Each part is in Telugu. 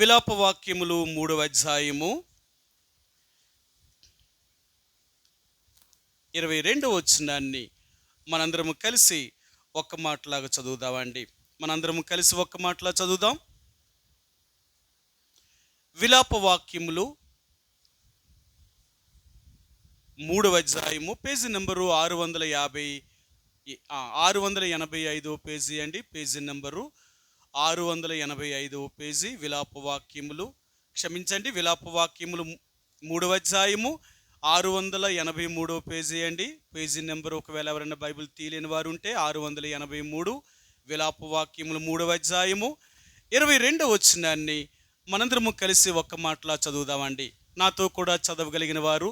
విలాపవాక్యములు 3వ అధ్యాయము 22వ వచనాన్ని మనందరము కలిసి ఒక్క మాటలాగా చదువుదామండి. మనందరము కలిసి ఒక్క మాటలా చదువుదాం. విలాపవాక్యములు 3వ అధ్యాయము పేజీ నెంబరు 685 పేజీ అండి. Page number 685 page. విలాపవాక్యములు విలాపవాక్యములు 3వ అధ్యాయము 683 పేజీ అండి. పేజీ నెంబరు ఒకవేళ ఎవరైనా బైబిల్ తీయలేని వారు ఉంటే 683 విలాపవాక్యములు 3వ అధ్యాయము 22వ వచనాన్ని మనందరము కలిసి ఒక్క మాటలా చదువుదామండి. నాతో కూడా చదవగలిగిన వారు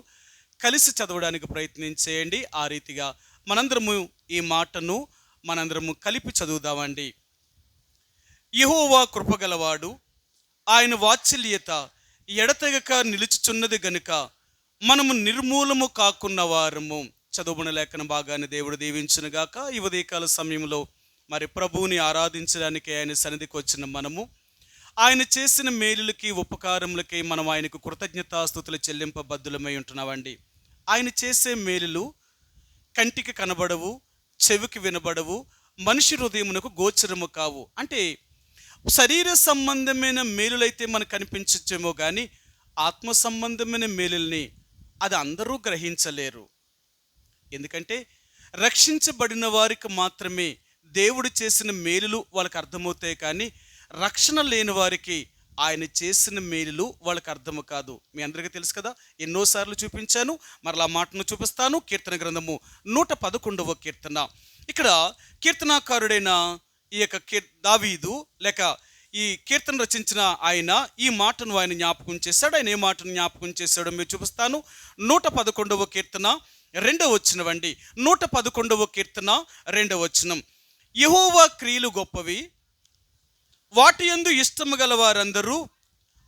కలిసి చదవడానికి ప్రయత్నించేయండి. ఆ రీతిగా మనందరము ఈ మాటను మనందరము కలిపి చదువుదామండి. యెహోవా కృపగలవాడు, ఆయన వాత్సల్యత ఎడతెగక నిలుచుచున్నది గనుక మనము నిర్మూలము కాకున్న వారము. చదువున లేఖన భాగాన్ని దేవుడు దీవించునుగాక. ఈ ఉదయకాల సమయంలో మరి ప్రభువుని ఆరాధించడానికి ఆయన సన్నిధికి వచ్చిన మనము ఆయన చేసిన మేలులకి ఉపకారములకి మనం ఆయనకు కృతజ్ఞతాస్తుతులు చెల్లింపబద్దులమై ఉంటున్నామండి. ఆయన చేసే మేలులు కంటికి కనబడవు, చెవికి వినబడవు, మనిషి హృదయమునకు గోచరము కావు. అంటే శరీర సంబంధమైన మేలులైతే మనకు కనిపించచ్చేమో కానీ ఆత్మ సంబంధమైన మేలుల్ని అది అందరూ గ్రహించలేరు. ఎందుకంటే రక్షించబడిన వారికి మాత్రమే దేవుడు చేసిన మేలులు వాళ్ళకి అర్థమవుతాయి, కానీ రక్షణ లేని వారికి ఆయన చేసిన మేలులు వాళ్ళకి అర్థము కాదు. మీ అందరికీ తెలుసు కదా, ఎన్నోసార్లు చూపించాను, మరలా మాటను చూపిస్తాను. కీర్తన గ్రంథము 111వ కీర్తన. ఇక్కడ కీర్తనాకారుడైన ఈ యొక్క దావీదు లేక ఈ కీర్తన రచించిన ఆయన ఈ మాటను ఆయన జ్ఞాపకం చేశాడు. ఆయన ఏ మాటను జ్ఞాపకం చేశాడో మీరు చూపిస్తాను. 111వ కీర్తన 2వ వచనం అండి. 111వ కీర్తన 2వ వచనం. యెహోవా క్రియలు గొప్పవి, వాటి యందు ఇష్టము గల వారందరూ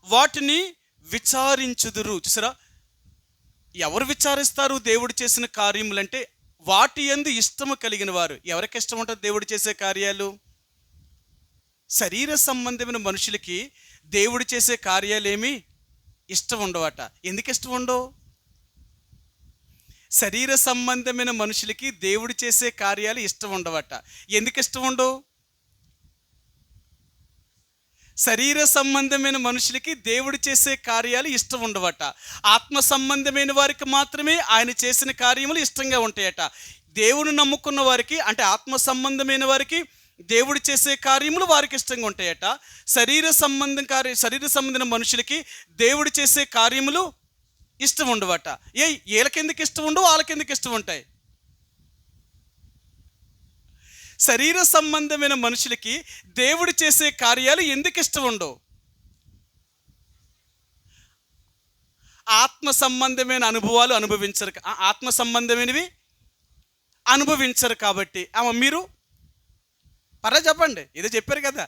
వాటిని విచారించుదురు. చూసారా, ఎవరు విచారిస్తారు దేవుడు చేసిన కార్యములంటే? వాటి యందు ఇష్టము కలిగిన వారు. ఎవరికి ఇష్టం ఉంటుంది దేవుడు చేసే కార్యాలు? శరీర సంబంధమైన మనుషులకి దేవుడు చేసే కార్యాలు ఏమీ ఇష్టం ఉండవట. ఎందుకు ఇష్టం ఉండవు? శరీర సంబంధమైన మనుషులకి దేవుడు చేసే కార్యాలు ఇష్టం ఉండవట. ఎందుకు ఇష్టం ఉండవు? శరీర సంబంధమైన మనుషులకి దేవుడు చేసే కార్యాలు ఇష్టం ఉండవట. ఆత్మ సంబంధమైన వారికి మాత్రమే ఆయన చేసిన కార్యములు ఇష్టంగా ఉంటాయట. దేవుని నమ్ముకున్న వారికి అంటే ఆత్మ సంబంధమైన వారికి దేవుడు చేసే కార్యములు వారికి ఇష్టంగా ఉంటాయట. శరీర సంబంధమైన మనుషులకి దేవుడు చేసే కార్యములు ఇష్టం ఉండవట. వీళ్ళకెందుకు ఇష్టం ఉండవు, వాళ్ళకెందుకు ఇష్టం ఉంటాయి? శరీర సంబంధమైన మనుషులకి దేవుడు చేసే కార్యాలు ఎందుకు ఇష్టం ఉండవు? ఆత్మ సంబంధమైన అనుభవాలు అనుభవించరు, ఆత్మ సంబంధమైనవి అనుభవించరు కాబట్టి. మీరు చెప్పండి, ఏదో చెప్పారు కదా.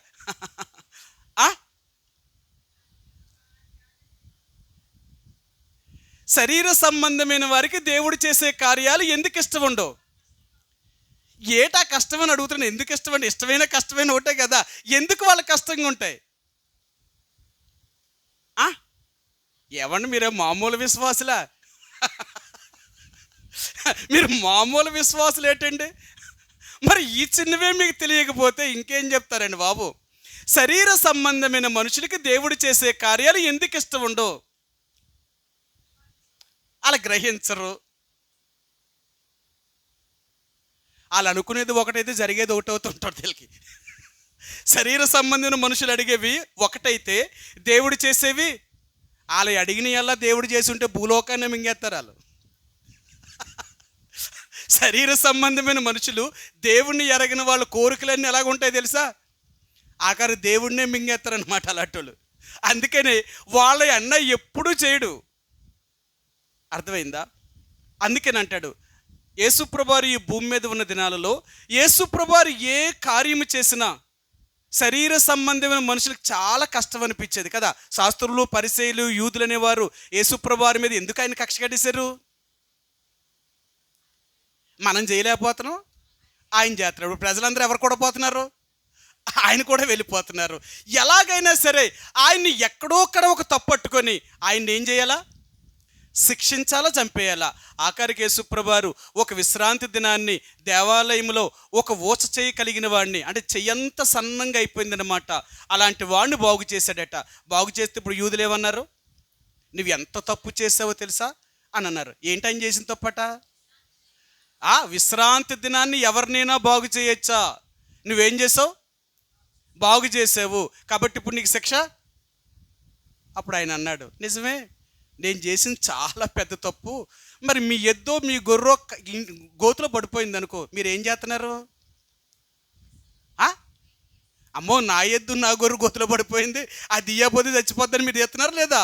శరీర సంబంధమైన వారికి దేవుడు చేసే కార్యాలు ఎందుకు ఇష్టం ఉండవు? ఏటా కష్టమని అడుగుతున్నాను. ఎందుకు ఇష్టమండి? ఇష్టమైన కష్టమైన ఒకటే కదా. ఎందుకు వాళ్ళకి కష్టంగా ఉంటాయి? ఏమండి, మీరే మామూలు విశ్వాసులా? మీరు మామూలు విశ్వాసులు ఏంటండి? మరి ఈ చిన్నవే మీకు తెలియకపోతే ఇంకేం చెప్తారండి బాబు? శరీర సంబంధమైన మనుషులకి దేవుడు చేసే కార్యాలు ఎందుకు ఇష్టం ఉండవు? అలా గ్రహించరు. వాళ్ళు అనుకునేది ఒకటైతే జరిగేది ఒకటవుతుంటారు. తెలికి శరీర సంబంధమైన మనుషులు అడిగేవి ఒకటైతే దేవుడు చేసేవి వాళ్ళు అడిగినయల్లా దేవుడు చేసి ఉంటే భూలోకాన్ని మింగేస్తారు వాళ్ళు. శరీర సంబంధమైన మనుషులు దేవుణ్ణి ఎరగిన వాళ్ళ కోరికలన్నీ ఎలాగుంటాయి తెలుసా? ఆఖరి దేవుడినే మింగేస్తారనమాట అలాంటి. అందుకని వాళ్ళ అన్న ఎప్పుడూ చేయడు. అర్థమైందా? అందుకని అంటాడు, యేసుప్రభువారు ఈ భూమి మీద ఉన్న దినాలలో యేసుప్రభువారు ఏ కార్యము చేసినా శరీర సంబంధమైన మనుషులకు చాలా కష్టం అనిపించేది కదా. శాస్త్రులు, పరిసయ్యులు, యూదులు అనేవారు యేసుప్రభువారి మీద ఎందుకు ఆయన కక్ష కట్టేశారు? మనం చేయలేకపోతున్నాం, ఆయన చేస్తున్నాడు. ప్రజలందరూ ఎవరు కూడా పోతున్నారు? ఆయన కూడా వెళ్ళిపోతున్నారు. ఎలాగైనా సరే ఆయన్ని ఎక్కడో అక్కడ ఒక తప్పట్టుకొని ఆయన్ని ఏం చేయాలా? శిక్షించాలా, చంపేయాలా. ఆఖరికి యేసుప్రభువారు ఒక విశ్రాంతి దినాన్ని దేవాలయంలో ఒక ఊచ చేయి కలిగిన వాడిని, అంటే చెయ్యంత సన్నంగా అయిపోయిందనమాట, అలాంటి వాడిని బాగు చేశాడట. బాగు చేస్తే ఇప్పుడు యూదులు ఏమన్నారు? నువ్వు ఎంత తప్పు చేసావో తెలుసా అని అన్నారు. ఏంటి ఆయన చేసిన తప్పట? విశ్రాంతి దినాన్ని ఎవరినైనా బాగు చేయొచ్చా? నువ్వేం చేసావు? బాగు చేసావు, కాబట్టి ఇప్పుడు నీకు శిక్ష. అప్పుడు ఆయన అన్నాడు, నిజమే, నేను చేసింది చాలా పెద్ద తప్పు. మరి మీ ఎద్దో మీ గొర్రె గోతులో పడిపోయింది అనుకో, మీరు ఏం చేస్తున్నారు? అమ్మో, నా ఎద్దు నా గొర్రె గోతులో పడిపోయింది, అది ఇయ్యబోతే చచ్చిపోద్దని మీరు చేస్తున్నారు లేదా?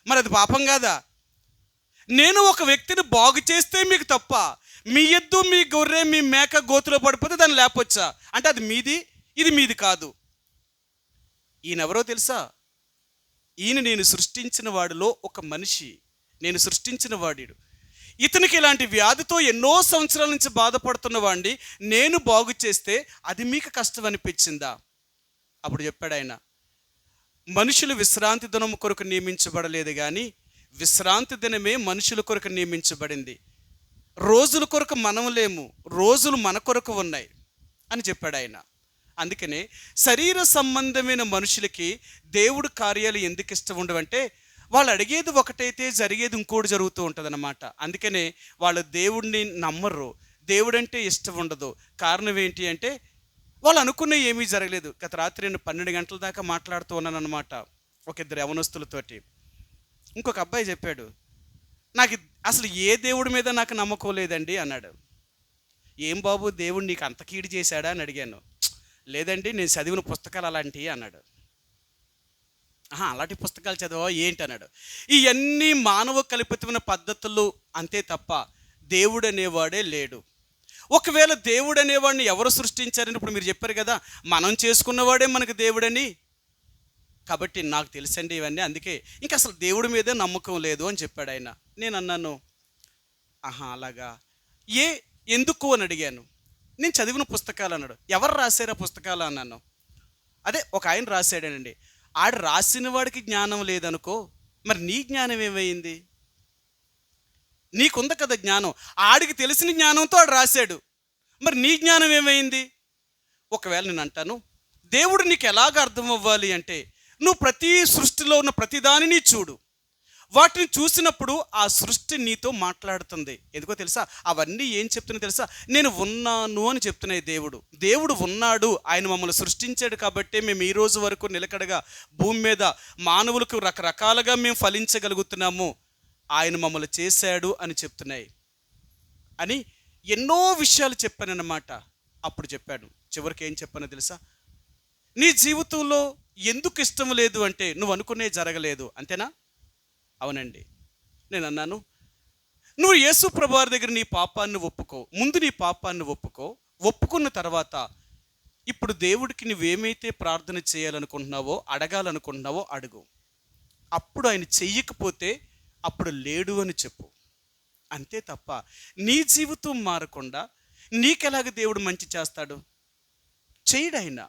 మరి అది పాపం కాదా? నేను ఒక వ్యక్తిని బాగు చేస్తే మీకు తప్ప, మీ ఎద్దు మీ గొర్రె మీ మేక గోతులో పడిపోతే దాన్ని లేపొచ్చా? అంటే అది మీది, ఇది మీది కాదు. ఈయనెవరో తెలుసా? ఈయన నేను సృష్టించిన వాడిలో ఒక మనిషి, నేను సృష్టించిన వాడు. ఇతనికి ఇలాంటి వ్యాధితో ఎన్నో సంవత్సరాల నుంచి బాధపడుతున్న వాడిని నేను బాగు చేస్తే అది మీకు కష్టం అనిపించిందా? అప్పుడు చెప్పాడు ఆయన, మనుషులు విశ్రాంతి దినం కొరకు నియమించబడలేదు, కానీ విశ్రాంతి దినమే మనుషుల కొరకు నియమించబడింది. రోజుల కొరకు మనం లేము, రోజులు మన కొరకు ఉన్నాయి అని చెప్పాడు ఆయన. అందుకనే శరీర సంబంధమైన మనుషులకి దేవుడు కార్యాలు ఎందుకు ఇష్టం ఉండవంటే, వాళ్ళు అడిగేది ఒకటైతే జరిగేది ఇంకోటి జరుగుతూ ఉంటుంది అన్నమాట. అందుకనే వాళ్ళు దేవుడిని నమ్మరు, దేవుడంటే ఇష్టం ఉండదు. కారణం ఏంటి అంటే, వాళ్ళు అనుకునే ఏమీ జరగలేదు. గత రాత్రి నేను 12 గంటల దాకా మాట్లాడుతూ ఉన్నాను అనమాట ఒక ఇద్దరు యవనస్తులతోటి. ఇంకొక అబ్బాయి చెప్పాడు, నాకు అసలు ఏ దేవుడి మీద నాకు నమ్మకం లేదండి అన్నాడు. ఏం బాబు, దేవుడు నీకు అంత కీడు చేశాడా అని అడిగాను. లేదండి, నేను చదివిన పుస్తకాలు అలాంటివి అన్నాడు. అలాంటి పుస్తకాలు చదివా ఏంటి అన్నాడు. ఇవన్నీ మానవ కల్పితమైన పద్ధతులు అంతే తప్ప దేవుడు అనేవాడే లేడు. ఒకవేళ దేవుడు అనేవాడిని ఎవరు సృష్టించారని ఇప్పుడు మీరు చెప్పారు కదా, మనం చేసుకున్నవాడే మనకు దేవుడని. కాబట్టి నాకు తెలుసండి ఇవన్నీ, అందుకే ఇంకా అసలు దేవుడి మీదే నమ్మకం లేదు అని చెప్పాడు ఆయన. నేను అన్నాను, అలాగా, ఎందుకు అని అడిగాను. నేను చదివిన పుస్తకాలు అన్నాడు. ఎవరు రాశారు ఆ పుస్తకాలు అన్నాను. అదే ఒక ఆయన రాశాడనండి. ఆడు రాసిన వాడికి జ్ఞానం లేదనుకో, మరి నీ జ్ఞానం ఏమైంది? నీకుంది కదా జ్ఞానం, ఆడికి తెలిసిన జ్ఞానంతో ఆడు రాశాడు, మరి నీ జ్ఞానం ఏమైంది? ఒకవేళ నేను అంటాను, దేవుడు నీకు ఎలాగ అర్థం అవ్వాలి అంటే, నువ్వు ప్రతి సృష్టిలో ఉన్న ప్రతి దానిని చూడు. వాటిని చూసినప్పుడు ఆ సృష్టి నీతో మాట్లాడుతుంది. ఎందుకో తెలుసా? అవన్నీ ఏం చెప్తున్నాయి తెలుసా? నేను ఉన్నాను అని చెప్తున్నాయి. దేవుడు ఉన్నాడు, ఆయన మమ్మల్ని సృష్టించాడు కాబట్టి మేము ఈ రోజు వరకు నిలకడగా భూమి మీద మానవులకు రకరకాలుగా మేము ఫలించగలుగుతున్నాము, ఆయన మమ్మల్ని చేశాడు అని చెప్తున్నాయి అని ఎన్నో విషయాలు చెప్పానన్నమాట. అప్పుడు చెప్పాడు, చివరికి ఏం చెప్పానో తెలుసా? నీ జీవితంలో ఎందుకు ఇష్టం లేదు అంటే, నువ్వు అనుకునే జరగలేదు అంతేనా? అవునండి. నేను అన్నాను, నువ్వు యేసు ప్రభువారి దగ్గర నీ పాపాన్ని ఒప్పుకో. ముందు నీ పాపాన్ని ఒప్పుకున్న తర్వాత ఇప్పుడు దేవుడికి నువ్వేమైతే ప్రార్థన చేయాలనుకుంటున్నావో, అడగాలనుకుంటున్నావో అడుగు. అప్పుడు ఆయన చెయ్యకపోతే అప్పుడు లేడు అని చెప్పు. అంతే తప్ప నీ జీవితం మారకుండా నీకెలాగ దేవుడు మంచి చేస్తాడు? చేయడైనా.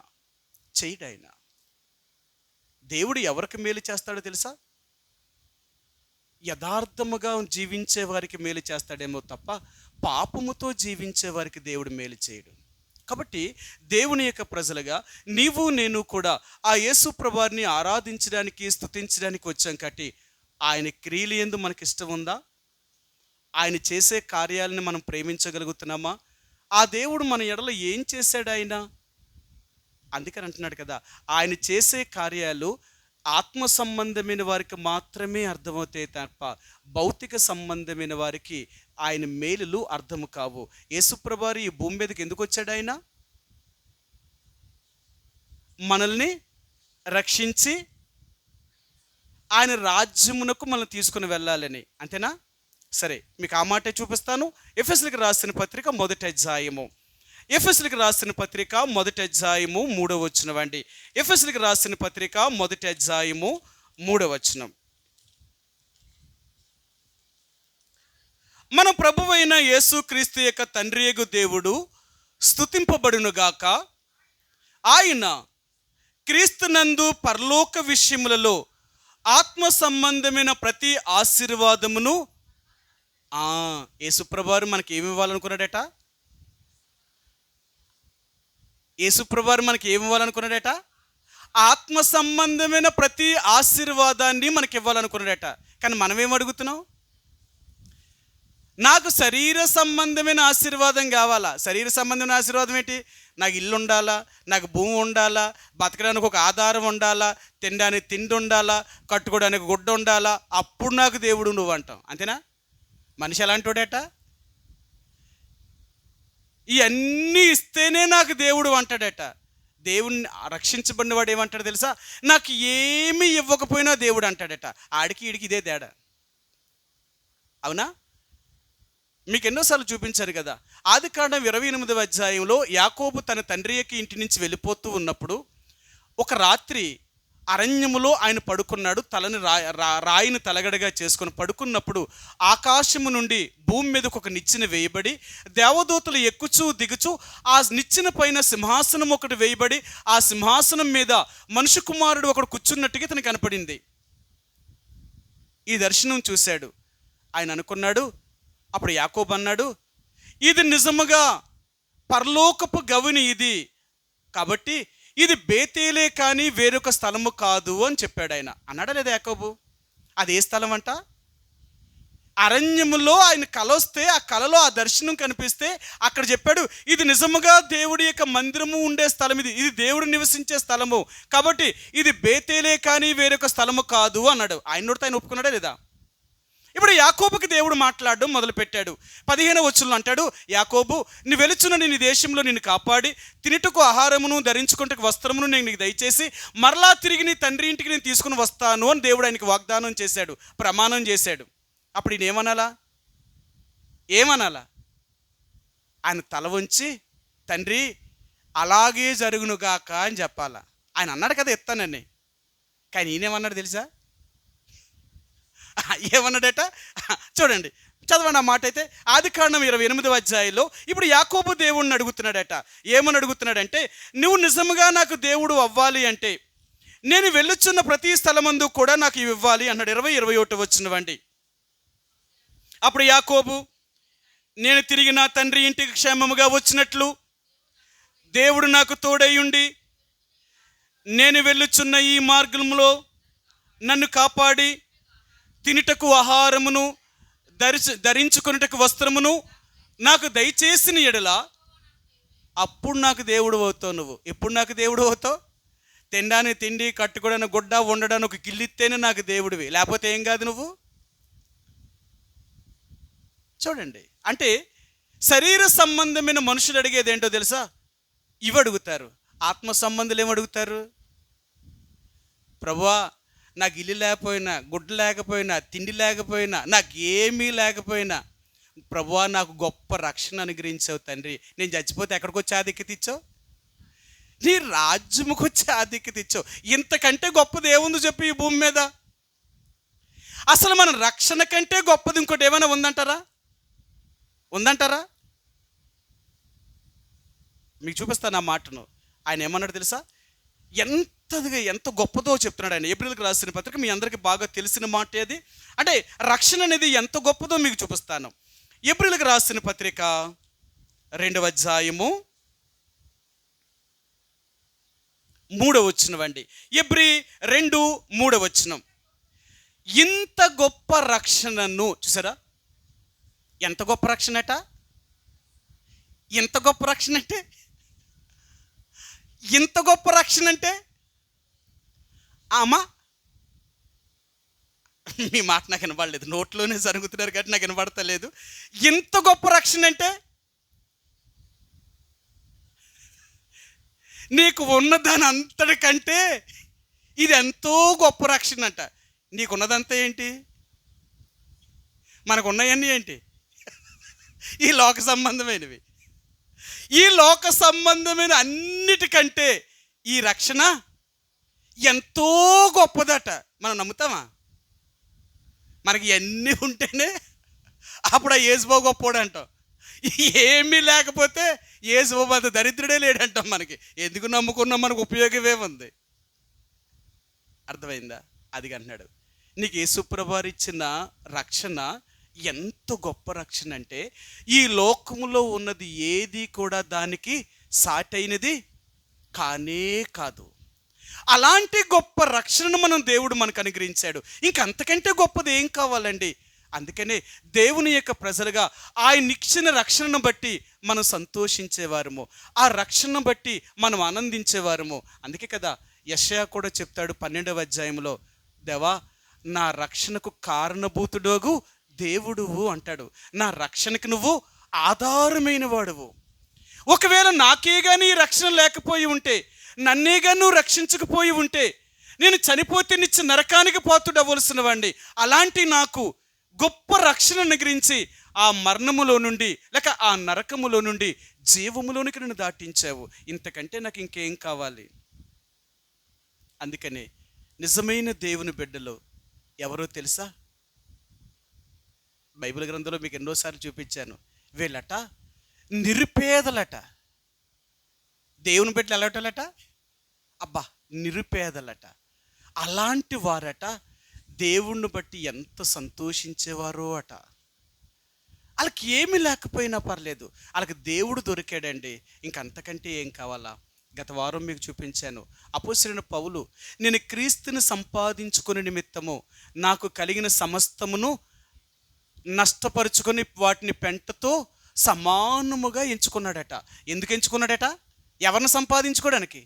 దేవుడు ఎవరికి మేలు చేస్తాడో తెలుసా? యథార్థముగా జీవించే వారికి మేలు చేస్తాడేమో తప్ప పాపముతో జీవించే వారికి దేవుడు మేలు చేయడు. కాబట్టి దేవుని యొక్క ప్రజలుగా నీవు నేను కూడా ఆ యేసు ప్రభువారిని ఆరాధించడానికి, స్తుతించడానికి వచ్చాం. కాబట్టి ఆయన క్రియలు యందు మనకి ఇష్టం ఉందా? ఆయన చేసే కార్యాలను మనం ప్రేమించగలుగుతున్నామా? ఆ దేవుడు మన ఎడల ఏం చేశాడు ఆయన? అందుకని అంటున్నాడు కదా, ఆయన చేసే కార్యాలు ఆత్మ సంబంధమైన వారికి మాత్రమే అర్థమవుతాయి తప్ప భౌతిక సంబంధమైన వారికి ఆయన మేలులు అర్థము కావు. యేసుప్రభువారు ఈ భూమి మీదకి ఎందుకు వచ్చాడు? ఆయన మనల్ని రక్షించి ఆయన రాజ్యమునకు మనల్ని తీసుకుని వెళ్ళాలని, అంతేనా? సరే, మీకు ఆ మాటే చూపిస్తాను. ఎఫెసీయులకు రాసిన పత్రిక మొదటి అధ్యాయము, ఎఫెసీయులకు రాసిన పత్రిక మొదటి అధ్యాయము 3వ వచనం అండి. ఎఫెసీయులకు రాసిన పత్రిక మొదటి అధ్యాయము 3వ వచనం. మన ప్రభువైన యేసుక్రీస్తు యొక్క తండ్రియగు దేవుడు స్తుతింపబడును గాక. ఆయన క్రీస్తునందు పరలోక విషయములలో ఆత్మ సంబంధమైన ప్రతి ఆశీర్వాదమును యేసుప్రభువారు మనకి ఏమి ఇవ్వాలనుకున్నాడట? యేసుప్రభువారు మనకి ఏమి ఇవ్వాలనుకున్నాడట? ఆత్మ సంబంధమైన ప్రతి ఆశీర్వాదాన్ని మనకి ఇవ్వాలనుకున్నాడట. కానీ మనం ఏం అడుగుతున్నాం? నాకు శరీర సంబంధమైన ఆశీర్వాదం కావాలా. శరీర సంబంధమైన ఆశీర్వాదం ఏంటి? నాకు ఇల్లు ఉండాలా, నాకు భూమి ఉండాలా, బతకడానికి ఒక ఆధారం ఉండాలా, తినడానికి తిండి ఉండాలా, కట్టుకోవడానికి గుడ్డ ఉండాలా, అప్పుడు నాకు దేవుడు నువ్వు అంటాం. అంతేనా? మనిషి ఎలాంటోడేట? ఇవన్నీ ఇస్తేనే నాకు దేవుడు అంటాడట. దేవుణ్ణి రక్షించబడిన వాడు ఏమంటాడు తెలుసా? నాకు ఏమీ ఇవ్వకపోయినా దేవుడు అంటాడట. ఆడికి ఈడికి ఇదే తేడా. అవునా? మీకు ఎన్నోసార్లు చూపించారు కదా. ఆదికాండం 28వ అధ్యాయంలో యాకోబు తన తండ్రి యొక్క ఇంటి నుంచి వెళ్ళిపోతూ ఉన్నప్పుడు ఒక రాత్రి అరణ్యములో ఆయన పడుకున్నాడు. తలని రాయిని తలగడగా చేసుకొని పడుకున్నప్పుడు ఆకాశము నుండి భూమి మీదకు ఒక నిచ్చెన వేయబడి దేవదూతలు ఎక్కుచూ దిగుచూ ఆ నిచ్చెన పైన సింహాసనం ఒకటి వేయబడి ఆ సింహాసనం మీద మనుష్య కుమారుడు ఒకడు కూర్చున్నట్టుగా తనకు కనపడింది. ఈ దర్శనం చూశాడు. ఆయన అనుకున్నాడు, అప్పుడు యాకోబు అన్నాడు, ఇది నిజముగా పరలోకపు గవిని ఇది, కాబట్టి ఇది బేతేలే కానీ వేరొక స్థలము కాదు అని చెప్పాడు. ఆయన అన్నాడా లేదా యాకోబు? అది ఏ స్థలం అంట? అరణ్యములో ఆయన కల వస్తే ఆ కలలో ఆ దర్శనం కనిపిస్తే అక్కడ చెప్పాడు, ఇది నిజముగా దేవుడి యొక్క మందిరము ఉండే స్థలం, ఇది దేవుడు నివసించే స్థలము, కాబట్టి ఇది బేతేలే కానీ వేరొక స్థలము కాదు అన్నాడు. ఆయనతో ఆయన ఒప్పుకున్నాడా లేదా? ఇప్పుడు యాకోబుకి దేవుడు మాట్లాడడం మొదలుపెట్టాడు. 15వ వచనంలో అంటాడు, యాకోబు, నీ వెలుచున్న నీ దేశంలో నిన్ను కాపాడి తినుటకు ఆహారమును ధరించుకుంటకు వస్త్రమును నేను నీకు దయచేసి మరలా తిరిగి నీ తండ్రి ఇంటికి నేను తీసుకుని వస్తాను అని దేవుడు ఆయనకి వాగ్దానం చేశాడు, ప్రమాణం చేశాడు. అప్పుడు ఈయన ఏమనాలా? ఆయన తల వంచి తండ్రి అలాగే జరుగునుగాక అని చెప్పాలా. ఆయన అన్నాడు కదా ఎత్తానని. కానీ ఈయనేమన్నాడు తెలుసా? ఏమన్నాడట? చూడండి, చదవండి ఆ మాట. అయితే ఆదికాండం 28వ అధ్యాయంలో ఇప్పుడు యాకోబు దేవుడిని అడుగుతున్నాడట. ఏమని అడుగుతున్నాడంటే, నువ్వు నిజంగా నాకు దేవుడు అవ్వాలి అంటే నేను వెళ్ళుచున్న ప్రతి స్థలమందు కూడా నాకు ఇవి ఇవ్వాలి అన్నాడు. 20-21 వచ్చినవండి. అప్పుడు యాకోబు, నేను తిరిగి నా తండ్రి ఇంటికి క్షేమముగా వచ్చినట్లు దేవుడు నాకు తోడయ్యుండి నేను వెళ్ళుచున్న ఈ మార్గంలో నన్ను కాపాడి తినుటకు ఆహారమును ధరించుకున్నటకు వస్త్రమును నాకు దయచేసిన ఎడల అప్పుడు నాకు దేవుడు అవుతావు. నువ్వు ఎప్పుడు నాకు దేవుడు అవుతావు? తినడానికి తిండి, కట్టుకోవడానికి గుడ్డ, ఉండడానికి ఒక గిల్లిస్తేనే నాకు దేవుడివి, లేకపోతే ఏం కాదు నువ్వు. చూడండి, అంటే శరీర సంబంధమైన మనుషులు అడిగేది ఏంటో తెలుసా? ఇవి అడుగుతారు. ఆత్మ సంబంధులు ఏమడుగుతారు? ప్రభువా, నాకు ఇల్లు లేకపోయినా, గుడ్డ లేకపోయినా, తిండి లేకపోయినా, నాకు ఏమీ లేకపోయినా, ప్రభువా నాకు గొప్ప రక్షణ అనుగ్రహించావు తండ్రి. నేను చచ్చిపోతే ఎక్కడికి వచ్చి ఆధిక్యత ఇచ్చావు? నీ రాజ్యముకు వచ్చి ఆధిక్యత ఇచ్చావు. ఇంతకంటే గొప్పది ఏముంది చెప్పి ఈ భూమి మీద? అసలు మన రక్షణ కంటే గొప్పది ఇంకోటి ఏమైనా ఉందంటారా? మీకు చూపిస్తాను ఆ మాటను. ఆయన ఏమన్నాడు తెలుసా? ఎంత గొప్పదో చెప్తున్నాడు ఆయన. ఏప్రిల్కి రాసిన పత్రిక మీ అందరికీ బాగా తెలిసిన మాట అది. అంటే రక్షణ అనేది ఎంత గొప్పదో మీకు చూపిస్తాను. ఏప్రిల్కి రాసిన పత్రిక 2వ అధ్యాయము 3వ వచనం. ఎబ్రీ 2:3 వచనం. ఇంత గొప్ప రక్షణను చూసారా? ఎంత గొప్ప రక్షణట? ఎంత గొప్ప రక్షణ అంటే, ఇంత గొప్ప రక్షణ అంటే అమ్మా, మీ మాట నాకు వినపడలేదు, నోట్లోనే జరుగుతున్నారు కాబట్టి నాకు వినపడతలేదు. ఇంత గొప్ప రక్షణ అంటే నీకు ఉన్నదాని అంతటికంటే ఇది ఎంతో గొప్ప రక్షణ అంట. నీకున్నదంతా ఏంటి? మనకు ఉన్నాయన్నీ ఏంటి? ఈ లోక సంబంధమైనవి. ఈ లోక సంబంధమైన అన్నిటికంటే ఈ రక్షణ ఎంతో గొప్పదట. మనం నమ్ముతామా? మనకి ఎన్ని ఉంటేనే అప్పుడు ఆ యేసుబాబు గొప్పోడు అంటాం. ఏమీ లేకపోతే యేసు అంత దరిద్రుడే లేడంటాం. మనకి ఎందుకు నమ్ముకున్నాం, మనకు ఉపయోగమే ఉంది. అర్థమైందా? అది అంటున్నాడు, నీకు యేసుప్రభువారు ఇచ్చిన రక్షణ ఎంత గొప్ప రక్షణ అంటే ఈ లోకములో ఉన్నది ఏది కూడా దానికి సాటైనది కానే కాదు. అలాంటి గొప్ప రక్షణను దేవుడు మనకు అనుగ్రహించాడు. ఇంకంతకంటే గొప్పది ఏం కావాలండి? అందుకనే దేవుని యొక్క ప్రజలుగా ఆయన ఇచ్చిన రక్షణను బట్టి మనం సంతోషించేవారము, ఆ రక్షణను బట్టి మనం ఆనందించేవారము. అందుకే కదా యెషయా కూడా చెప్తాడు 12వ అధ్యాయంలో, దేవా నా రక్షణకు కారణభూతుడోగు దేవుడువు అంటాడు. నా రక్షణకు నువ్వు ఆధారమైన వాడువు. ఒకవేళ నాకే కానీ రక్షణ లేకపోయి ఉంటే, నన్నే కానీ నువ్వు రక్షించకపోయి ఉంటే, నేను చనిపోతే నిత్య నరకానికి పాత్రుడవ్వలసిన వాడిని. అలాంటి నాకు గొప్ప రక్షణ అనుగ్రహించి ఆ మరణములో నుండి లేక ఆ నరకములో నుండి జీవములోనికి నన్ను దాటించావు. ఇంతకంటే నాకు ఇంకేం కావాలి? అందుకనే నిజమైన దేవుని బిడ్డలు ఎవరో తెలుసా? బైబిల్ గ్రంథంలో మీకు ఎన్నోసార్లు చూపించాను. వీళ్ళట నిరుపేదలట. దేవుని బిడ్డలు ఎలాటలట? అబ్బా నిరుపేదలట. అలాంటి వారట దేవుణ్ణి బట్టి ఎంత సంతోషించేవారో అట. వాళ్ళకి ఏమీ లేకపోయినా పర్లేదు, వాళ్ళకి దేవుడు దొరికాడండి. ఇంకంతకంటే ఏం కావాలా? గత వారం మీకు చూపించాను. అపోస్తలుడైన పౌలు, నేను క్రీస్తుని సంపాదించుకునే నిమిత్తము నాకు కలిగిన సమస్తమును నష్టపరుచుకొని వాటిని పెంటతో సమానముగా ఎంచుకున్నాడట. ఎందుకు ఎంచుకున్నాడట? ఎవరిని సంపాదించుకోవడానికి?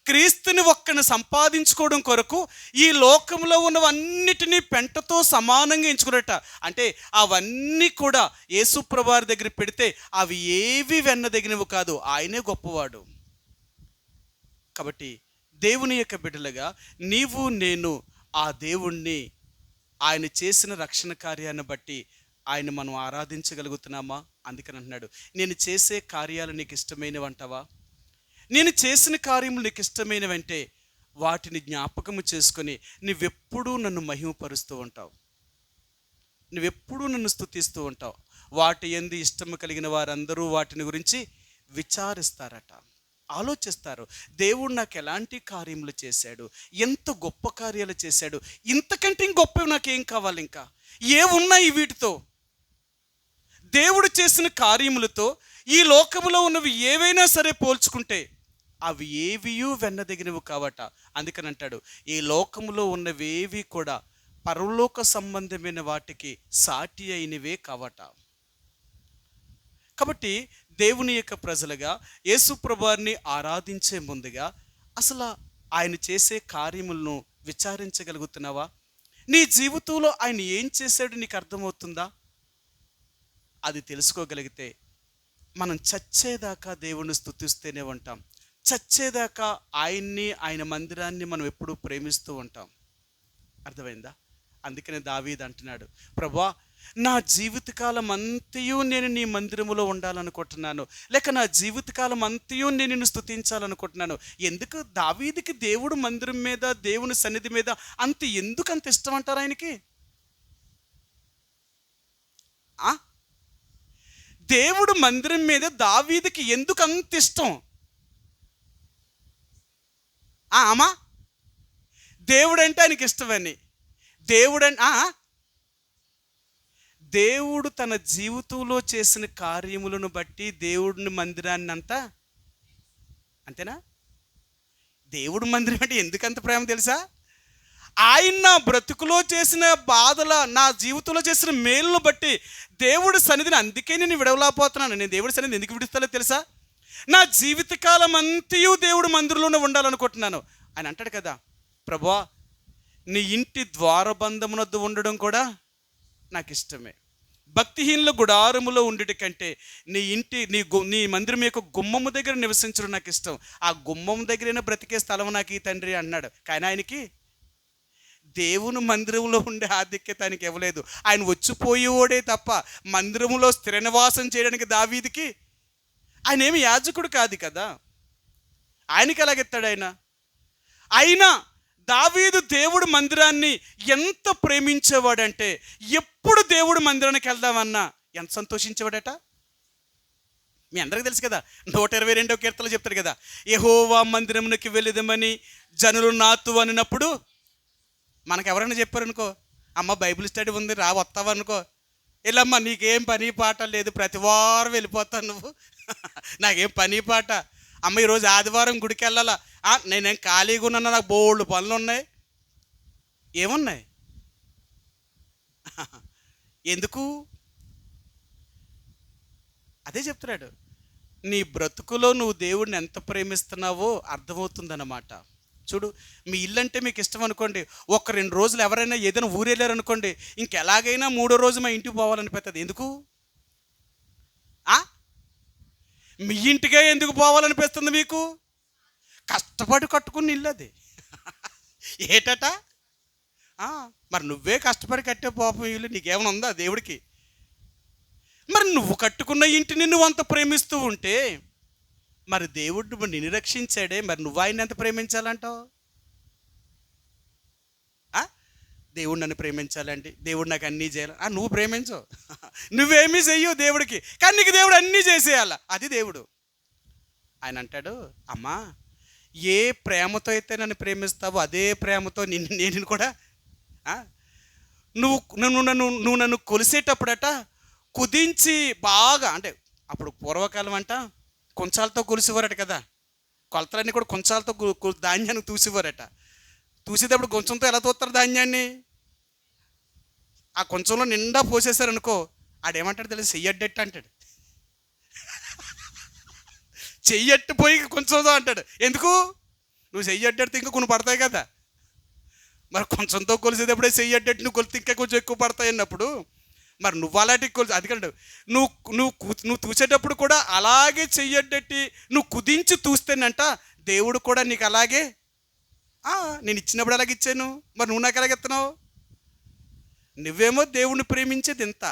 క్రీస్తుని ఒక్కని సంపాదించుకోవడం కొరకు ఈ లోకంలో ఉన్నవన్నిటినీ పెంటతో సమానంగా ఎంచుకున్నట. అంటే అవన్నీ కూడా యేసుప్రభువారి దగ్గర పెడితే అవి ఏవి వెన్నదగినవి కాదు, ఆయనే గొప్పవాడు. కాబట్టి దేవుని యొక్క బిడ్డలుగా నీవు నేను ఆ దేవుణ్ణి, ఆయన చేసిన రక్షణ కార్యాన్ని బట్టి ఆయన మనం ఆరాధించగలుగుతున్నామా? అందుకని అంటున్నాడు, నేను చేసే కార్యాలు నీకు ఇష్టమైనవి అంటావా? నేను చేసిన కార్యములు నీకు ఇష్టమైనవంటే వాటిని జ్ఞాపకము చేసుకొని నువ్వెప్పుడూ నన్ను మహిమపరుస్తూ ఉంటావు, నువ్వెప్పుడూ నన్ను స్తుతిస్తూ ఉంటావు. వాటి యందు ఇష్టము కలిగిన వారందరూ వాటిని గురించి విచారిస్తారట, ఆలోచిస్తారు. దేవుడు నాకు ఎలాంటి కార్యములు చేశాడు, ఎంత గొప్ప కార్యాలు చేశాడు, ఇంతకంటే గొప్పవి నాకేం కావాలి? ఇంకా ఏమున్నాయి వీటితో? దేవుడు చేసిన కార్యములతో ఈ లోకములో ఉన్నవి ఏవైనా సరే పోల్చుకుంటే అవి ఏవియూ వెన్నదగినవి కావట. అందుకని అంటాడు, ఈ లోకములో ఉన్నవేవి కూడా పరలోక సంబంధమైన వాటికి సాటి అయినవే కావట. కాబట్టి దేవుని యొక్క ప్రజలుగా యేసుప్రభువారిని ఆరాధించే ముందుగా అసలు ఆయన చేసే కార్యములను విచారించగలుగుతున్నావా? నీ జీవితంలో ఆయన ఏం చేశాడు నీకు అర్థమవుతుందా? అది తెలుసుకోగలిగితే మనం చచ్చేదాకా దేవుణ్ణి స్తుతిస్తూనే ఉంటాం. చచ్చేదాకా ఆయన్ని, ఆయన మందిరాన్ని మనం ఎప్పుడూ ప్రేమిస్తూ ఉంటాం. అర్థమైందా? అందుకనే దావీదు అంటున్నాడు, ప్రభువా నా జీవితకాలం అంతయు నేను నీ మందిరములో ఉండాలనుకుంటున్నాను, లేక నా జీవితకాలం అంతయు నేను నిన్ను స్తుతించాలనుకుంటున్నాను. ఎందుకు దావీదుకి దేవుడు మందిరం మీద, దేవుని సన్నిధి మీద ఎందుకు అంత ఇష్టం అంటారు ఆయనకి? దేవుడు మందిరం మీద దావీదుకి ఎందుకు అంత ఇష్టం? అమ్మా దేవుడంటే ఆయనకి ఇష్టమని. దేవుడు తన జీవితంలో చేసిన కార్యములను బట్టి దేవుడిని మందిరాన్ని అంతేనా? దేవుడు మందిరం అంటే ఎందుకంత ప్రేమ తెలుసా? ఆయన నా బ్రతుకులో చేసిన బాధల, నా జీవితంలో చేసిన మేలును బట్టి దేవుడి సన్నిధిని, అందుకే నేను విడవలేకపోతున్నాను. నేను దేవుడి సన్నిధిని ఎందుకు విడుస్తానో తెలుసా? నా జీవితకాలం అంతయు దేవుడు మందిరంలోనే ఉండాలనుకుంటున్నాను. ఆయన అంటాడు కదా, ప్రభువా నీ ఇంటి ద్వారబంధమునొద్ద ఉండడం కూడా నాకు ఇష్టమే. భక్తిహీనుల గుడారములో ఉండుట కంటే నీ మందిరం యొక్క గుమ్మము దగ్గర నివసించడం నాకు ఇష్టం. ఆ గుమ్మం దగ్గరైనా బ్రతికే స్థలం నాకు ఈ తండ్రి అన్నాడు. కానీ ఆయనకి దేవుని మందిరంలో ఉండే ఆధిక్యత ఆయనకి ఇవ్వలేదు. ఆయన వచ్చిపోయేవాడే తప్ప మందిరంలో స్థిర నివాసం చేయడానికి దావీదుకి, ఆయన ఏమి యాజకుడు కాదు కదా, ఆయనకి ఎలాగెత్తాడు ఆయన? అయినా దావీదు దేవుడు మందిరాన్ని ఎంత ప్రేమించేవాడంటే ఎప్పుడు దేవుడు మందిరానికి వెళ్దామన్నా ఎంత సంతోషించేవాడట. మీ అందరికీ తెలుసు కదా, 122వ కీర్తనలో చెప్తాడు కదా, యెహోవా మందిరమునకి వెళ్ళిదమని జనులు నాతు అనినప్పుడు. మనకు ఎవరైనా చెప్పారనుకో, అమ్మ బైబిల్ స్టడీ ఉంది రా వస్తావు అనుకో, వెళ్ళమ్మా నీకేం పని పాట లేదు, ప్రతి వారం వెళ్ళిపోతాను నువ్వు నాకేం పని పాట, అమ్మ ఈరోజు ఆదివారం గుడికి వెళ్ళాలా, నేనేం ఖాళీగా ఉన్నాను, నాకు బోల్డ్ పనులు ఉన్నాయి. ఏమున్నాయి? ఎందుకు? అదే చెప్తున్నాడు, నీ బ్రతుకులో నువ్వు దేవుడిని ఎంత ప్రేమిస్తున్నావో అర్థమవుతుందన్నమాట. చూడు, మీ ఇల్లు అంటే మీకు ఇష్టం అనుకోండి, ఒక 2 రోజులు ఎవరైనా ఏదైనా ఊరు వెళ్ళారు అనుకోండి, ఇంకెలాగైనా 3వ రోజు మా ఇంటికి పోవాలనిపిస్తుంది. ఎందుకు? మీ ఇంటికే ఎందుకు పోవాలనిపిస్తుంది మీకు? కష్టపడి కట్టుకుని ఇల్లు అది ఏటట. మరి నువ్వే కష్టపడి కట్టే పాపం ఇల్లు నీకేమైనా ఉందా దేవుడికి? మరి నువ్వు కట్టుకున్న ఇంటిని నువ్వు అంత ప్రేమిస్తూ ఉంటే మరి దేవుడు నిన్ను రక్షించాడే, మరి నువ్వు ఆయన ఎంత ప్రేమించాలంటావు? దేవుడు నన్ను ప్రేమించాలండి, దేవుడు నాకు అన్నీ చేయాలి, నువ్వు ప్రేమించవు నువ్వేమీ చెయ్యవు దేవుడికి, కానీ నీకు దేవుడు అన్నీ చేసేయాల. అది దేవుడు. ఆయన అంటాడు, అమ్మా ఏ ప్రేమతో అయితే నన్ను ప్రేమిస్తావో అదే ప్రేమతో నేను కూడా నువ్వు నన్ను కొలిసేటప్పుడట కుదించి బాగా, అంటే అప్పుడు పూర్వకాలం అంట కొంచాలతో కొలిసేవారట కదా, కొలతలన్నీ కూడా కొంచాలతో ధాన్యాన్ని తూసేవారట. తూసేటప్పుడు కొంచెంతో ఎలా తూస్తారు ధాన్యాన్ని? ఆ కొంచెంలో నిండా పోసేసారనుకో, ఆడేమంటాడు తెలియదు, చెయ్యడ్డట్టు అంటాడు చెయ్యట్టు పోయి కొంచెంతో అంటాడు. ఎందుకు? నువ్వు చెయ్యడ్డట్టు ఇంకా కొన్ని పడతాయి కదా, మరి కొంచెంతో కొలిసేటప్పుడే చెయ్యడ్డట్టు నువ్వు కొలితే ఇంకా కొంచెం ఎక్కువ పడతాయి అన్నప్పుడు మరి నువ్వు అలాంటి కొలిసి అది కంటే నువ్వు తూసేటప్పుడు కూడా అలాగే చెయ్యడ్డట్టి నువ్వు కుదించి తూస్తేనంట దేవుడు కూడా నీకు అలాగే, నేను ఇచ్చినప్పుడు అలాగే ఇచ్చాను, మరి నువ్వు నాకు ఎలాగెత్తున్నావు? నువ్వేమో దేవుడిని ప్రేమించేది ఎంత,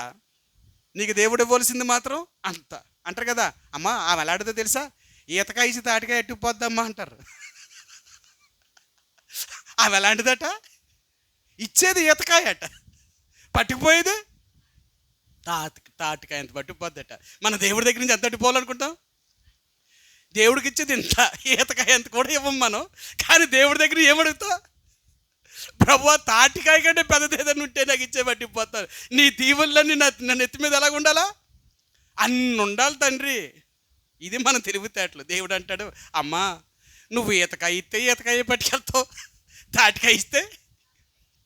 నీకు దేవుడు ఇవ్వాల్సింది మాత్రం అంత అంటారు కదా. అమ్మ ఆమె ఎలాంటిదో తెలుసా, ఈతకాయ ఇచ్చి తాటికాయ ఎట్టుకుపోద్దమ్మా అంటారు ఆమె ఎలాంటిదట, ఇచ్చేది ఈతకాయ అట, పట్టుకుపోయేది తాటికాయ ఎంత పట్టుకుపోద్దట. మన దేవుడి దగ్గర నుంచి ఎంత పట్టుకోవాలనుకుంటాం? దేవుడికి ఇచ్చేది ఇంత, ఈతకాయ ఎంత కూడా ఇవ్వం మనం, కానీ దేవుడి దగ్గర ఏమడుగుతావు? ప్రభువా తాటికాయ కంటే పెద్దది ఏదైనా ఉంటే నాకు ఇచ్చే పట్టిపోతాను, నీ దీవులన్నీ నా నెత్తి మీద ఎలాగ ఉండాలా? అన్ని ఉండాలి తండ్రి. ఇది మనం తెలివితేటలు. దేవుడు అంటాడు, అమ్మా నువ్వు ఈతకాయ ఇస్తే ఈతకాయ పట్టుకెళ్తావు, తాటికాయ ఇస్తే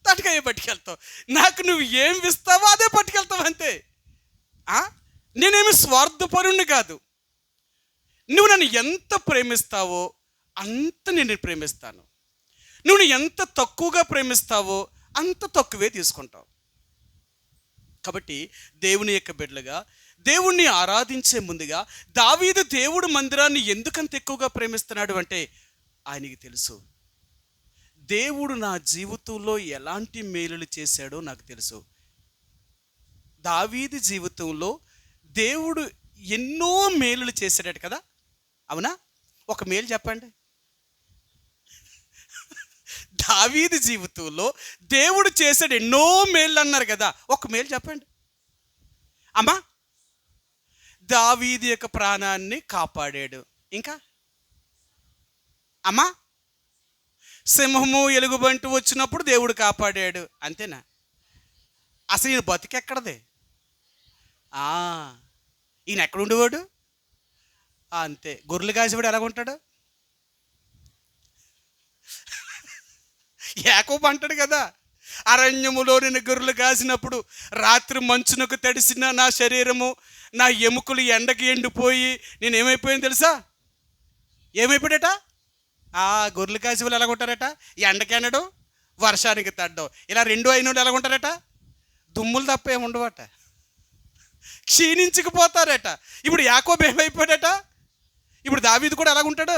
తాటికాయ పట్టుకెళ్తావు, నాకు నువ్వు ఏం ఇస్తావో అదే పట్టుకెళ్తావు అంతే. నేనేమి స్వార్థపరుణ్ణి కాదు, నువ్వు నన్ను ఎంత ప్రేమిస్తావో అంత నేను ప్రేమిస్తాను, నువ్వు ఎంత తక్కువగా ప్రేమిస్తావో అంత తక్కువే తీసుకుంటావు. కాబట్టి దేవుని యొక్క బిడ్డలుగా దేవుణ్ణి ఆరాధించే ముందుగా దావీదు దేవుడు మందిరాన్ని ఎందుకంత ఎక్కువగా ప్రేమిస్తున్నాడు అంటే ఆయనకి తెలుసు, దేవుడు నా జీవితంలో ఎలాంటి మేలులు చేశాడో నాకు తెలుసు. దావీదు జీవితంలో దేవుడు ఎన్నో మేలులు చేశాడట కదా, అవునా? ఒక మేలు చెప్పండి. దావీదు జీవితంలో దేవుడు చేశాడు ఎన్నో మేళ్ళు అన్నారు కదా, ఒక మేలు చెప్పండి అమ్మా. దావీదు యొక్క ప్రాణాన్ని కాపాడాడు. ఇంకా అమ్మా సింహము ఎలుగుబంటి వచ్చినప్పుడు దేవుడు కాపాడాడు. అంతేనా? అసలు ఈయన బతికెక్కడదే? ఈయన ఎక్కడ ఉండేవాడు? అంతే, గొర్రెలు కాసేవాడు ఎలాగ ఉంటాడు? యాకోబు అంటాడు కదా, అరణ్యములో నేను గొర్రెలు కాసినప్పుడు రాత్రి మంచునకు తడిసిన నా శరీరము నా ఎముకలు ఎండకి ఎండిపోయి నేను ఏమైపోయింది తెలుసా? ఏమైపోయాడట? గొర్రెలు కాసి వాళ్ళు ఎలాగుంటారట? ఎండకి ఎండడం, వర్షానికి తడ్డం, ఇలా 2 అయిన వాళ్ళు ఎలాగుంటారట? దుమ్ములు తప్ప ఏమి ఉండవట, క్షీణించుకుపోతారట. ఇప్పుడు యాకోబు ఏమైపోయాడట? ఇప్పుడు దావీదు కూడా ఎలాగుంటాడు?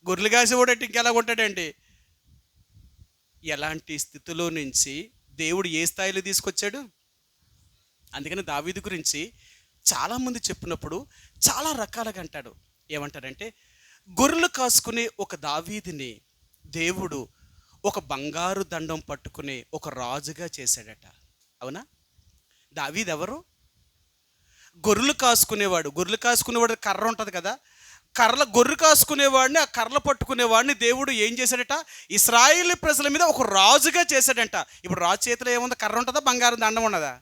గొర్రెలు కాసేవాడట ఇంకెలాగుంటాడండి? ఎలాంటి స్థితిలో నుంచి దేవుడు ఏ స్థాయిలో తీసుకొచ్చాడు? అందుకని దావీదు గురించి చాలామంది చెప్పినప్పుడు చాలా రకాలుగా అంటాడు. ఏమంటారంటే, గొర్రెలు కాసుకునే ఒక దావీదుని దేవుడు ఒక బంగారు దండం పట్టుకుని ఒక రాజుగా చేశాడట. అవునా? దావీదు ఎవరు? గొర్రెలు కాసుకునేవాడు కర్ర ఉంటుంది కదా, గొర్రెలు కాసుకునేవాడిని, ఆ కర్రలు పట్టుకునేవాడిని దేవుడు ఏం చేశాడట, ఇశ్రాయేలు ప్రజల మీద ఒక రాజుగా చేశాడంట. ఇప్పుడు రాజు చేతిలో ఏముంది, కర్ర ఉంటుందా, బంగారం దండం ఉన్నదా?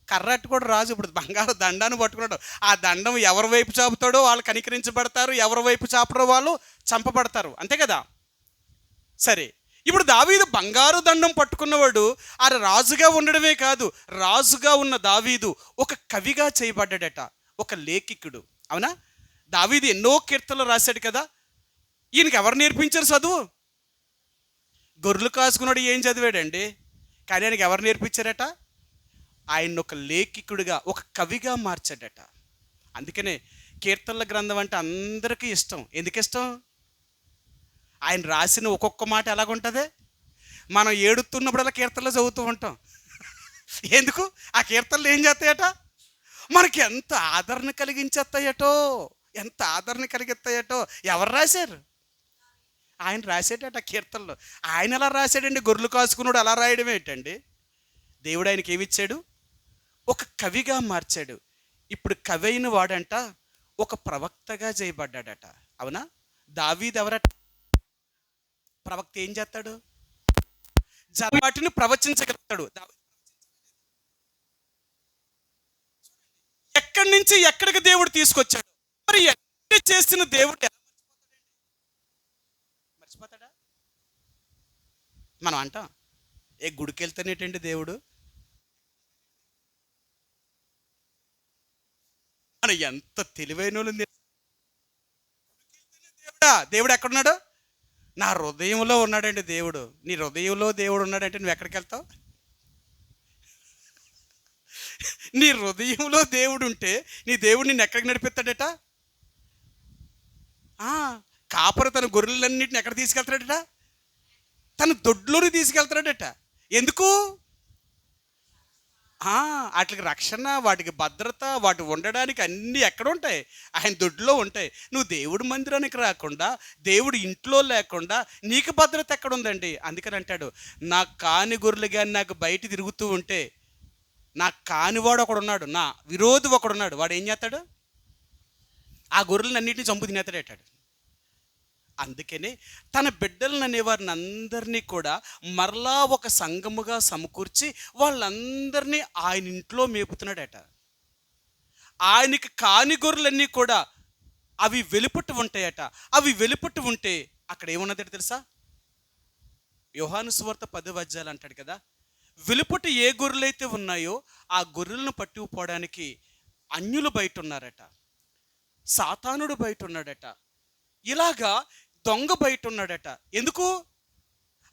కర్ర అట్టు కూడా రాజు ఇప్పుడు బంగారు దండాన్ని పట్టుకున్నాడు. ఆ దండం ఎవరి వైపు చాపుతాడో వాళ్ళు కనికరించబడతారు, ఎవరి వైపు చాపరో వాళ్ళు చంపబడతారు, అంతే కదా. సరే, ఇప్పుడు దావీదు బంగారు దండం పట్టుకున్నవాడు ఆ రాజుగా ఉండడమే కాదు, రాజుగా ఉన్న దావీదు ఒక కవిగా చేయబడ్డాడట, ఒక లేఖికుడు. అవునా? దావీదు ఎన్నో కీర్తనలు రాశాడు కదా. ఈయనకి ఎవరు నేర్పించారు చదువు? గొర్రెలు కాసుకున్నాడు ఏం చదివాడండి, కానీ ఆయనకి ఎవరు నేర్పించారట? ఆయన ఒక లేఖికుడిగా, ఒక కవిగా మార్చాడట. అందుకనే కీర్తనల గ్రంథం అంటే అందరికీ ఇష్టం. ఎందుకు ఇష్టం? ఆయన రాసిన ఒక్కొక్క మాట ఎలాగుంటుంది, మనం ఏడుతున్నప్పుడల్లా కీర్తనలు చదువుతూ ఉంటాం. ఎందుకు? ఆ కీర్తనలు ఏం చేస్తాయట, మనకి ఎంత ఆదరణ కలిగించేస్తాయటో, ఎంత ఆదరణ కలిగిస్తాయటో. ఎవరు రాశారు? ఆయన రాసేటట కీర్తనలు. ఆయన ఎలా రాశాడండి? గొర్రెలు కాసుకున్నాడు అలా రాయడం ఏంటండి? దేవుడు ఆయనకి ఏమిచ్చాడు? ఒక కవిగా మార్చాడు. ఇప్పుడు కవి అయిన వాడంట ఒక ప్రవక్తగా చేయబడ్డాడట. అవునా? దావీదు ఎవరట? ప్రవక్త ఏం చేస్తాడు? వాటిని ప్రవచించగలుగుతాడు. ఎక్కడి నుంచి ఎక్కడికి దేవుడు తీసుకొచ్చాడు? మరి ఎక్కడ చేసిన దేవుడు మర్చిపోతాడా? మనం అంటాం, ఏ గుడికి వెళ్తానేటండి దేవుడు, మన ఎంత తెలివైన వాళ్ళు. దేవుడు ఎక్కడున్నాడు? నా హృదయంలో ఉన్నాడండి దేవుడు. నీ హృదయంలో దేవుడు ఉన్నాడంటే నువ్వు ఎక్కడికి వెళ్తావు? నీ హృదయంలో దేవుడు ఉంటే నీ దేవుడు నిన్ను ఎక్కడికి నడిపిస్తాడట? కాపరు తన గొర్రెలన్నింటిని ఎక్కడ తీసుకెళ్తాడట? తన దొడ్లోని తీసుకెళ్తాడట. ఎందుకు? వాటికి రక్షణ, వాటికి భద్రత, వాటి ఉండడానికి అన్నీ ఎక్కడ ఉంటాయి? ఆయన దొడ్లో ఉంటాయి. నువ్వు దేవుడి మందిరానికి రాకుండా, దేవుడి ఇంట్లో లేకుండా నీకు భద్రత ఎక్కడ ఉందండి? అందుకని అంటాడు, నా కాని గొర్రెలు కానీ నాకు బయట తిరుగుతూ ఉంటే, నా కానివాడు ఒకడున్నాడు, నా విరోధి ఒకడున్నాడు, వాడు ఏం చేస్తాడు? ఆ గొర్రెలను అన్నింటినీ చంపు తినేస్తాడేటాడు. అందుకనే తన బిడ్డలను అనేవారిని అందరినీ కూడా మరలా ఒక సంఘముగా సమకూర్చి వాళ్ళందరినీ ఆయన ఇంట్లో మేపుతున్నాడట. ఆయనకి కాని గొర్రెలన్నీ కూడా అవి వెలుపట్టు ఉంటాయట. అవి వెలుపట్టు ఉంటే అక్కడ ఏమున్నదట తెలుసా? యోహాను సువార్త 10వ అధ్యాయం అంటాడు కదా, వెలుపట్టు ఏ గొర్రెలైతే ఉన్నాయో ఆ గొర్రెలను పట్టుకుపోవడానికి అన్యులు బయట ఉన్నారట, సాతానుడు బయట ఉన్నాడట, ఇలాగా దొంగ బయట ఉన్నాడట. ఎందుకు?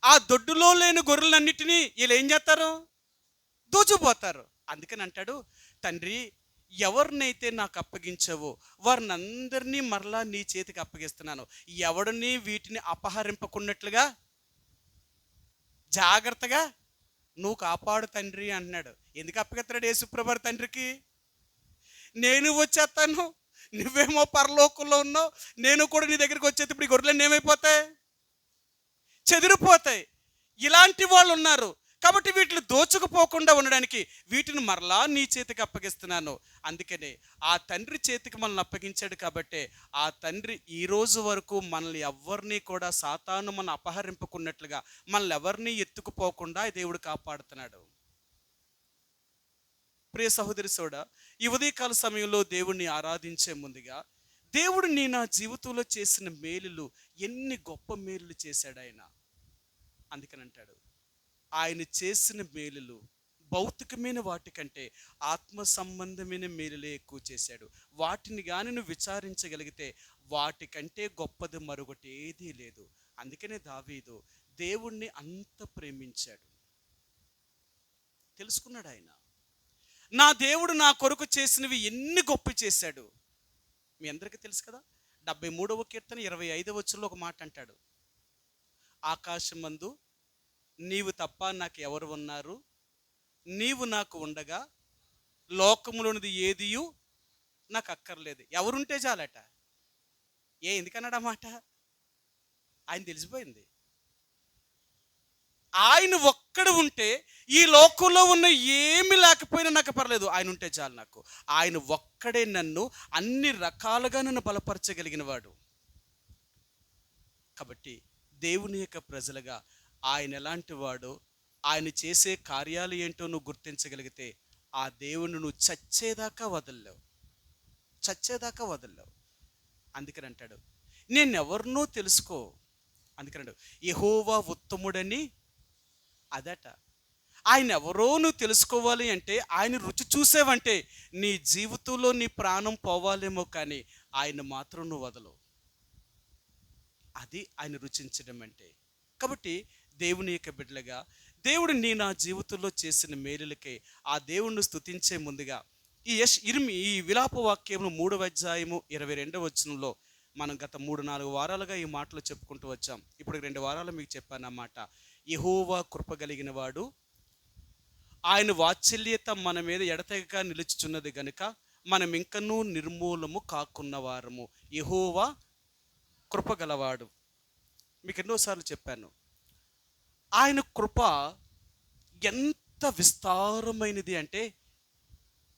ఆ దొడ్డులో లేని గొర్రెలన్నిటినీ వీళ్ళు ఏం చేస్తారు? దోచుకుపోతారు. అందుకని అంటాడు, తండ్రి ఎవరినైతే నాకు అప్పగించావో వారిని అందరినీ మరలా నీ చేతికి అప్పగిస్తున్నాను, ఎవడిని వీటిని అపహరింపకున్నట్లుగా జాగ్రత్తగా నువ్వు కాపాడు తండ్రి అంటున్నాడు. ఎందుకు అప్పగిస్తాడు యేసుప్రభు తండ్రికి? నేను వచ్చేస్తాను, నువ్వేమో పరలోకంలో ఉన్నావు, నేను కూడా నీ దగ్గరికి వచ్చేటప్పుడు ఈ గొర్రెలన్నీ ఏమైపోతాయి? చెదిరిపోతాయి. ఇలాంటి వాళ్ళు ఉన్నారు కాబట్టి వీటిని దోచుకుపోకుండా ఉండడానికి వీటిని మరలా నీ చేతికి అప్పగిస్తున్నాను. అందుకనే ఆ తండ్రి చేతికి మనల్ని అప్పగించాడు కాబట్టి ఆ తండ్రి ఈ రోజు వరకు మనల్ని ఎవరిని కూడా సాతాను మనం అపహరింపుకున్నట్లుగా మనల్ని ఎవరిని ఎత్తుకుపోకుండా దేవుడు కాపాడుతున్నాడు. ప్రియ సహోదరి సోడా, ఈ ఉదయకాల సమయంలో దేవుణ్ణి ఆరాధించే ముందుగా, దేవుడు నా జీవితంలో చేసిన మేలులు, ఎన్ని గొప్ప మేలులు చేశాడు ఆయన. అందుకని అంటాడు, ఆయన చేసిన మేలులు భౌతికమైన వాటికంటే ఆత్మ సంబంధమైన మేలులే ఎక్కువ చేశాడు. వాటిని కానీ నువ్వు విచారించగలిగితే వాటికంటే గొప్పది మరొకటి ఏదీ లేదు. అందుకనే దావీదు దేవుణ్ణి అంత ప్రేమించాడు. తెలుసుకున్నాడు ఆయన, నా దేవుడు నా కొరకు చేసినవి ఎన్ని గొప్ప చేశాడు. మీ అందరికీ తెలుసు కదా, 73వ కీర్తన 25వ వచనంలో ఒక మాట అంటాడు, ఆకాశమందు నీవు తప్ప నాకు ఎవరు ఉన్నారు, నీవు నాకు ఉండగా లోకములోనిది ఏదియు నాకు అక్కర్లేదు. ఎవరుంటే చాలట. ఎందుకన్నాడు ఆ మాట? ఆయన తెలిసిపోయింది. ఆయన ఒక్కడ ఉంటే ఈ లోకంలో ఉన్న ఏమి లేకపోయినా నాకు పర్లేదు, ఆయన ఉంటే చాలు నాకు. ఆయన ఒక్కడే నన్ను అన్ని రకాలుగా నన్ను బలపరచగలిగిన వాడు. కాబట్టి దేవుని యొక్క ప్రజలుగా ఆయన ఎలాంటి వాడో, ఆయన చేసే కార్యాలు ఏంటో నువ్వు గుర్తించగలిగితే ఆ దేవుని నువ్వు చచ్చేదాకా వదలలేవు, చచ్చేదాకా వదలలేవు. అందుకని అంటాడు, నేనెవరినో తెలుసుకో. అందుకని అంటాడు, యెహోవా ఉత్తముడని. అదట ఆయన ఎవరో నువ్వు తెలుసుకోవాలి అంటే, ఆయన రుచి చూసేవంటే నీ జీవితంలో నీ ప్రాణం పోవాలేమో, కానీ ఆయన మాత్రం నువ్వు వదలవు. అది ఆయన రుచించడం అంటే. కాబట్టి దేవుని యొక్క బిడ్డలుగా దేవుడు నా జీవితంలో చేసిన మేలులకే ఆ దేవుణ్ణి స్తుతించే ముందుగా ఈ విలాప వాక్యము 3వ అధ్యాయము 22వ వచనంలో మనం గత 3-4 వారాలుగా ఈ మాటలు చెప్పుకుంటూ వచ్చాం. ఇప్పుడు 2 వారాలు మీకు చెప్పాను అన్నమాట. యెహోవా కృప కలిగిన వాడు, ఆయన వాత్సల్యత మన మీద ఎడతెగక నిలుచుచున్నది గనుక మనం ఇంకనూ నిర్మూలము కాకున్న వారము. యెహోవా కృప గలవాడు. మీకు ఎన్నోసార్లు చెప్పాను, ఆయన కృప ఎంత విస్తారమైనది అంటే,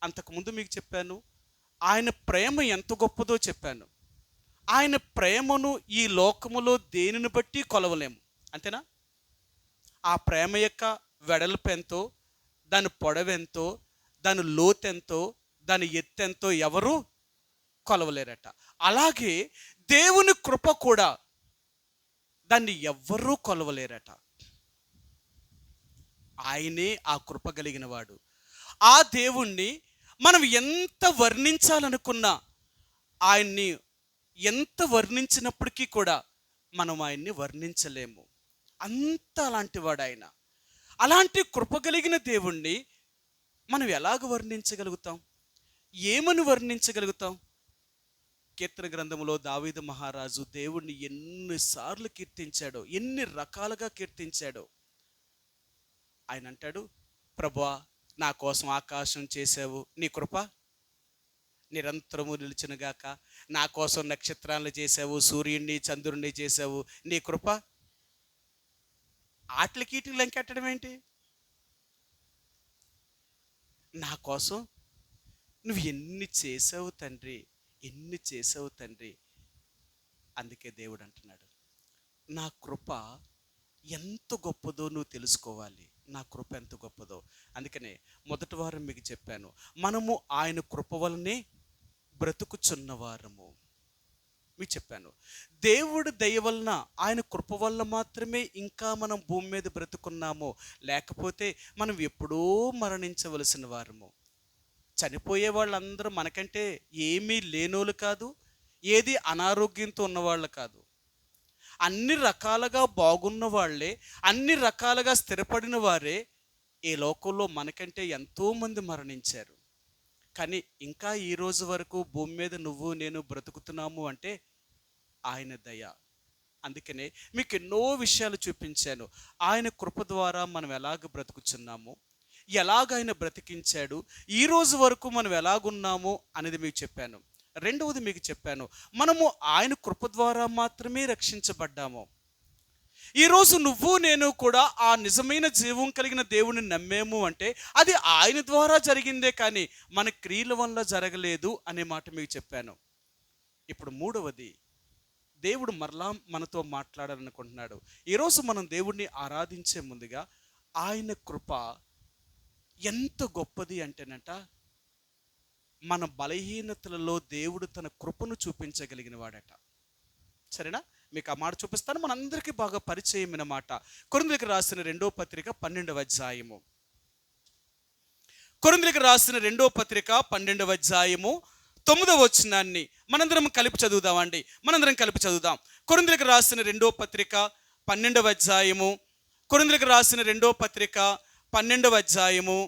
అంతకుముందు మీకు చెప్పాను ఆయన ప్రేమ ఎంత గొప్పదో చెప్పాను. ఆయన ప్రేమను ఈ లోకములో దేనిని బట్టి కొలవలేము, అంతేనా? ఆ ప్రేమ యొక్క వెడల్పు ఎంతో, దాని పొడవెంతో, దాని లోతెంతో, దాని ఎత్తెంతో ఎవరు కొలవలేరట. అలాగే దేవుని కృప కూడా దాన్ని ఎవ్వరూ కొలవలేరట. ఆయనే ఆ కృప కలిగిన వాడు. ఆ దేవుణ్ణి మనం ఎంత వర్ణించాలనుకున్నా, ఆయన్ని ఎంత వర్ణించినప్పటికీ కూడా మనం ఆయన్ని వర్ణించలేము. అంత అలాంటి వాడు ఆయన. అలాంటి కృప కలిగిన దేవుణ్ణి మనం ఎలాగ వర్ణించగలుగుతాం? ఏమని వర్ణించగలుగుతాం? కీర్తన గ్రంథంలో దావీదు మహారాజు దేవుణ్ణి ఎన్నిసార్లు కీర్తించాడో, ఎన్ని రకాలుగా కీర్తించాడో. ఆయన అంటాడు, ప్రభువా నా కోసం ఆకాశం చేసావు, నీ కృప నిరంతరము నిలిచినగాక. నా కోసం నక్షత్రాలను చేసావు, సూర్యుడిని చంద్రుడిని చేసావు, నీ కృప. ఆటలకి ఈటికి లెంకెట్టడం ఏంటి? నా కోసం నువ్వు ఎన్ని చేసావు తండ్రి, ఎన్ని చేసావు తండ్రి. అందుకే దేవుడు అంటున్నాడు, నా కృప ఎంత గొప్పదో నువ్వు తెలుసుకోవాలి. నా కృప ఎంత గొప్పదో. అందుకనే మొదటి వారం మీకు చెప్పాను, మనము ఆయన కృప వలనే బ్రతుకుచున్నవారము. మీకు చెప్పాను, దేవుడు దయ వలన, ఆయన కృప వల్ల మాత్రమే ఇంకా మనం భూమి మీద బ్రతుకున్నాము. లేకపోతే మనం ఎప్పుడో మరణించవలసిన వారము. చనిపోయే వాళ్ళందరూ మనకంటే ఏమీ లేనోళ్ళు కాదు, ఏది అనారోగ్యంతో ఉన్నవాళ్ళు కాదు. అన్ని రకాలుగా బాగున్న వాళ్ళే, అన్ని రకాలుగా స్థిరపడిన వారే ఈ లోకంలో మనకంటే ఎంతోమంది మరణించారు. కానీ ఇంకా ఈ రోజు వరకు భూమి మీద నువ్వు నేను బ్రతుకుతున్నాము అంటే ఆయన దయ. అందుకనే మీకు ఎన్నో విషయాలు చూపించాను. ఆయన కృప ద్వారా మనం ఎలాగ బ్రతుకుతున్నాము, ఎలాగ ఆయన బ్రతికించాడు, ఈ రోజు వరకు మనం ఎలాగున్నాము అనేది మీకు చెప్పాను. రెండవది మీకు చెప్పాను, మనము ఆయన కృప ద్వారా మాత్రమే రక్షించబడ్డాము. ఈరోజు నువ్వు నేను కూడా ఆ నిజమైన జీవం కలిగిన దేవుని నమ్మేము అంటే అది ఆయన ద్వారా జరిగిందే, కానీ మన క్రియల వల్ల జరగలేదు అనే మాట మీకు చెప్పాను. ఇప్పుడు మూడవది, దేవుడు మరలా మనతో మాట్లాడాలనుకుంటున్నాడు. ఈరోజు మనం దేవుడిని ఆరాధించే ముందుగా ఆయన కృప ఎంత గొప్పది అంటేనట, మన బలహీనతలలో దేవుడు తన కృపను చూపించగలిగిన వాడట. సరేనా? మీకు ఆ మాట చూపిస్తాను. మనందరికీ బాగా పరిచయమైన మాట. కొరింథీయులకు రాసిన 2వ పత్రిక 12వ అధ్యాయము. కొరింథీయులకు రాసిన 2వ పత్రిక 12వ అధ్యాయము 9వ వచనాన్ని మనందరం కలిపి చదువుదామండి. మనందరం కలిపి చదువుదాం. కొరింథీయులకు రాసిన 2వ పత్రిక 12వ అధ్యాయము. కొరింథీయులకు రాసిన 2వ పత్రిక 12వ అధ్యాయము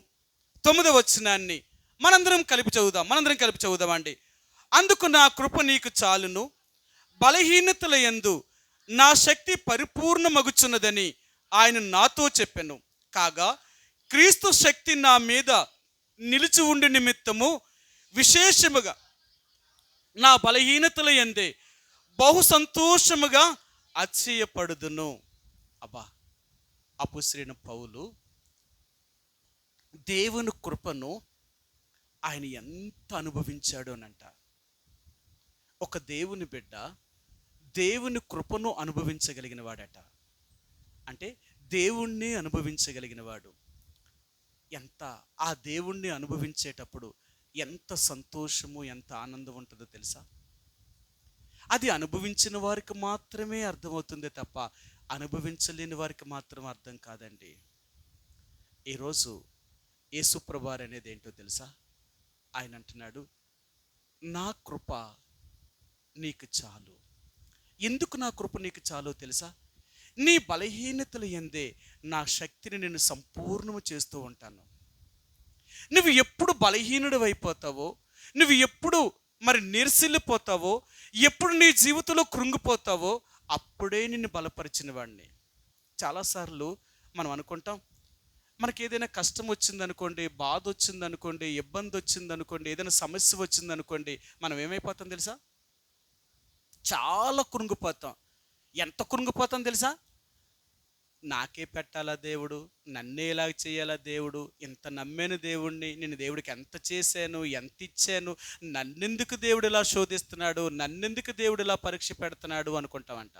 9వ వచనాన్ని మనందరం కలిపి చదువుదాం. మనందరం కలిపి చదువుదామండి. అందుకు నా కృప నీకు చాలును, బలహీనతల యందు నా శక్తి పరిపూర్ణమగుచున్నదని ఆయన నాతో చెప్పెను. కాగా క్రీస్తు శక్తి నా మీద నిలిచి ఉండి నిమిత్తము విశేషముగా నా బలహీనతల యందే బహు సంతోషముగా అతిశయపడుదును. అబ్బా, అపొస్తలుడైన పౌలు దేవుని కృపను ఆయన ఎంత అనుభవించాడు అనంట. ఒక దేవుని బిడ్డ దేవుని కృపను అనుభవించగలిగిన వాడట. అంటే దేవుణ్ణి అనుభవించగలిగిన వాడు. ఆ దేవుణ్ణి అనుభవించేటప్పుడు ఎంత సంతోషము, ఎంత ఆనందం ఉంటుందో తెలుసా? అది అనుభవించిన వారికి మాత్రమే అర్థమవుతుంది తప్ప అనుభవించలేని వారికి మాత్రం అర్థం కాదండి. ఈరోజు యేసుప్రభువారు అనేది ఏంటో తెలుసా? ఆయన అంటున్నాడు, నా కృప నీకు చాలు. ఎందుకు నా కృప నీకు చాలో తెలుసా? నీ బలహీనతల యందే నా శక్తిని నేను సంపూర్ణము చేస్తూ ఉంటాను. నువ్వు ఎప్పుడు బలహీనుడు అయిపోతావో, నువ్వు ఎప్పుడు నీరసిల్లిపోతావో, ఎప్పుడు నీ జీవితంలో కృంగిపోతావో అప్పుడే నిన్ను బలపరిచిన వాడిని. చాలాసార్లు మనం అనుకుంటాం, మనకి ఏదైనా కష్టం వచ్చిందనుకోండి, బాధ వచ్చిందనుకోండి, ఇబ్బంది వచ్చిందనుకోండి, ఏదైనా సమస్య వచ్చిందనుకోండి, మనం ఏమైపోతాం తెలుసా? చాలా కృంగిపోతాం. ఎంత కృంగిపోతాం తెలుసా? నాకే పెట్టాలా దేవుడు, నన్నే ఇలా చేయాలా దేవుడు, ఇంత నమ్మాను దేవుణ్ణి, నేను దేవుడికి ఎంత చేశాను, ఎంత ఇచ్చాను, నన్నెందుకు దేవుడు ఇలా శోధిస్తున్నాడు, నన్నెందుకు దేవుడు ఇలా పరీక్ష పెడుతున్నాడు అనుకుంటామంట.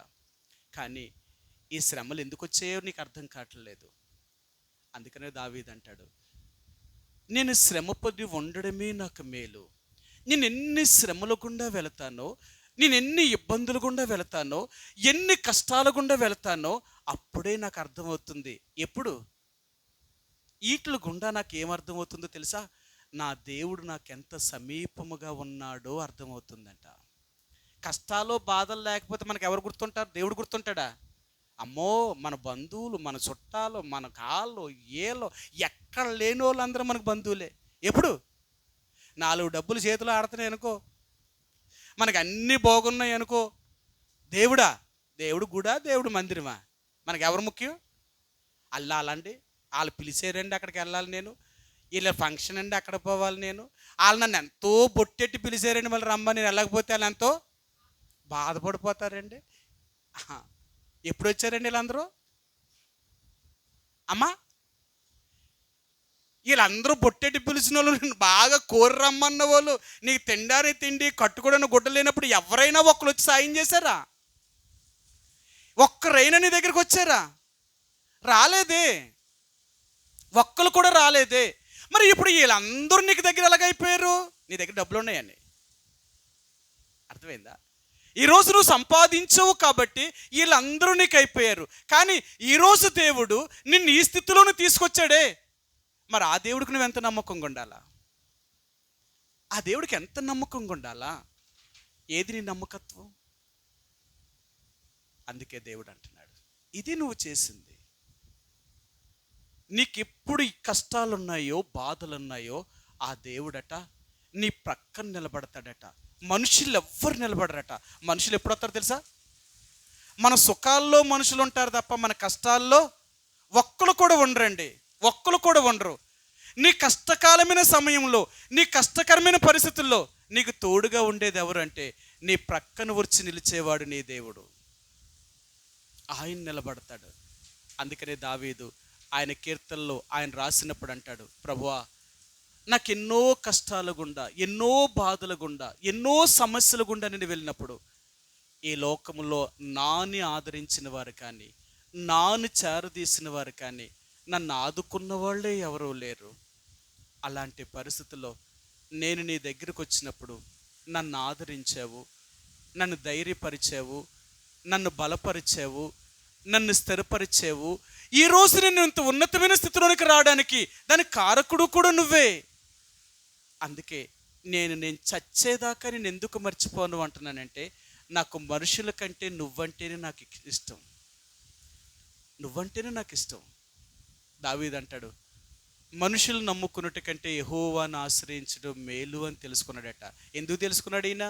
కానీ ఈ శ్రమలు ఎందుకు వచ్చాయో నీకు అర్థం కావట్లేదు. అందుకనే దావీదు అంటాడు, నేను శ్రమ పొంది ఉండడమే నాకు మేలు. నేను ఎన్ని శ్రమల గుండా వెళతానో, నేను ఎన్ని ఇబ్బందులు గుండా వెళతానో, ఎన్ని కష్టాల గుండా వెళతానో అప్పుడే నాకు అర్థమవుతుంది. ఎప్పుడు? వీటి గుండా నాకు ఏమర్థమవుతుందో తెలుసా? నా దేవుడు నాకెంత సమీపముగా ఉన్నాడో అర్థమవుతుందంట. కష్టాలు బాధలు లేకపోతే మనకు ఎవరు గుర్తుంటారు? దేవుడు గుర్తుంటాడా? అమ్మో, మన బంధువులు, మన చుట్టాలు, మన కాళ్ళు ఏలో ఎక్కడ లేని వాళ్ళందరూ మనకు బంధువులే. ఎప్పుడు? 4 డబ్బులు చేతిలో ఆడుతున్నాయి అనుకో, మనకు అన్నీ బాగున్నాయి అనుకో, దేవుడా? దేవుడు గుడా, దేవుడు మందిరమా? మనకు ఎవరు ముఖ్యం? అల్లాలండి, వాళ్ళు పిలిచారండి అక్కడికి వెళ్ళాలి, నేను వీళ్ళ ఫంక్షన్ అండి అక్కడ పోవాలి, నేను వాళ్ళు నన్ను ఎంతో బొట్టెట్టి పిలిచారండి, మళ్ళీ రమ్మ, నేను వెళ్ళకపోతే వాళ్ళు ఎంతో బాధపడిపోతారండి. ఎప్పుడు వచ్చారండి వీళ్ళందరూ? అమ్మా, వీళ్ళందరూ బొట్టెట్టి పిలిచిన వాళ్ళు, నేను బాగా కోరి రమ్మన్న వాళ్ళు, నీకు తిండానే తిండి కట్టుకోవడానికి గుడ్డ లేనప్పుడు ఎవరైనా ఒక్కరు వచ్చి సాయం చేశారా? ఒక్కరైనా నీ దగ్గరికి వచ్చారా? రాలేదే, ఒక్కరు కూడా రాలేదే. మరి ఇప్పుడు వీళ్ళందరూ నీకు దగ్గర ఎలాగైపోయారు? నీ దగ్గర డబ్బులు ఉన్నాయని. అర్థమైందా? ఈరోజు నువ్వు సంపాదించవు కాబట్టి వీళ్ళందరూ నీకు అయిపోయారు. కానీ ఈరోజు దేవుడు నిన్ను ఈ స్థితిలోనే తీసుకొచ్చాడే, మరి ఆ దేవుడికి నువ్వు ఎంత నమ్మకంగా ఉండాలా? ఆ దేవుడికి ఎంత నమ్మకంగా ఉండాలా? ఏది నీ నమ్మకత్వం? అందుకే దేవుడు అంటున్నాడు, ఇది నువ్వు చేసింది. నీకెప్పుడు ఈ కష్టాలు ఉన్నాయో, బాధలు ఉన్నాయో, ఆ దేవుడట నీ ప్రక్కన నిలబడతాడట. మనుషులు ఎవ్వరు నిలబడరట. మనుషులు ఎప్పుడు వస్తారు తెలుసా? మన సుఖాల్లో మనుషులు ఉంటారు తప్ప మన కష్టాల్లో ఒక్కరు కూడా ఉండరండి, ఒక్కరు కూడా ఉండరు. నీ కష్టకాలమైన సమయంలో, నీ కష్టకరమైన పరిస్థితుల్లో నీకు తోడుగా ఉండేది ఎవరు అంటే, నీ ప్రక్కన వచ్చి నిలిచేవాడు నీ దేవుడు. ఆయన నిలబడతాడు. అందుకనే దావీదు ఆయన కీర్తనలో ఆయన రాసినప్పుడు అంటాడు, ప్రభువా, నాకు ఎన్నో కష్టాల గుండా, ఎన్నో బాధల గుండా, ఎన్నో సమస్యల గుండా నేను వెళ్ళినప్పుడు ఈ లోకంలో నాని ఆదరించిన వారు కానీ, నాని చేరదీసిన వారు కానీ, నన్ను ఆదుకున్న వాళ్ళే ఎవరూ లేరు. అలాంటి పరిస్థితుల్లో నేను నీ దగ్గరకు వచ్చినప్పుడు నన్ను ఆదరించావు, నన్ను ధైర్యపరిచావు, నన్ను బలపరిచావు, నన్ను స్థిరపరిచావు. ఈరోజు నేను ఇంత ఉన్నతమైన స్థితిలోనికి రావడానికి దానికి కారకుడు కూడా నువ్వే. అందుకే నేను చచ్చేదాకా నేను ఎందుకు మర్చిపోను అంటున్నానంటే, నాకు మనుషుల కంటే నువ్వంటేనే నాకు ఇష్టం, నువ్వంటేనే నాకు ఇష్టం. దావీదు అంటాడు, మనుషులు నమ్ముకున్నట్టు కంటే యెహోవాను ఆశ్రయించడం మేలు అని తెలుసుకున్నాడట. ఎందుకు తెలుసుకున్నాడు? ఈయన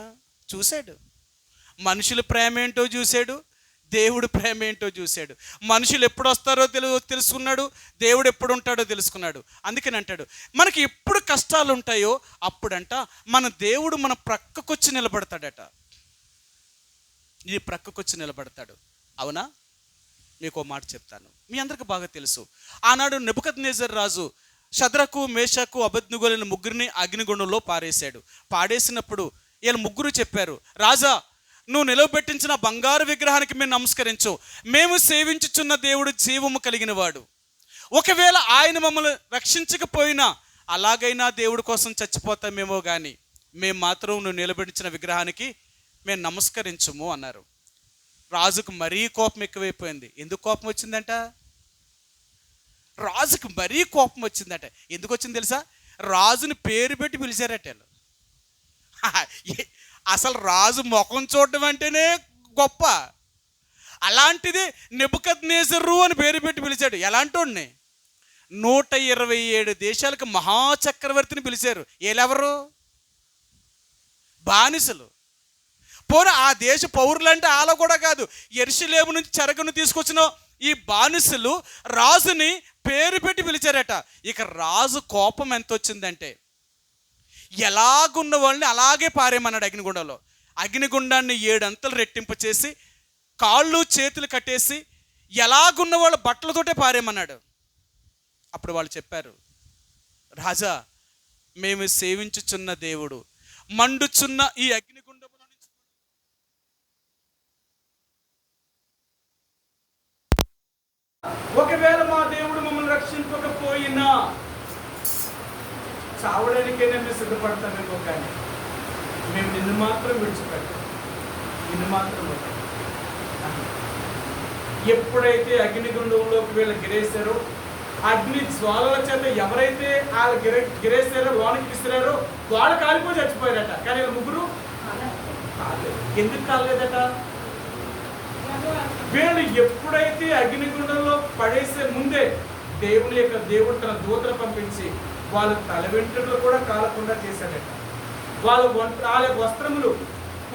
చూశాడు, మనుషుల ప్రేమ ఏంటో చూశాడు, దేవుడు ప్రేమ ఏంటో చూశాడు. మనుషులు ఎప్పుడు వస్తారో తెలుసుకున్నాడు, దేవుడు ఎప్పుడు ఉంటాడో తెలుసుకున్నాడు. అందుకని అంటాడు, మనకి ఎప్పుడు కష్టాలు ఉంటాయో అప్పుడంట మన దేవుడు మన ప్రక్కకొచ్చి నిలబడతాడట. నీ ప్రక్కకొచ్చి నిలబడతాడు. అవునా? మీకు మాట చెప్తాను. మీ అందరికి బాగా తెలుసు, ఆనాడు నెబుకద్నెజర్ రాజు షద్రకు మేషకు అబేద్నెగోలను ముగ్గురిని అగ్నిగుండంలో పారేశాడు. పాడేసినప్పుడు వీళ్ళు ముగ్గురు చెప్పారు, రాజా నువ్వు నిలవబెట్టించిన బంగారు విగ్రహానికి మేము నమస్కరించు, మేము సేవించుచున్న దేవుడు జీవము కలిగిన వాడు, ఒకవేళ ఆయన మమ్మల్ని రక్షించకపోయినా అలాగైనా దేవుడి కోసం చచ్చిపోతామేమో కానీ మేము మాత్రం నువ్వు నిలబెట్టించిన విగ్రహానికి మేము నమస్కరించము అన్నారు. రాజుకు మరీ కోపం ఎక్కువైపోయింది. ఎందుకు కోపం వచ్చిందంట? రాజుకు మరీ కోపం వచ్చిందట. ఎందుకు వచ్చింది తెలుసా? రాజుని పేరు పెట్టి పిలిచారట వీళ్ళు. అసలు రాజు ముఖం చూడడం అంటేనే గొప్ప, అలాంటిది నెబుకద్నెజరు అని పేరు పెట్టి పిలిచాడు. ఎలాంటోడిని? 127 దేశాలకు మహాచక్రవర్తిని పిలిచారు. వీళ్ళెవరు? బానిసలు. పోనీ ఆ దేశ పౌరులంటే ఆలో కూడా కాదు, యెరూషలేము నుంచి చెరకును తీసుకొచ్చిన ఈ బానిసలు రాజుని పేరు పెట్టి పిలిచారట. ఇక రాజు కోపం ఎంత వచ్చిందంటే ఎలాగున్న వాళ్ళని అలాగే పారేయమన్నాడు అగ్నిగుండంలో. అగ్నిగుండాన్ని 7 అంతలు రెట్టింపు చేసి కాళ్ళు చేతులు కట్టేసి ఎలాగున్న వాళ్ళ బట్టలతోటే పారేయమన్నాడు. అప్పుడు వాళ్ళు చెప్పారు, రాజా మేము సేవించుచున్న దేవుడు మండుచున్న ఈ అగ్నిగుండములో నుంచి ఒకవేళ మా దేవుడు మమ్మల్ని రక్షించకపోయినా చావడానికే మేము సిద్ధపడతామేమో, కానీ మేము నిన్ను మాత్రం విడిచిపెట్టాం, నిన్ను మాత్రం వదిలేం. ఎప్పుడైతే అగ్నిగుండంలోకి వీళ్ళు గిరేశారో, అగ్ని జ్వాలల చేత ఎవరైతే వాళ్ళు గిరేశారో, లోనికి విసిరారో వాళ్ళు కాలిపోయి చచ్చిపోయారట. కానీ వీళ్ళ ముగ్గురు కాలేదు. ఎందుకు కాలేదట? వీళ్ళు ఎప్పుడైతే అగ్నిగుండంలో పడేసే ముందే దేవుడు తన దూతలు పంపించి వాళ్ళ తల వెంట్రుకలు కూడా కాలకుండా చేశాడట. వాళ్ళ వస్త్రములు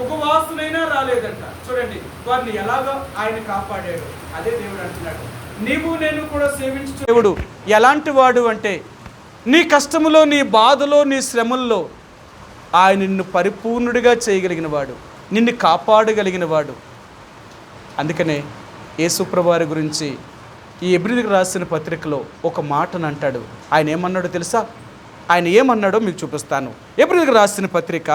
ఉపవాసులైనా రాలేదంట. చూడండి వారిని ఎలాగో ఆయన కాపాడాడు. అదే దేవుడు అంటున్నాడు, నీవు నేను కూడా సేవించు దేవుడు ఎలాంటి వాడు అంటే, నీ కష్టములో, నీ బాధలో, నీ శ్రమల్లో ఆయన నిన్ను పరిపూర్ణుడిగా చేయగలిగిన వాడు, నిన్ను కాపాడగలిగిన వాడు. అందుకనే యేసుప్రభువారి గురించి ఈ హెబ్రీయులకు రాసిన పత్రికలో ఒక మాటను అంటాడు. ఆయన ఏమన్నాడో తెలుసా? ఆయన ఏమన్నాడో మీకు చూపిస్తాను. హెబ్రీయులకు రాసిన పత్రిక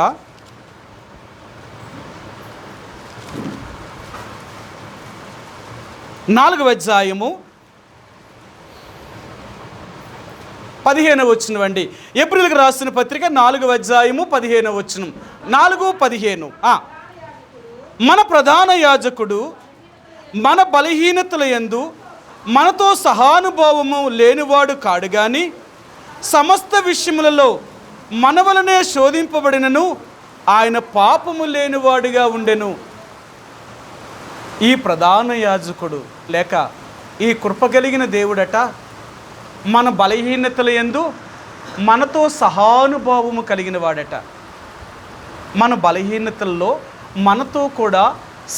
4వ అధ్యాయము 15వ వచనం అండి. హెబ్రీయులకు రాసిన పత్రిక 4వ అధ్యాయము 15వ వచనం. 4:15. మన ప్రధాన యాజకుడు మన బలహీనతల యందు మనతో సహానుభావము లేనివాడు కాడు గాని సమస్త విషయములలో మన వలనే శోధింపబడినను ఆయన పాపము లేనివాడుగా ఉండెను. ఈ ప్రధాన యాజకుడు లేక ఈ కృపగలిగిన దేవుడట మన బలహీనతల యందు మనతో సహానుభావము కలిగిన వాడట. మన బలహీనతల్లో మనతో కూడా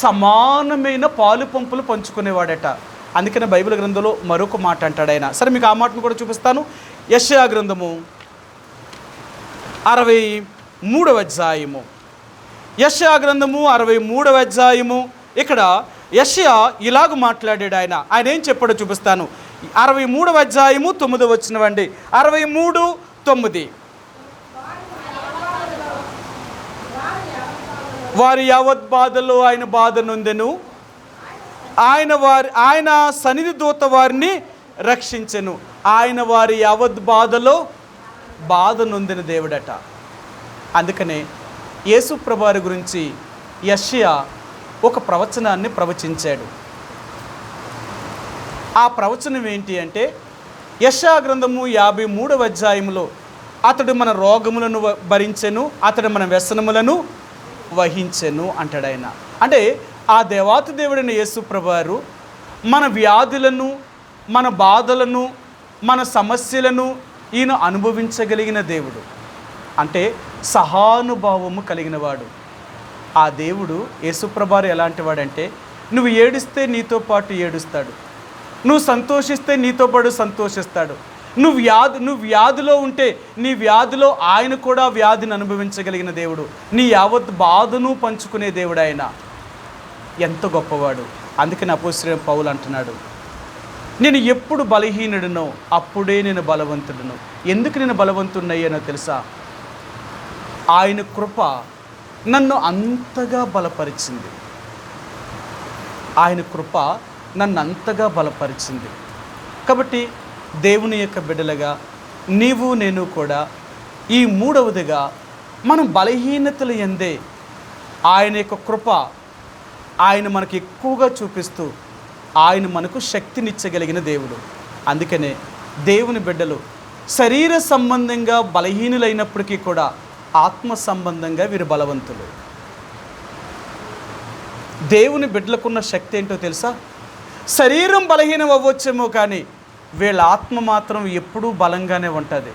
సమానమైన పాలు పంపులు పంచుకునేవాడట. అందుకనే బైబిల్ గ్రంథంలో మరొక మాట అంటాడు ఆయన. సరే మీకు ఆ మాటను కూడా చూపిస్తాను. యెషయా గ్రంథము 63వ అధ్యాయము. యెషయా గ్రంథము 63వ అధ్యాయము. ఇక్కడ యెషయా ఇలాగ మాట్లాడాడు. ఆయన ఏం చెప్పాడో చూపిస్తాను. 63వ అధ్యాయము 9వ వచనం అండి. 63:9. వారి యావత్ బాధలో ఆయన బాధ నొందెను, ఆయన సన్నిధి దూత వారిని రక్షించెను. ఆయన వారి యావత్ బాధలో బాధ నొందిన దేవుడట. అందుకనే యేసు ప్రభువారి గురించి యెషయా ఒక ప్రవచనాన్ని ప్రవచించాడు. ఆ ప్రవచనం ఏంటి అంటే, యెషయా గ్రంథము 53వ అధ్యాయంలో అతడు మన రోగములను భరించెను, అతడు మన వ్యసనములను వహించెను అంటాడు ఆయన. అంటే ఆ దేవాతి దేవుడైన యేసు ప్రభువారు మన వ్యాధులను, మన బాధలను, మన సమస్యలను ఈయన అనుభవించగలిగిన దేవుడు. అంటే సహానుభావము కలిగిన వాడు. ఆ దేవుడు యేసు ప్రభువారు ఎలాంటి వాడంటే, నువ్వు ఏడిస్తే నీతో పాటు ఏడుస్తాడు, నువ్వు సంతోషిస్తే నీతో పాటు సంతోషిస్తాడు. నువ్వు వ్యాధిలో ఉంటే నీ వ్యాధిలో ఆయన కూడా వ్యాధిని అనుభవించగలిగిన దేవుడు. నీ యావత్ బాధను పంచుకునే దేవుడు ఆయన. ఎంత గొప్పవాడు! అందుకని అపోస్తలుడైన పౌలు అంటున్నాడు, నేను ఎప్పుడు బలహీనుడినో అప్పుడే నేను బలవంతుడును. ఎందుకు నేను బలవంతుడినయ్యానో తెలుసా? ఆయన కృప నన్ను అంతగా బలపరిచింది. ఆయన కృప నన్ను అంతగా బలపరిచింది. కాబట్టి దేవుని యొక్క బిడ్డలుగా నీవు నేను కూడా ఈ మూడవదిగా మనం బలహీనతలు ఎందే ఆయన యొక్క కృప ఆయన మనకు ఎక్కువగా చూపిస్తూ ఆయన మనకు శక్తినిచ్చగలిగిన దేవుడు. అందుకనే దేవుని బిడ్డలు శరీర సంబంధంగా బలహీనులైనప్పటికీ కూడా ఆత్మ సంబంధంగా వీరు బలవంతులు. దేవుని బిడ్డలకున్న శక్తి ఏంటో తెలుసా? శరీరం బలహీనం అవ్వచ్చేమో కానీ వీళ్ళ ఆత్మ మాత్రం ఎప్పుడూ బలంగానే ఉంటుంది.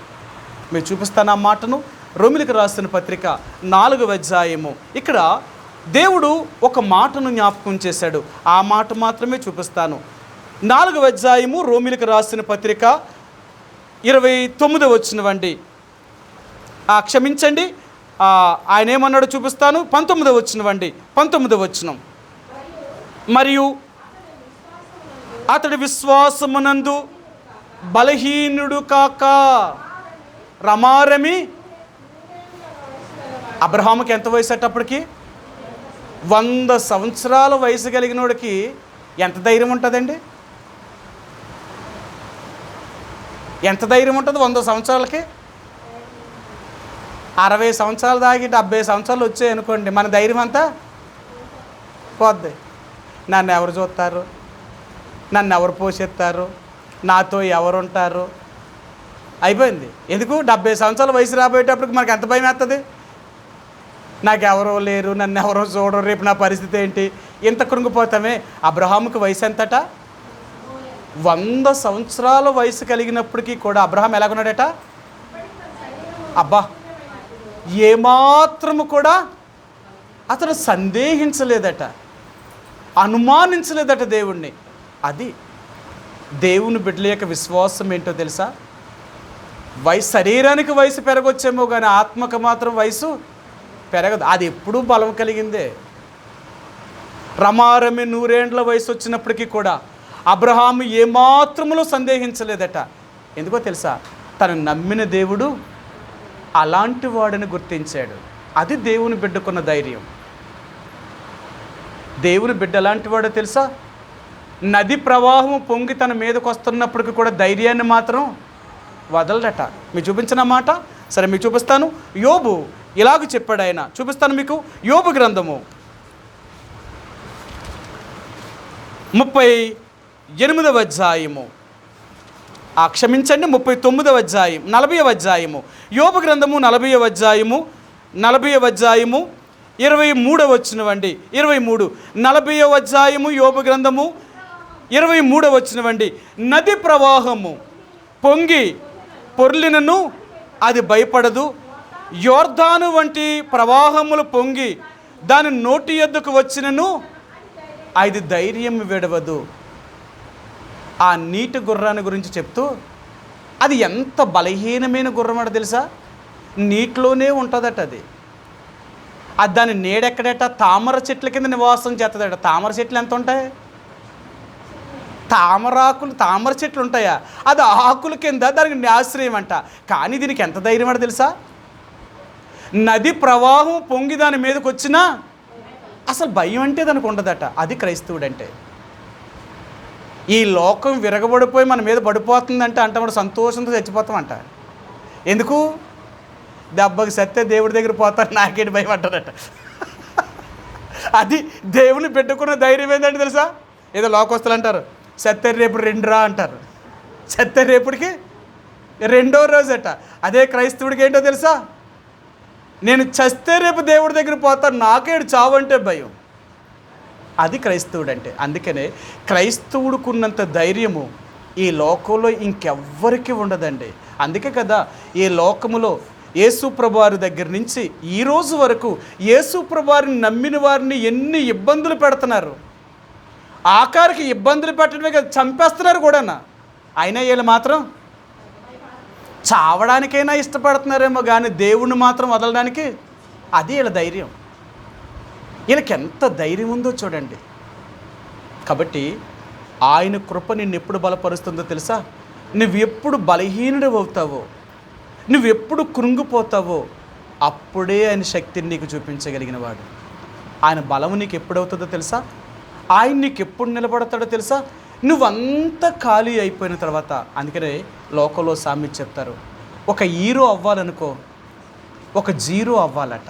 మీరు చూపిస్తాను ఆ మాటను. రోమిలికి రాసిన పత్రిక 4వ అధ్యాయము. ఇక్కడ దేవుడు ఒక మాటను జ్ఞాపకం చేశాడు. ఆ మాట మాత్రమే చూపిస్తాను. 4వ అధ్యాయము రోమిలికి రాసిన పత్రిక 29వ వచనమండి. క్షమించండి, ఆయన ఏమన్నాడో చూపిస్తాను. 19వ వచనమండి. 19వ వచనం. మరియు అతడి విశ్వాసమునందు బలహీనుడు కాక రమారమి. అబ్రహాముకి ఎంత వయసు అట్టప్పటికి? 100 సంవత్సరాల వయసు కలిగినోడికి ఎంత ధైర్యం ఉంటుందండి? ఎంత ధైర్యం ఉంటుంది 100 సంవత్సరాలకి? 60 సంవత్సరాలు దాగి 70 సంవత్సరాలు వచ్చాయి అనుకోండి, మన ధైర్యం అంతా పోద్ది. నన్ను ఎవరు చూస్తారు, నన్ను ఎవరు పోషిస్తారు, నాతో ఎవరు ఉంటారు, అయిపోయింది. ఎందుకు 70 సంవత్సరాల వయసు రాబోయేటప్పటికి మనకు ఎంత భయం వేస్తుంది? నాకెవరో లేరు, నన్ను ఎవరో చూడరు, రేపు నా పరిస్థితి ఏంటి, ఇంత కృంగిపోతామే. అబ్రహాముకి వయసు ఎంతట? 100 సంవత్సరాల వయసు కలిగినప్పటికీ కూడా అబ్రహాం ఎలాగున్నాడట? అబ్బా, ఏమాత్రము కూడా అతను సందేహించలేదట, అనుమానించలేదట దేవుణ్ణి. అది దేవుని బిడ్డల యొక్క విశ్వాసం ఏంటో తెలుసా? శరీరానికి వయసు పెరగొచ్చేమో కానీ ఆత్మకు మాత్రం వయసు పెరగదు. అది ఎప్పుడూ బలం కలిగిందే. రమారమి 100 ఏండ్ల వయసు వచ్చినప్పటికీ కూడా అబ్రహాము ఏమాత్రములో సందేహించలేదట. ఎందుకో తెలుసా? తను నమ్మిన దేవుడు అలాంటి వాడిని గుర్తించాడు. అది దేవుని బిడ్డకున్న ధైర్యం. దేవుని బిడ్డ ఎలాంటి వాడో తెలుసా? నది ప్రవాహం పొంగి తన మీదకు వస్తున్నప్పటికీ కూడా ధైర్యాన్ని మాత్రం వదలడట. మీకు చూపించిన మాట సరే, మీకు చూపిస్తాను. యోబు ఇలాగ చెప్పాడు. ఆయన చూపిస్తాను మీకు. యోబు గ్రంథము 38వ అధ్యాయము. క్షమించండి, 39వ అధ్యాయం, 40వ అధ్యాయము. యోబు గ్రంథము 40వ అధ్యాయము, 23వ వచనమండి. 23 40వ అధ్యాయము యోబు గ్రంథము 23వ వచనమండి. నది ప్రవాహము పొంగి పొర్లినను అది భయపడదు, యోర్దాను వంటి ప్రవాహములు పొంగి దాని నోటి యొద్దకు వచ్చినను అది ధైర్యం విడవదు. ఆ నీటి గుర్రాన్ని గురించి చెప్తూ అది ఎంత బలహీనమైన గుర్రం అట తెలుసా? నీటిలోనే ఉంటుందట. అది దాని నీడెక్కడట? తామర చెట్ల కింద నివాసం చేస్తుందట. తామర చెట్లు ఎంత ఉంటాయి? తామర చెట్లు ఉంటాయా? అది ఆకుల కింద దానికి ఆశ్రయం అంట. కానీ దీనికి ఎంత ధైర్యం అట తెలుసా? నది ప్రవాహం పొంగి దాని మీదకి వచ్చినా అసలు భయం అంటే దానికి ఉండదట. అది క్రైస్తవుడంటే. ఈ లోకం విరగబడిపోయి మన మీద పడిపోతుందంటే అంటే మనం సంతోషంతో చచ్చిపోతామంట. ఎందుకు? దెబ్బకి సత్తే దేవుడి దగ్గర పోతారు, నాకేంటి భయం అంటారట. అది దేవుని పెట్టుకున్న ధైర్యం ఏంటంటే తెలుసా? ఏదో లోకస్తులు అంటారు, సత్తే రేపు 2 రా అంటారు. సత్తే రేపుడికి 2వ రోజట. అదే క్రైస్తవుడికి ఏంటో తెలుసా? నేను చస్తే రేపు దేవుడి దగ్గర పోతాను, నాకేడు చావు అంటే భయం. అది క్రైస్తవుడు అంటే. అందుకనే క్రైస్తవుడుకున్నంత ధైర్యము ఈ లోకంలో ఇంకెవ్వరికి ఉండదండి. అందుకే కదా ఈ లోకములో యేసుప్రభువారి దగ్గర నుంచి ఈ రోజు వరకు యేసుప్రభువారిని నమ్మిన వారిని ఎన్ని ఇబ్బందులు పెడుతున్నారు. ఆఖరికి ఇబ్బందులు పెట్టడమే కదా, చంపేస్తున్నారు కూడా. అయినా వీళ్ళు మాత్రం చావడానికైనా ఇష్టపడుతున్నారేమో కానీ దేవుణ్ణి మాత్రం వదలడానికి అది వీళ్ళ ధైర్యం. వీళ్ళకి ఎంత ధైర్యం ఉందో చూడండి. కాబట్టి ఆయన కృప నిన్ను ఎప్పుడు బలపరుస్తుందో తెలుసా? నువ్వెప్పుడు బలహీనుడు అవుతావో, నువ్వెప్పుడు కృంగిపోతావో అప్పుడే ఆయన శక్తిని నీకు చూపించగలిగిన వాడు. ఆయన బలం నీకు ఎప్పుడవుతుందో తెలుసా? ఆయన నీకు ఎప్పుడు నిలబడతాడో తెలుసా? నువ్వంతా ఖాళీ అయిపోయిన తర్వాత. అందుకనే లోకంలో సామెత చెప్తారు, ఒక హీరో అవ్వాలనుకో, ఒక జీరో అవ్వాలట.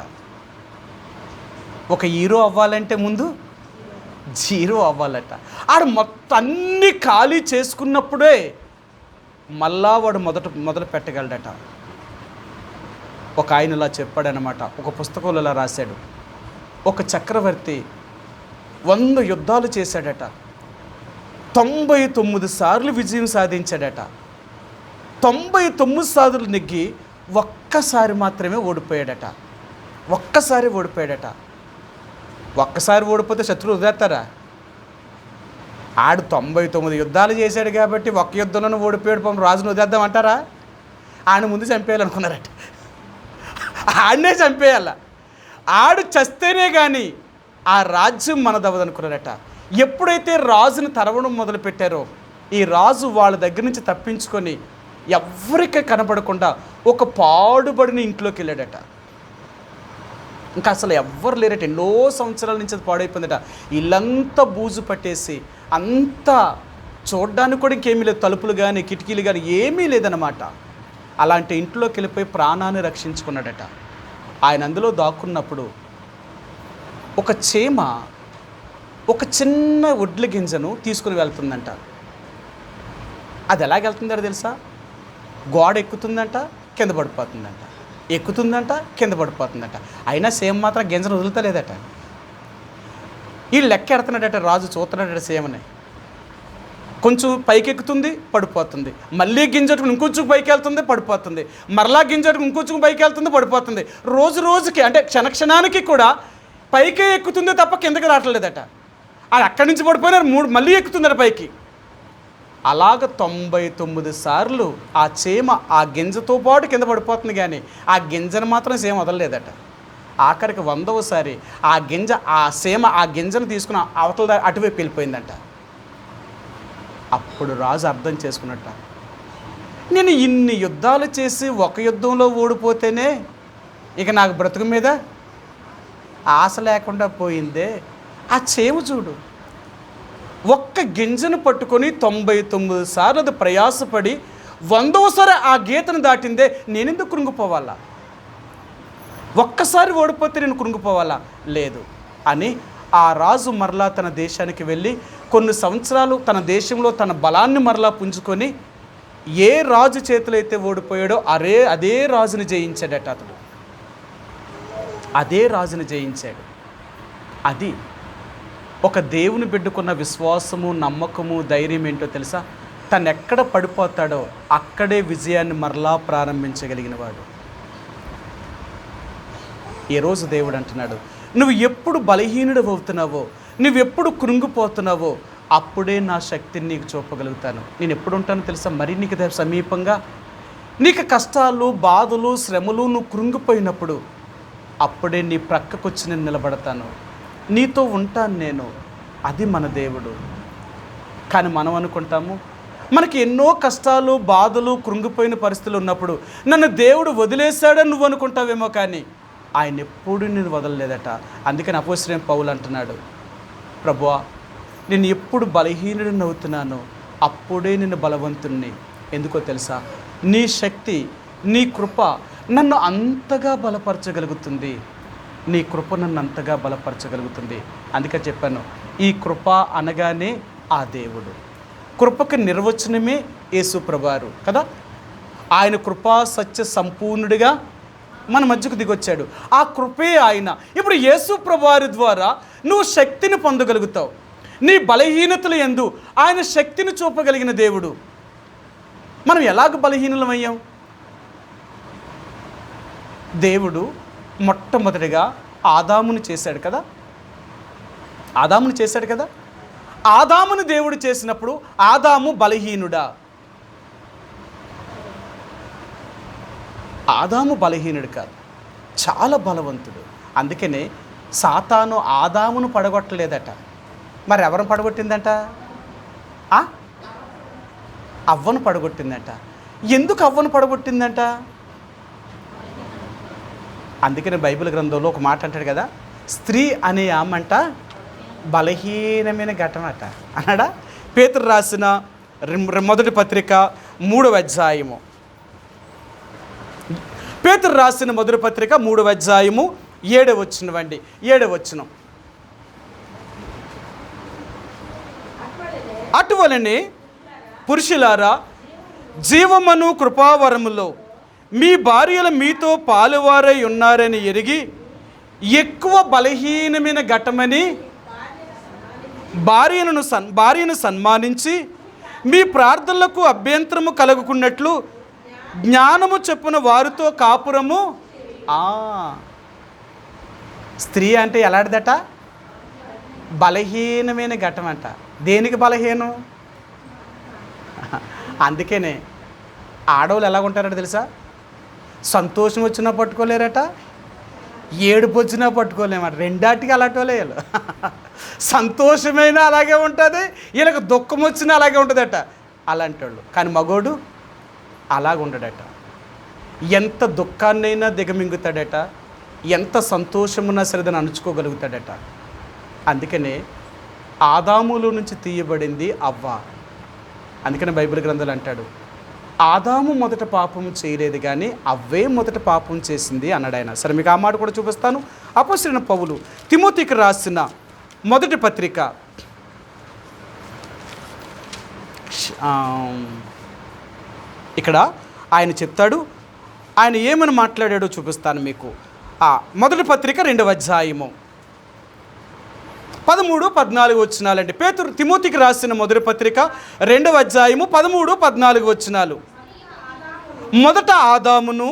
ఒక హీరో అవ్వాలంటే ముందు జీరో అవ్వాలట. ఆడు మొత్తం అన్నీ ఖాళీ చేసుకున్నప్పుడే మళ్ళా వాడు మొదలు పెట్టగలడట. ఒక ఆయన ఇలా చెప్పాడనమాట, ఒక పుస్తకంలో ఇలా రాశాడు. ఒక చక్రవర్తి 100 యుద్ధాలు చేశాడట, 99 సార్లు విజయం సాధించాడట. 99 సార్లు నెగ్గి ఒక్కసారి మాత్రమే ఓడిపోయాడట. ఒక్కసారి ఓడిపోయాడట. ఒక్కసారి ఓడిపోతే శత్రువులు వదిలేస్తారా? ఆడు 99 యుద్ధాలు చేశాడు కాబట్టి ఒక్క యుద్ధంలోనే ఓడిపోయాడు, పాపం రాజును వదిలేద్దామంటారా? ఆయన ముందు చంపేయాలనుకున్నారట. ఆడనే చంపేయాల. ఆడు చస్తేనే కానీ ఆ రాజ్యం మనదవదనుకున్నారట. ఎప్పుడైతే రాజుని తరవడం మొదలుపెట్టారో, ఈ రాజు వాళ్ళ దగ్గర నుంచి తప్పించుకొని ఎవరికి కనపడకుండా ఒక పాడుబడిన ఇంట్లోకి వెళ్ళాడట. ఇంకా అసలు ఎవ్వరు లేరట. ఎన్నో సంవత్సరాల నుంచి అది పాడైపోయిందట. ఇల్లంతా బూజు పట్టేసి అంతా చూడడానికి కూడా ఇంకేమీ లేదు, తలుపులు కానీ కిటికీలు కానీ ఏమీ లేదన్నమాట. అలాంటి ఇంట్లోకి వెళ్ళిపోయి ప్రాణాన్ని రక్షించుకున్నాడట. ఆయన అందులో దాక్కున్నప్పుడు ఒక చీమ ఒక చిన్న వడ్ల గింజను తీసుకుని వెళ్తుందంట. అది ఎలాగెళ్తుందో తెలుసా? గోడ ఎక్కుతుందంట, కింద పడిపోతుందంట, ఎక్కుతుందంట, కింద పడిపోతుందంట. అయినా సేమ్ మాత్రం గింజను వదులుతలేదట. ఈ లెక్క ఎడుతున్నాడట రాజు, చూస్తున్నాడట సేమని. కొంచెం పైకి ఎక్కుతుంది, పడిపోతుంది, మళ్ళీ గింజట్టుకుని ఇంకొంచెం పైకి వెళ్తుంది, పడిపోతుంది, మరలా గింజట్టుకుని ఇంకొంచెం పైకి వెళ్తుంది, పడిపోతుంది. రోజు రోజుకి అంటే క్షణక్షణానికి కూడా పైకే ఎక్కుతుందే తప్ప కిందకి రావట్లేదట. అది అక్కడి నుంచి పడిపోయినారు, మళ్ళీ ఎక్కుతుందట పైకి. అలాగ 99 సార్లు ఆ చీమ ఆ గింజతో పాటు కింద పడిపోతుంది, కానీ ఆ గింజను మాత్రం చీమ వదలలేదట. ఆఖరికి 100వసారి ఆ చీమ ఆ గింజను తీసుకుని అవతల అటువైపు వెళ్ళిపోయిందంట. అప్పుడు రాజు అర్థం చేసుకున్నట్ట, నేను ఇన్ని యుద్ధాలు చేసి ఒక యుద్ధంలో ఓడిపోతేనే ఇక నాకు బ్రతుకు మీద ఆశ లేకుండా పోయిందే. ఆ చీమ చూడు, ఒక్క గింజను పట్టుకొని 99 సార్లు అది ప్రయాసపడి 100వసారి ఆ గీతను దాటిందే. నేనెందుకు కృంగిపోవాలా? ఒక్కసారి ఓడిపోతే నేను కృంగిపోవాలా? లేదు అని ఆ రాజు మరలా తన దేశానికి వెళ్ళి కొన్ని సంవత్సరాలు తన దేశంలో తన బలాన్ని మరలా పుంజుకొని ఏ రాజు చేతులు అయితే ఓడిపోయాడో అదే రాజుని జయించాడట. అతడు అదే రాజుని జయించాడు. అది ఒక దేవుని బిడ్డకున్న విశ్వాసము, నమ్మకము, ధైర్యం ఏంటో తెలుసా? తను ఎక్కడ పడిపోతాడో అక్కడే విజయాన్ని మరలా ప్రారంభించగలిగిన వాడు. ఈరోజు దేవుడు అంటున్నాడు, నువ్వు ఎప్పుడు బలహీనుడు అవుతున్నావో, నువ్వెప్పుడు కృంగిపోతున్నావో అప్పుడే నా శక్తిని నీకు చూపగలుగుతాను. నేను ఎప్పుడు ఉంటానో తెలుసా? మరి నీకు సమీపంగా. నీకు కష్టాలు, బాధలు, శ్రమలు, నువ్వు కృంగిపోయినప్పుడు అప్పుడే నీ ప్రక్కకొచ్చి నేను నిలబడతాను, నీతో ఉంటాను నేను. అది మన దేవుడు. కానీ మనం అనుకుంటాము, మనకి ఎన్నో కష్టాలు, బాధలు, కృంగిపోయిన పరిస్థితులు ఉన్నప్పుడు నన్ను దేవుడు వదిలేశాడని నువ్వు అనుకుంటావేమో, కానీ ఆయన ఎప్పుడు నేను వదలలేదట. అందుకని అపోస్తలుడైన పౌలు అంటున్నాడు, ప్రభువా నేను ఎప్పుడు బలహీనుడిని అవుతున్నానో అప్పుడే నేను బలవంతుణ్ణి. ఎందుకో తెలుసా? నీ శక్తి, నీ కృప నన్ను అంతగా బలపరచగలుగుతుంది. నీ కృప నన్ను అంతగా బలపరచగలుగుతుంది. అందుకే చెప్పాను, ఈ కృప అనగానే ఆ దేవుడు. కృపకు నిర్వచనమే యేసు ప్రభువారు కదా. ఆయన కృపా సత్య సంపూర్ణుడిగా మన మధ్యకు దిగొచ్చాడు. ఆ కృపే ఆయన. ఇప్పుడు యేసు ప్రభువారి ద్వారా నువ్వు శక్తిని పొందగలుగుతావు. నీ బలహీనతలు యందు ఆయన శక్తిని చూపగలిగిన దేవుడు. మనం ఎలాగ బలహీనులమయ్యాం? దేవుడు మొట్టమొదటిగా ఆదామును చేశాడు కదా. ఆదామును దేవుడు చేసినప్పుడు ఆదాము బలహీనుడా? ఆదాము బలహీనుడు కాదు, చాలా బలవంతుడు. అందుకనే సాతాను ఆదామును పడగొట్టలేదట. మరి ఎవరిని పడగొట్టిందంట? అవ్వను పడగొట్టిందంట. ఎందుకు అవ్వను పడగొట్టిందంట? అందుకని బైబిల్ గ్రంథంలో ఒక మాట అంటాడు కదా, స్త్రీ అనే ఆమంట బలహీనమైన ఘటమట అన్నాడా. పేతురు రాసిన మొదటి పత్రిక 3వ అధ్యాయము, పేతురు రాసిన మొదటి పత్రిక 3వ అధ్యాయము 7వ వచనం అండి. 7వ వచనం, అటువలనే పురుషులారా జీవమను కృపావరములో మీ భార్యలు మీతో పాలువారై ఉన్నారని ఎరిగి ఎక్కువ బలహీనమైన ఘటమని భార్యను సన్మానించి మీ ప్రార్థనలకు అభ్యంతరము కలుగుకున్నట్లు జ్ఞానము చెప్పున వారితో కాపురము. స్త్రీ అంటే ఎలాంటిదట? బలహీనమైన ఘటం అంట. దేనికి బలహీనం? అందుకనే ఆడవాళ్ళు ఎలాగుంటారట తెలుసా? సంతోషం వచ్చినా పట్టుకోలేరట, ఏడుపు వచ్చినా పట్టుకోలేమట. రెండాటికి అలాంటి వాళ్ళే వీళ్ళు. సంతోషమైనా అలాగే ఉంటుంది, వీళ్ళకి దుఃఖం వచ్చినా అలాగే ఉంటుందట అలాంటి వాళ్ళు. కానీ మగోడు అలాగ ఉండడట. ఎంత దుఃఖాన్నైనా దిగమింగుతాడట, ఎంత సంతోషమున్నా సరే దాన్ని అణుచుకోగలుగుతాడట. అందుకనే ఆదాములో నుంచి తీయబడింది అవ్వ. అందుకని బైబిల్ గ్రంథాలు అంటాడు, ఆదాము మొదట పాపము చేయలేదు కానీ అవ్వే మొదట పాపం చేసింది అన్నాడు ఆయన. సరే, మీకు ఆ మాట కూడా చూపిస్తాను. అపోస్తలుడైన పౌలు తిమోతికి రాసిన మొదటి పత్రిక ఇక్కడ ఆయన చెప్తాడు, ఆయన ఏమని మాట్లాడాడో చూపిస్తాను మీకు. మొదటి పత్రిక 2వ అధ్యాయము 13-14 వచనాలండి. పేతురు తిమోతికి రాసిన మొదటి పత్రిక 2వ అధ్యాయము 13-14 వచనాలు. మొదట ఆదామును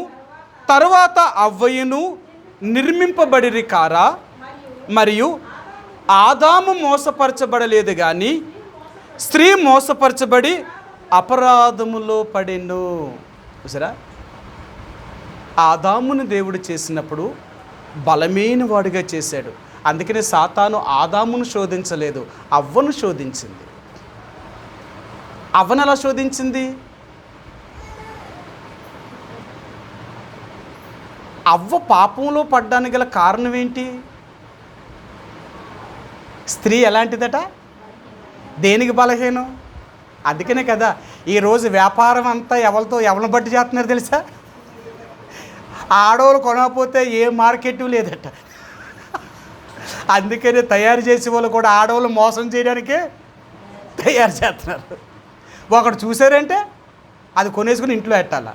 తరువాత అవ్వయును నిర్మింపబడిరి కారా, మరియు ఆదాము మోసపరచబడలేదు కానీ స్త్రీ మోసపరచబడి అపరాధములో పడెను. చూసారా, ఆదామును దేవుడు చేసినప్పుడు బలమైన వాడిగా చేశాడు. అందుకనే సాతాను ఆదామును శోధించలేదు, అవ్వను శోధించింది. అవ్వను ఎలా శోధించింది? అవ్వ పాపంలో పడ్డానికి గల కారణం ఏంటి? స్త్రీ ఎలాంటిదట? దేనికి బలహీనం? అందుకనే కదా ఈరోజు వ్యాపారం అంతా ఎవరిని బట్టి చేస్తున్నారు తెలుసా? ఆడవాళ్ళు కొనకపోతే ఏ మార్కెట్ లేదట. అందుకనే తయారు చేసే వాళ్ళు కూడా ఆడవాళ్ళు మోసం చేయడానికే తయారు చేస్తున్నారు. ఒకడు చూసారంటే అది కొనేసుకుని ఇంట్లో పెట్టాల.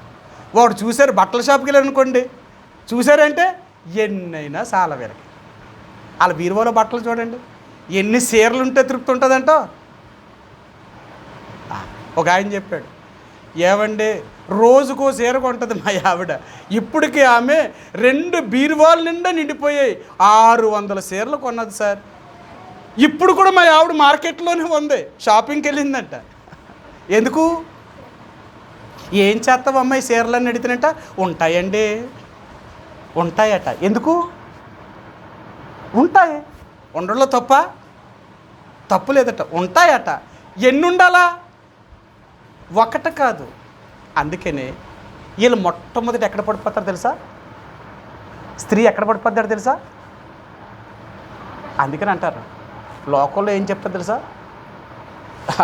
ఒకడు చూసారు బట్టల షాప్కి వెళ్ళారనుకోండి, చూసారంటే ఎన్నైనా చాలా వీరకి. వాళ్ళ బీరువాలో బట్టలు చూడండి, ఎన్ని చీరలు ఉంటే తృప్తి ఉంటుందంటో. ఒక ఆయన చెప్పాడు, ఏమండి రోజుకో చీర కొంటుంది మా ఆవిడ, ఇప్పటికీ ఆమె 2 బీరువాల నిండా నిండిపోయాయి, 600 చీరలు కొన్నది సార్. ఇప్పుడు కూడా మా ఆవిడ మార్కెట్లోనే ఉంది, షాపింగ్కి వెళ్ళిందంట. ఎందుకు? ఏం చేస్తావమ్మా ఈ చీరలన్నీ అడిగితేనంట, ఉంటాయండి, ఉంటాయట. ఎందుకు ఉంటాయి? ఉండడంలో తప్పు లేదట, ఉంటాయట. ఎన్ని ఉండాలా? ఒకటి కాదు. అందుకనే వీళ్ళు మొట్టమొదటి ఎక్కడ పడిపోతారు తెలుసా? స్త్రీ ఎక్కడ పడిపోతారు తెలుసా? అందుకని అంటారు, లోకంలో ఏం చెప్తారు తెలుసా?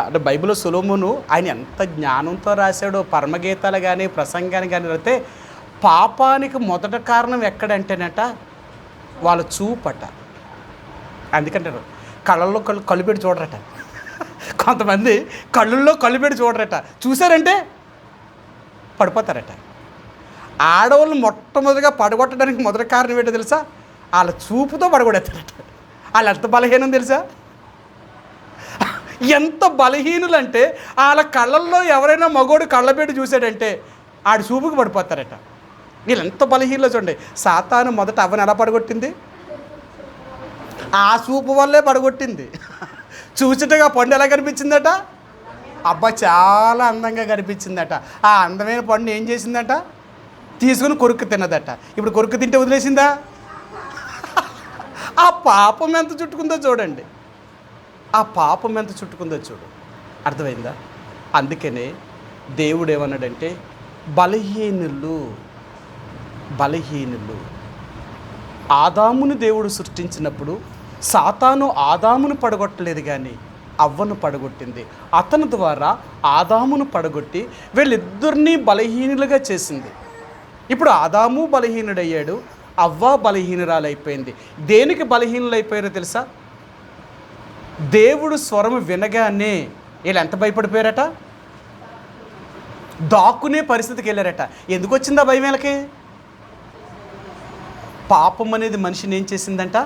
అంటే బైబిల్లో సొలొమోను ఆయన ఎంత జ్ఞానంతో రాశాడో, పరమగీతాలు కానీ ప్రసంగాన్ని కానీ అయితే పాపానికి మొదటి కారణం ఎక్కడంటేనట వాళ్ళ చూపట. అందుకంటారు కళ్ళల్లో కళ్ళు పెట్టి చూడరట. కొంతమంది కళ్ళల్లో కళ్ళు పెట్టి చూడరట, చూసారంటే పడిపోతారట. ఆడవాళ్ళు మొట్టమొదటిగా పడగొట్టడానికి మొదటి కారణం ఏంటో తెలుసా? వాళ్ళ చూపుతో పడగొడతారట. వాళ్ళు ఎంత బలహీనం తెలుసా? ఎంత బలహీనులంటే వాళ్ళ కళ్ళల్లో ఎవరైనా మగోడు కళ్ళబెట్టి చూశాడంటే ఆడి చూపుకి పడిపోతారట. వీళ్ళు ఎంత బలహీనలో చూడండి. సాతాను మొదట అవ్వని ఎలా పడగొట్టింది? ఆ చూపు వల్లే పడగొట్టింది. చూచుటగా పండు ఎలా కనిపించిందట? అబ్బా చాలా అందంగా కనిపించిందట. ఆ అందమైన పండు ఏం చేసిందట? తీసుకుని కొరుక్కు తిన్నదట. ఇప్పుడు కొరుక్కు తింటే వదిలేసిందా? ఆ పాపం ఎంత చుట్టుకుందో చూడండి. ఆ పాపం ఎంత చుట్టుకుందో చూడు. అర్థమైందా? అందుకనే దేవుడు ఏమన్నాడంటే బలహీనులు బలహీనులు. ఆదామును దేవుడు సృష్టించినప్పుడు సాతాను ఆదామును పడగొట్టలేదు, కానీ అవ్వను పడగొట్టింది. అతని ద్వారా ఆదామును పడగొట్టి వీళ్ళిద్దరినీ బలహీనులుగా చేసింది. ఇప్పుడు ఆదాము బలహీనుడయ్యాడు, అవ్వ బలహీనురాలైపోయింది. దేనికి బలహీనులైపోయారో తెలుసా? దేవుడు స్వరం వినగానే వీళ్ళు ఎంత భయపడిపోయారట, దాక్కునే పరిస్థితికి వెళ్ళారట. ఎందుకు వచ్చిందా భయం వీళ్ళకి? పాపం అనేది మనిషిని ఏం చేసిందంట?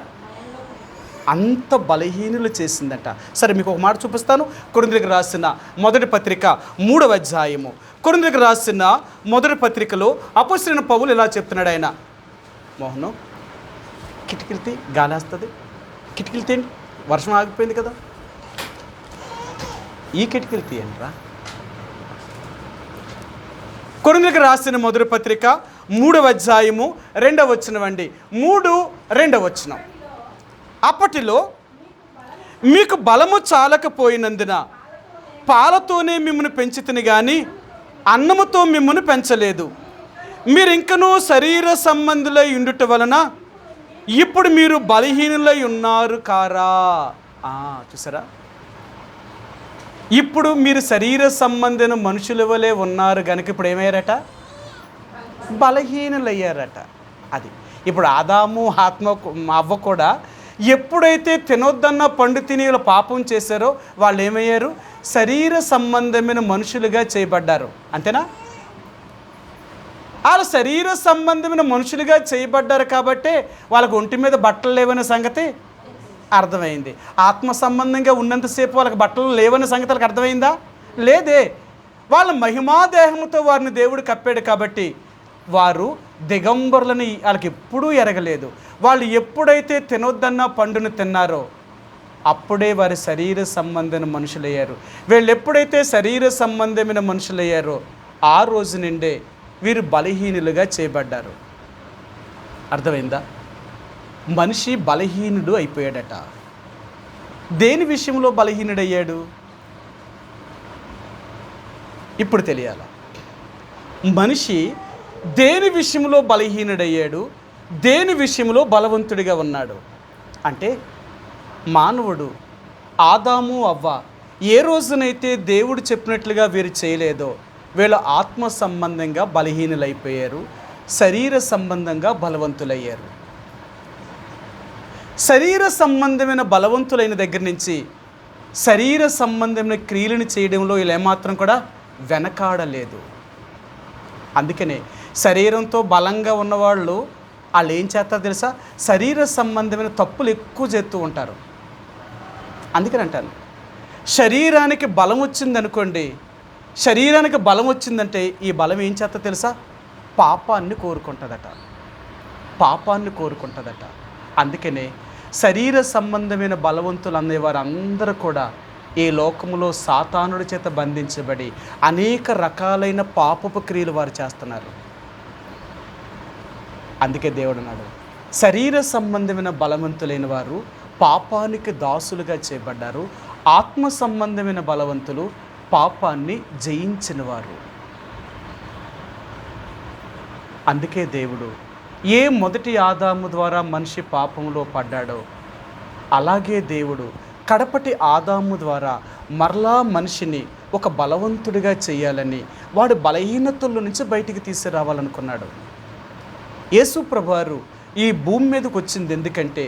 అంత బలహీనులు చేసిందట. సరే, మీకు ఒక మాట చూపిస్తాను. కొరింథీయులకు రాసిన మొదటి పత్రిక 3వ అధ్యాయము. కొరింథీయులకు రాసిన మొదటి పత్రికలో అపోస్తలుడైన పౌలు ఇలా చెప్తున్నాడు. ఆయన మోహను కిటికీలు గాలి వస్తుంది, కిటికీలు తీయండి, వర్షం ఆగిపోయింది కదా, ఈ కిటికీలు తీయండి రా. కొరింథీయులకు రాసిన మొదటి పత్రిక 3వ అధ్యాయము 2వ వచనం అండి. 3:2 వచనం. అప్పటిలో మీకు బలము చాలకపోయినందున పాలతోనే మిమ్మల్ని పెంచితిని కానీ అన్నముతో మిమ్మల్ని పెంచలేదు. మీరు ఇంకనూ శరీర సంబంధులై ఉండుట వలన ఇప్పుడు మీరు బలహీనులై ఉన్నారు కారా. చూసారా? ఇప్పుడు మీరు శరీర సంబంధమైన మనుషుల వలె ఉన్నారు కనుక ఇప్పుడు ఏమయ్యారట? బలహీనులయ్యారట. అది ఇప్పుడు ఆదాము అవ్వ కూడా ఎప్పుడైతే తినొద్దన్న పండు తిని వీళ్ళు పాపం చేశారో వాళ్ళు ఏమయ్యారు? శరీర సంబంధమైన మనుషులుగా చేయబడ్డారు. అంతేనా? వాళ్ళు శరీర సంబంధమైన మనుషులుగా చేయబడ్డారు కాబట్టే వాళ్ళకు ఒంటి మీద బట్టలు లేవనే సంగతి అర్థమైంది. ఆత్మ సంబంధంగా ఉన్నంతసేపు వాళ్ళకి బట్టలు లేవనే సంగతి వాళ్ళకి అర్థమైందా? లేదే. వాళ్ళ మహిమాదేహంతో వారిని దేవుడు కప్పాడు కాబట్టి వారు దిగంబరులని వాళ్ళకి ఎప్పుడూ ఎరగలేదు. వాళ్ళు ఎప్పుడైతే తినొద్దన్న పండును తిన్నారో అప్పుడే వారి శరీర సంబంధమైన మనుషులయ్యారు. వీళ్ళు ఎప్పుడైతే శరీర సంబంధమైన మనుషులయ్యారో ఆ రోజు నుండే వీరు బలహీనులుగా చేయబడ్డారు. అర్థమైందా? మనిషి బలహీనుడు అయిపోయాడట. దేని విషయంలో బలహీనుడయ్యాడు ఇప్పుడు తెలియాల. మనిషి దేని విషయంలో బలహీనుడయ్యాడు, దేని విషయంలో బలవంతుడిగా ఉన్నాడు అంటే మానవుడు ఆదాము అవ్వ ఏ రోజునైతే దేవుడు చెప్పినట్లుగా వీరు చేయలేదో వీళ్ళు ఆత్మ సంబంధంగా బలహీనులైపోయారు, శరీర సంబంధంగా బలవంతులయ్యారు. శరీర సంబంధమైన బలవంతులైన దగ్గర నుంచి శరీర సంబంధమైన క్రియలను చేయడంలో వీళ్ళు ఏమాత్రం కూడా వెనకాడలేదు. అందుకనే శరీరంతో బలంగా ఉన్నవాళ్ళు వాళ్ళు ఏం చేస్తారో తెలుసా? శరీర సంబంధమైన తప్పులు ఎక్కువ చేస్తూ ఉంటారు. అందుకని అంటాను, శరీరానికి బలం వచ్చిందనుకోండి, శరీరానికి బలం వచ్చిందంటే ఈ బలం ఏం చేస్తా తెలుసా? పాపాన్ని కోరుకుంటుందట, పాపాన్ని కోరుకుంటుందట. అందుకనే శరీర సంబంధమైన బలవంతులు అనేవారు అందరూ కూడా ఈ లోకములో సాతానుడి చేత బంధించబడి అనేక రకాలైన పాపపు క్రియలు వారు చేస్తున్నారు. అందుకే దేవుడు అన్నాడు, శరీర సంబంధమైన బలవంతులైన వారు పాపానికి దాసులుగా చేయబడ్డారు, ఆత్మ సంబంధమైన బలవంతులు పాపాన్ని జయించిన వారు. అందుకే దేవుడు ఏ మొదటి ఆదాము ద్వారా మనిషి పాపంలో పడ్డాడో అలాగే దేవుడు కడపటి ఆదాము ద్వారా మరలా మనిషిని ఒక బలవంతుడిగా చేయాలని, వాడు బలహీనతల నుంచి బయటికి తీసుకురావాలనుకున్నాడు. యేసు ప్రభువారు ఈ భూమి మీదకి వచ్చింది ఎందుకంటే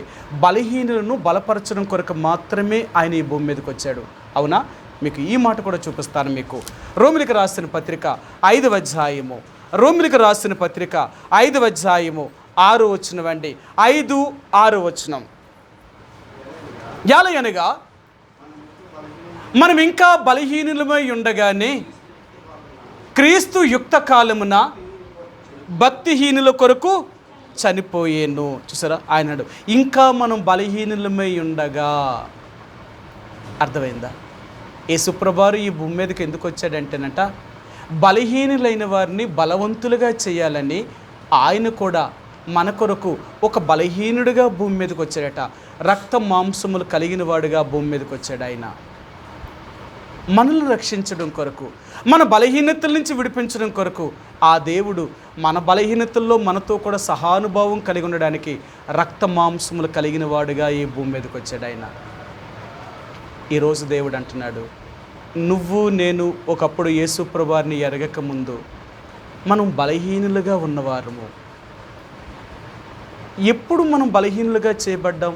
బలహీనులను బలపరచడం కొరకు మాత్రమే ఆయన ఈ భూమి మీదకి వచ్చాడు. అవునా? మీకు ఈ మాట కూడా చూపిస్తాను. మీకు రోమిలికి రాసిన పత్రిక 5వ అధ్యాయము, రోమిలికి రాసిన పత్రిక 5వ అధ్యాయము 6 వచనం అండి. 5-6 వచనం. యాలయనగా మనం ఇంకా బలహీనులమై ఉండగానే క్రీస్తు యుక్త కాలమున భక్తిహీనుల కొరకు చనిపోయేను. చూసారా? ఆయనడు ఇంకా మనం బలహీనులమై ఉండగా. అర్థమైందా? యేసుప్రభువారు ఈ భూమి మీదకి ఎందుకు వచ్చాడంటేనట బలహీనులైన వారిని బలవంతులుగా చేయాలని ఆయన కూడా మన కొరకు ఒక బలహీనుడిగా భూమి మీదకి వచ్చాడట. రక్త మాంసములు కలిగిన వాడుగా భూమి మీదకి వచ్చాడు ఆయన. మనల్ని రక్షించడం కొరకు, మన బలహీనతల నుంచి విడిపించడం కొరకు ఆ దేవుడు మన బలహీనతల్లో మనతో కూడా సహానుభావం కలిగి ఉండడానికి రక్త మాంసములు కలిగిన వాడుగా ఈ భూమి మీదకి వచ్చాడు ఆయన. ఈరోజు దేవుడు అంటున్నాడు, నువ్వు నేను ఒకప్పుడు యేసు ప్రభువారిని ఎరగక ముందు మనం బలహీనులుగా ఉన్నవారము. ఎప్పుడు మనం బలహీనులుగా చేయబడ్డాం,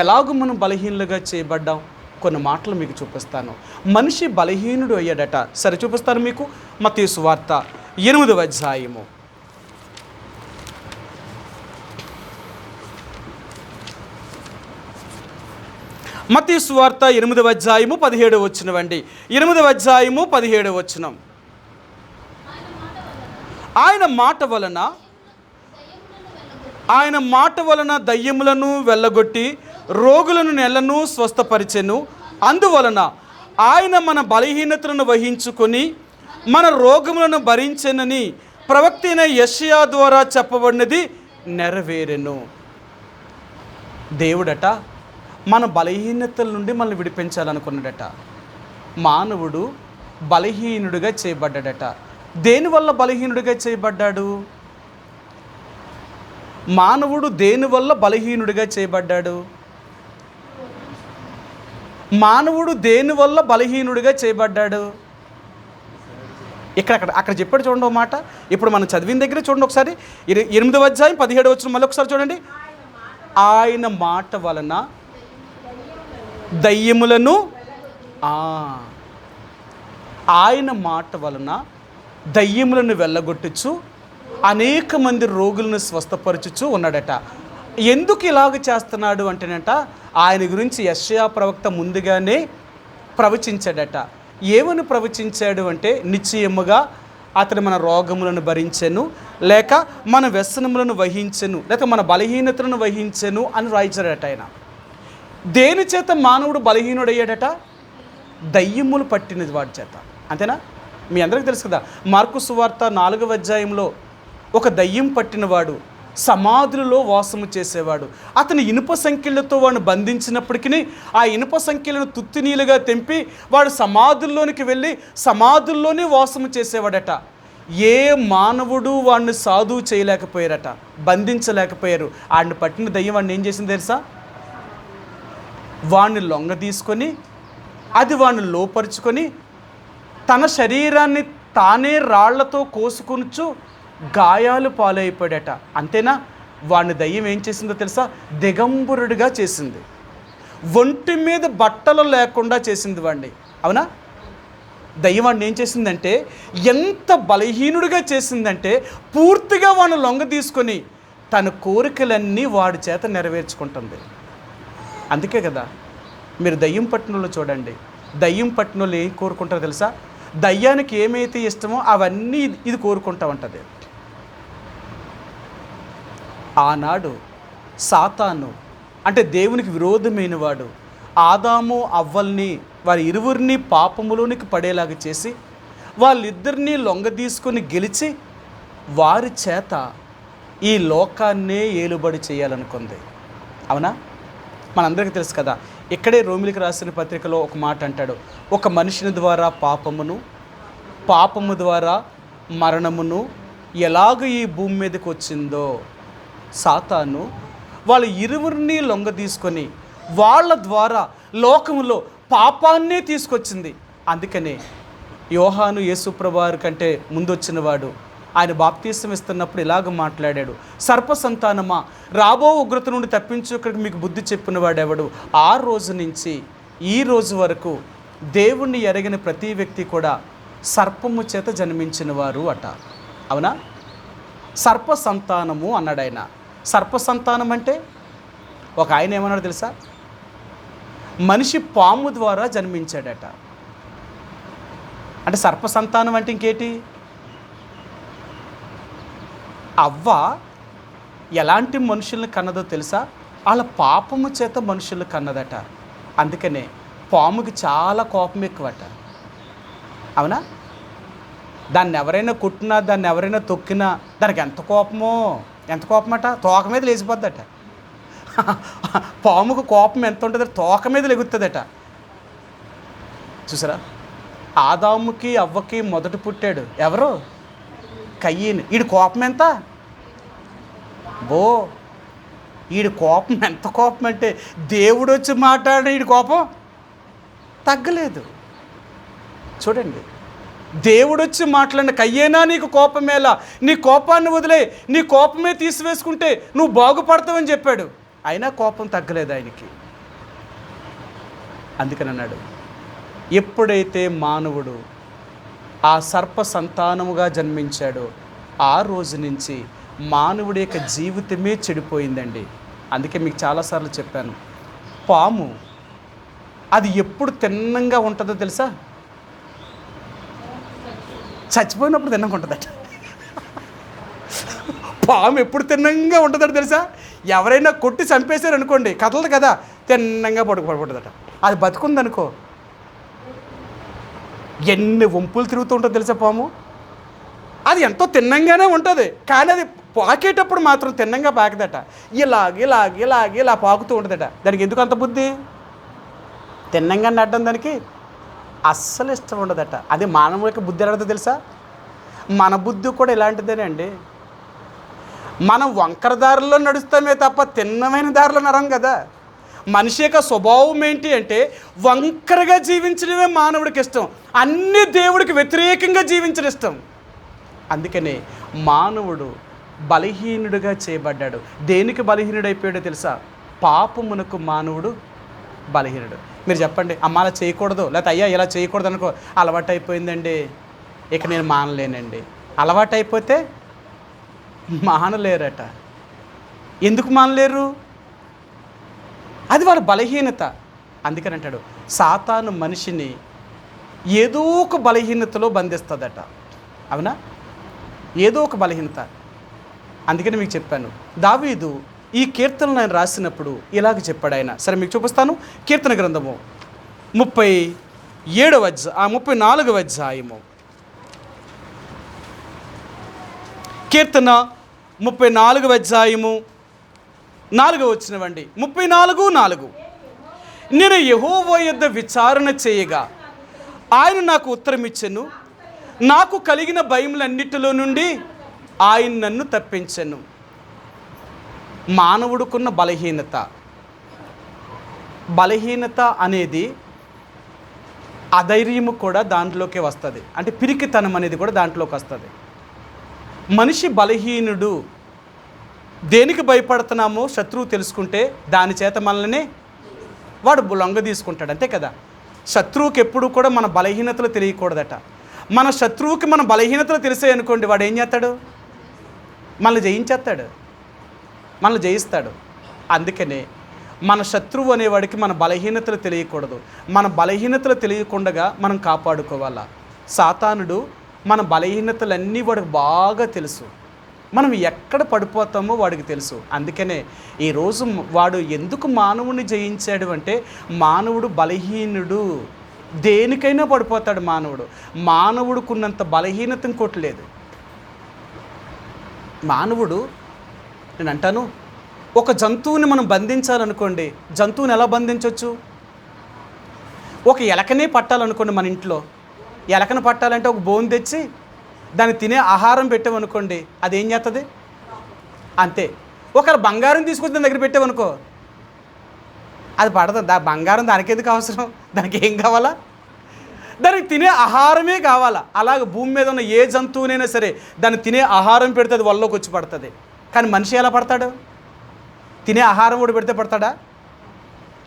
ఎలాగూ మనం బలహీనులుగా చేయబడ్డాం, కొన్ని మాటలు మీకు చూపిస్తాను. మనిషి బలహీనుడు అయ్యాడట. సరే చూపిస్తాను మీకు. మత్తయి సువార్త 8వ అధ్యాయము. మత్తయి సువార్త 8వ అధ్యాయము 17వ వచనం అండి. 8వ అధ్యాయము 17వ వచనం. ఆయన మాట వలన దయ్యములను వెళ్ళగొట్టి రోగులను నెలను స్వస్థపరిచెను. అందువలన ఆయన మన బలహీనతలను వహించుకొని మన రోగములను భరించెనని ప్రవక్త అయిన యెషయా ద్వారా చెప్పబడినది నెరవేరెను. దేవుడట మన బలహీనతల నుండి మనల్ని విడిపించాలనుకున్నాడట. మానవుడు బలహీనుడిగా చేయబడ్డాడట. దేనివల్ల బలహీనుడిగా చేయబడ్డాడు? మానవుడు దేనివల్ల బలహీనుడిగా చేయబడ్డాడు? మానవుడు దేనివల్ల బలహీనుడిగా చేయబడ్డాడు? అక్కడ చెప్పాడు చూడండి ఒక మాట. ఇప్పుడు మనం చదివిన దగ్గర చూడండి ఒకసారి. 8వ అధ్యాయం 17వ వచనం మళ్ళీ ఒకసారి చూడండి. ఆయన మాట వలన దయ్యములను ఆయన మాట వలన దయ్యములను వెళ్ళగొట్టుచు అనేక మంది రోగులను స్వస్థపరచుచు ఉన్నాడట. ఎందుకు ఇలాగ చేస్తున్నాడు అంటేనట, ఆయన గురించి యెషయా ప్రవక్త ముందుగానే ప్రవచించాడట. ఏమని ప్రవచించాడు అంటే, నిశ్చయముగా అతను మన రోగములను భరించెను, లేక మన వ్యసనములను వహించెను, లేక మన బలహీనతలను వహించెను అని రాయించాడట ఆయన. దేని చేత మానవుడు బలహీనుడయ్యాడట? దయ్యములు పట్టినది వాడి చేత. అంతేనా? మీ అందరికీ తెలుసు కదా, మార్కు సువార్త 4వ అధ్యాయంలో ఒక దయ్యం పట్టినవాడు సమాధులలో వాసము చేసేవాడు. అతని ఇనుప సంఖ్యలతో వాడిని బంధించినప్పటికీ ఆ ఇనుప సంఖ్యలను తుత్తినీలుగా తెంపి వాడు సమాధుల్లోనికి వెళ్ళి సమాధుల్లోనే వాసము చేసేవాడట. ఏ మానవుడు వాడిని సాధువు చేయలేకపోయారట, బంధించలేకపోయారు. వాడిని పట్టిన దయ్యం వాడిని ఏం చేసింది తెలుసా? వాడిని లొంగ తీసుకొని అది వాడిని లోపరుచుకొని తన శరీరాన్ని తానే రాళ్లతో కోసుకొనుచు గాయాలు పాలైపోయాడట. అంతేనా? వాడిని దయ్యం ఏం చేసిందో తెలుసా? దిగంబరుడిగా చేసింది. ఒంటి మీద బట్టలు లేకుండా చేసింది వాడిని. అవునా? దయ్యం వాడిని ఏం చేసిందంటే, ఎంత బలహీనుడిగా చేసిందంటే పూర్తిగా వాడిని లొంగ తీసుకొని తన కోరికలన్నీ వాడి చేత నెరవేర్చుకుంటుంది. అందుకే కదా మీరు దయ్యం పట్టినోళ్ళు చూడండి. దయ్యం పట్టినోళ్ళు ఏం కోరుకుంటారో తెలుసా? దయ్యానికి ఏమైతే ఇష్టమో అవన్నీ ఇది కోరుకుంటా ఉంటుంది. ఆనాడు సాతాను అంటే దేవునికి విరోధమైన వాడు ఆదాము అవ్వల్ని వారి ఇరువురిని పాపములోనికి పడేలాగా చేసి వాళ్ళిద్దరినీ లొంగ తీసుకొని గెలిచి వారి చేత ఈ లోకాన్నే ఏలుబడి చేయాలనుకుంది. అవునా? మనందరికీ తెలుసు కదా. ఇక్కడే రోమిలికి రాసిన పత్రికలో ఒక మాట అంటాడు, ఒక మనిషిని ద్వారా పాపము ద్వారా మరణమును ఎలాగ ఈ భూమి మీదకి వచ్చిందో సాతాను వాళ్ళ ఇరువురిని లొంగ తీసుకొని వాళ్ళ ద్వారా లోకములో పాపాన్నే తీసుకొచ్చింది. అందుకనే యోహాను యేసుప్రభువారి కంటే ముందు వచ్చినవాడు ఆయన బాప్తీసం ఇస్తున్నప్పుడు ఇలాగ మాట్లాడాడు, సర్ప సంతానమా, రాబో ఉగ్రత నుండి తప్పించుకరికి మీకు బుద్ధి చెప్పిన వాడెవడు? ఆ రోజు నుంచి ఈ రోజు వరకు దేవుణ్ణి ఎరగిన ప్రతి వ్యక్తి కూడా సర్పము చేత జన్మించిన వారు అట. అవునా? సర్ప సంతానము అన్నాడు ఆయన. సర్ప సంతానం అంటే ఒక ఆయన ఏమన్నాడు తెలుసా? మనిషి పాము ద్వారా జన్మించాడట. అంటే సర్ప సంతానం అంటే ఇంకేటి? అవ్వ ఎలాంటి మనుషుల్ని కన్నదో తెలుసా? వాళ్ళ పాపము చేత మనుషులు కన్నదట. అందుకనే పాముకి చాలా కోపం ఎక్కువట. అవునా? దాన్ని ఎవరైనా కుట్టినా, దాన్ని ఎవరైనా తొక్కినా దానికి ఎంత కోపమో. ఎంత కోపమట? తోక మీద లేచిపోద్దట. పాముకు కోపం ఎంత ఉంటుందో తోక మీద లెగుతుందట. చూసారా, ఆదాముకి అవ్వకి మొదట పుట్టాడు ఎవరు? కయ్యను. ఈడి కోపం ఎంత? ఈడి కోపం ఎంత కోపం అంటే దేవుడు వచ్చి మాట్లాడే ఈడి కోపం తగ్గలేదు. చూడండి, దేవుడు వచ్చి మాట్లాడిన, కయ్యేనా నీకు కోపమేలా, నీ కోపాన్ని వదిలే, నీ కోపమే తీసివేసుకుంటే నువ్వు బాగుపడతావని చెప్పాడు. అయినా కోపం తగ్గలేదు ఆయనకి. అందుకని అన్నాడు, ఎప్పుడైతే మానవుడు ఆ సర్ప సంతానముగా జన్మించాడో ఆ రోజు నుంచి మానవుడి యొక్క జీవితమే చెడిపోయిందండి. అందుకే మీకు చాలాసార్లు చెప్పాను, పాము అది ఎప్పుడు తిన్నంగా ఉంటుందో తెలుసా? చచ్చిపోయినప్పుడు తిన్నంగా ఉంటుందట. పాము ఎప్పుడు తిన్నంగా ఉంటుందట తెలుసా? ఎవరైనా కొట్టి చంపేశారు అనుకోండి, కదలదు కదా, తిన్నంగా పడుకుంటుందట. అది బతుకుందనుకో, ఎన్ని వంపులు తిరుగుతూ ఉంటుంది తెలుసా పాము. అది ఎంతో తిన్నంగానే ఉంటుంది, కానీ అది పాకేటప్పుడు మాత్రం తిన్నంగా పాకదట. ఇలా పాకుతూ ఉంటుందట. దానికి ఎందుకు అంత బుద్ధి? తిన్నంగా నడ్డం దానికి అస్సలు ఇష్టం ఉండదట. అది మానవుడి యొక్క బుద్ధి ఎలాంటిదో తెలుసా? మన బుద్ధి కూడా ఇలాంటిదేనే అండి. మనం వంకర దారిలో నడుస్తామే తప్ప తిన్నమైన దారిలో నరం కదా. మనిషి యొక్క స్వభావం ఏంటి అంటే వంకరగా జీవించడమే మానవుడికి ఇష్టం, అన్ని దేవుడికి వ్యతిరేకంగా జీవించడం ఇష్టం. అందుకనే మానవుడు బలహీనుడిగా చేయబడ్డాడు. దేనికి బలహీనుడైపోయాడో తెలుసా? పాపమునకు మానవుడు బలహీనుడు. మీరు చెప్పండి, అమ్మ అలా చేయకూడదు, లేకపోతే అయ్యా ఇలా చేయకూడదు అనుకో, అలవాటు అయిపోయిందండి, ఇక నేను మానలేనండి. అలవాటు అయిపోతే మానలేరట. ఎందుకు మానలేరు? అది వాళ్ళ బలహీనత. అందుకని అంటాడు, సాతాను మనిషిని ఏదో ఒక బలహీనతలో బంధిస్తుందట. అవునా? ఏదో ఒక బలహీనత. అందుకని మీకు చెప్పాను, దావీదు ఈ కీర్తనలు ఆయన రాసినప్పుడు ఇలాగ చెప్పాడు ఆయన. సరే మీకు చూపిస్తాను. కీర్తన గ్రంథము 34వ అధ్యాయము. కీర్తన 34వ అధ్యాయము 4వ వచనమండి. 34:4. నేను యెహోవా యొద్ద విచారణ చేయగా ఆయన నాకు ఉత్తరం ఇచ్చెను, నాకు కలిగిన భయములన్నిటిలో నుండి ఆయన నన్ను తప్పించెను. మానవుడుకున్న బలహీనత అనేది అధైర్యము కూడా దాంట్లోకే వస్తుంది. అంటే పిరికితనం అనేది కూడా దాంట్లోకి వస్తుంది. మనిషి బలహీనుడు. దేనికి భయపడుతున్నామో శత్రువు తెలుసుకుంటే దాని చేత మనల్ని వాడు లొంగ తీసుకుంటాడు, అంతే కదా. శత్రువుకి ఎప్పుడు కూడా మన బలహీనతలు తెలియకూడదట. మన శత్రువుకి మన బలహీనతలు తెలిసాయి అనుకోండి, వాడు ఏం చేస్తాడు? మనల్ని జయించేస్తాడు, మనల్ని జయిస్తాడు. అందుకనే మన శత్రువు అనేవాడికి మన బలహీనతలు తెలియకూడదు. మన బలహీనతలు తెలియకుండా మనం కాపాడుకోవాలా. సాతానుడు మన బలహీనతలన్నీ వాడికి బాగా తెలుసు. మనం ఎక్కడ పడిపోతామో వాడికి తెలుసు. అందుకనే ఈరోజు వాడు ఎందుకు మానవుని జయించాడు అంటే, మానవుడు బలహీనుడు, దేనికైనా పడిపోతాడు మానవుడు. మానవుడుకున్నంత బలహీనత ఇంకోటి లేదు. మానవుడు, నేను అంటాను, ఒక జంతువుని మనం బంధించాలనుకోండి, జంతువుని ఎలా బంధించవచ్చు? ఒక ఎలకనే పట్టాలనుకోండి, మన ఇంట్లో ఎలకను పట్టాలంటే ఒక బోన్ తెచ్చి దాన్ని తినే ఆహారం పెట్టామనుకోండి, అది ఏం చేస్తుంది? అంతే. ఒకవేళ బంగారం తీసుకొచ్చి దాని దగ్గర పెట్టామనుకో, అది పడదు. బంగారం దానికి ఎందుకు అవసరం? దానికి ఏం కావాలా? దానికి తినే ఆహారమే కావాలా. అలాగే భూమి మీద ఉన్న ఏ జంతువునైనా సరే దాన్ని తినే ఆహారం పెడితే అది వల్లోకి వచ్చి పడుతుంది. కానీ మనిషి ఎలా పడతాడు? తినే ఆహారం కూడా పెడితే పడతాడా?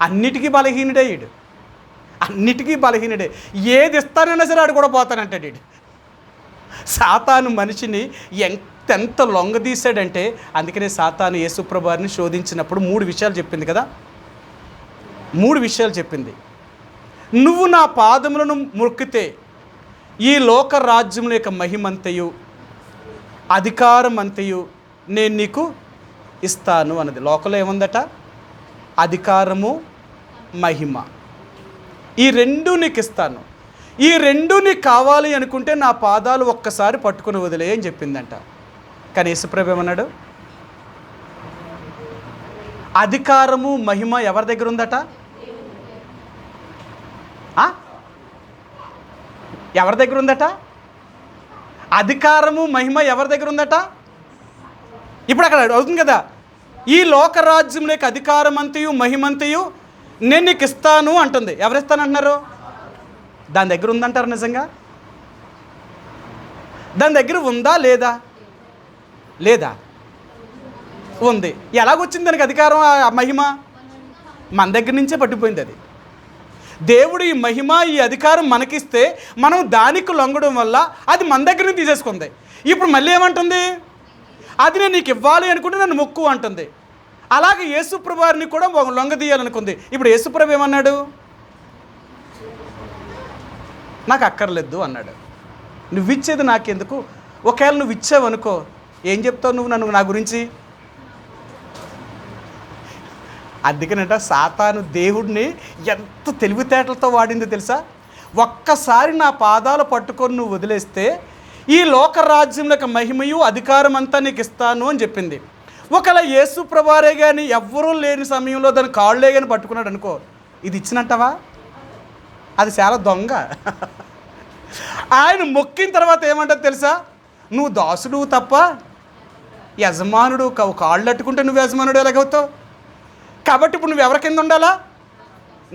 అన్నిటికీ బలహీనుడే ఈడు, అన్నిటికీ బలహీనుడే. ఏది ఇస్తానైనా సరే ఆడు కూడా పోతానంటాడు ఈడు. సాతాను మనిషిని ఎంత లొంగదీశాడంటే, అందుకనే సాతాను యేసుప్రభువారిని శోధించినప్పుడు 3 విషయాలు చెప్పింది కదా. 3 విషయాలు చెప్పింది. నువ్వు నా పాదములను మొక్కితే ఈ లోక రాజ్యముల యొక్క మహిమంతయు అధికారం అంతయు నేను నీకు ఇస్తాను అన్నది. లోకంలో ఏముందట? అధికారము, మహిమ. ఈ 2 నీకు ఇస్తాను. ఈ 2 నీకు కావాలి అనుకుంటే నా పాదాలు ఒక్కసారి పట్టుకుని వదిలే అని చెప్పిందంట. కానీ యేసుప్రభు ఏమన్నాడు? అధికారము మహిమ ఎవరి దగ్గర ఉందట? ఎవరి దగ్గర ఉందట? అధికారము మహిమ ఎవరి దగ్గర ఉందట? ఇప్పుడు అక్కడ అవుతుంది కదా, ఈ లోకరాజ్యంలోకి అధికారం అంతయు మహిమంతయు నేను నీకు ఇస్తాను అంటుంది. ఎవరిస్తానంటున్నారు? దాని దగ్గర ఉందంటారు నిజంగా? దాని దగ్గర ఉందా లేదా? లేదా? ఉంది. ఎలాగొచ్చింది దానికి అధికారం, ఆ మహిమ? మన దగ్గర నుంచే పట్టిపోయింది అది. దేవుడు ఈ మహిమ ఈ అధికారం మనకిస్తే మనం దానికి లొంగడం వల్ల అది మన దగ్గర నుంచి తీసేసుకుంది. ఇప్పుడు మళ్ళీ ఏమంటుంది? అది నేను నీకు ఇవ్వాలి అనుకుంటే నన్ను మొక్కు అంటుంది. అలాగే యేసుప్రభు వారిని కూడా లొంగదీయాలనుకుంది. ఇప్పుడు యేసుప్రభు ఏమన్నాడు? నాకు అక్కర్లేదు అన్నాడు. నువ్వు ఇచ్చేది నాకెందుకు? ఒకవేళ నువ్వు ఇచ్చావనుకో ఏం చెప్తావు నువ్వు నన్ను, నా గురించి? అందుకనంట సాతాను దేవుడిని ఎంత తెలివితేటలతో వాడిందో తెలుసా? ఒక్కసారి నా పాదాలు పట్టుకొని నువ్వు వదిలేస్తే ఈ లోకరాజ్యంలో మహిమయు అధికారం అంతా నీకు ఇస్తాను అని చెప్పింది. ఒకవేళ యేసు ప్రభువారే కానీ ఎవ్వరూ లేని సమయంలో దాని కాళ్ళే కానీ పట్టుకున్నాడు అనుకో, ఇది ఇచ్చినట్టవా? అది చాలా దొంగ. ఆయన మొక్కిన తర్వాత ఏమంటారు తెలుసా? నువ్వు దాసుడు తప్ప యజమానుడు కాళ్ళు అట్టుకుంటే నువ్వు యజమానుడు ఎలాగవుతావు? కాబట్టి ఇప్పుడు నువ్వు ఎవరి కింద ఉండాలా?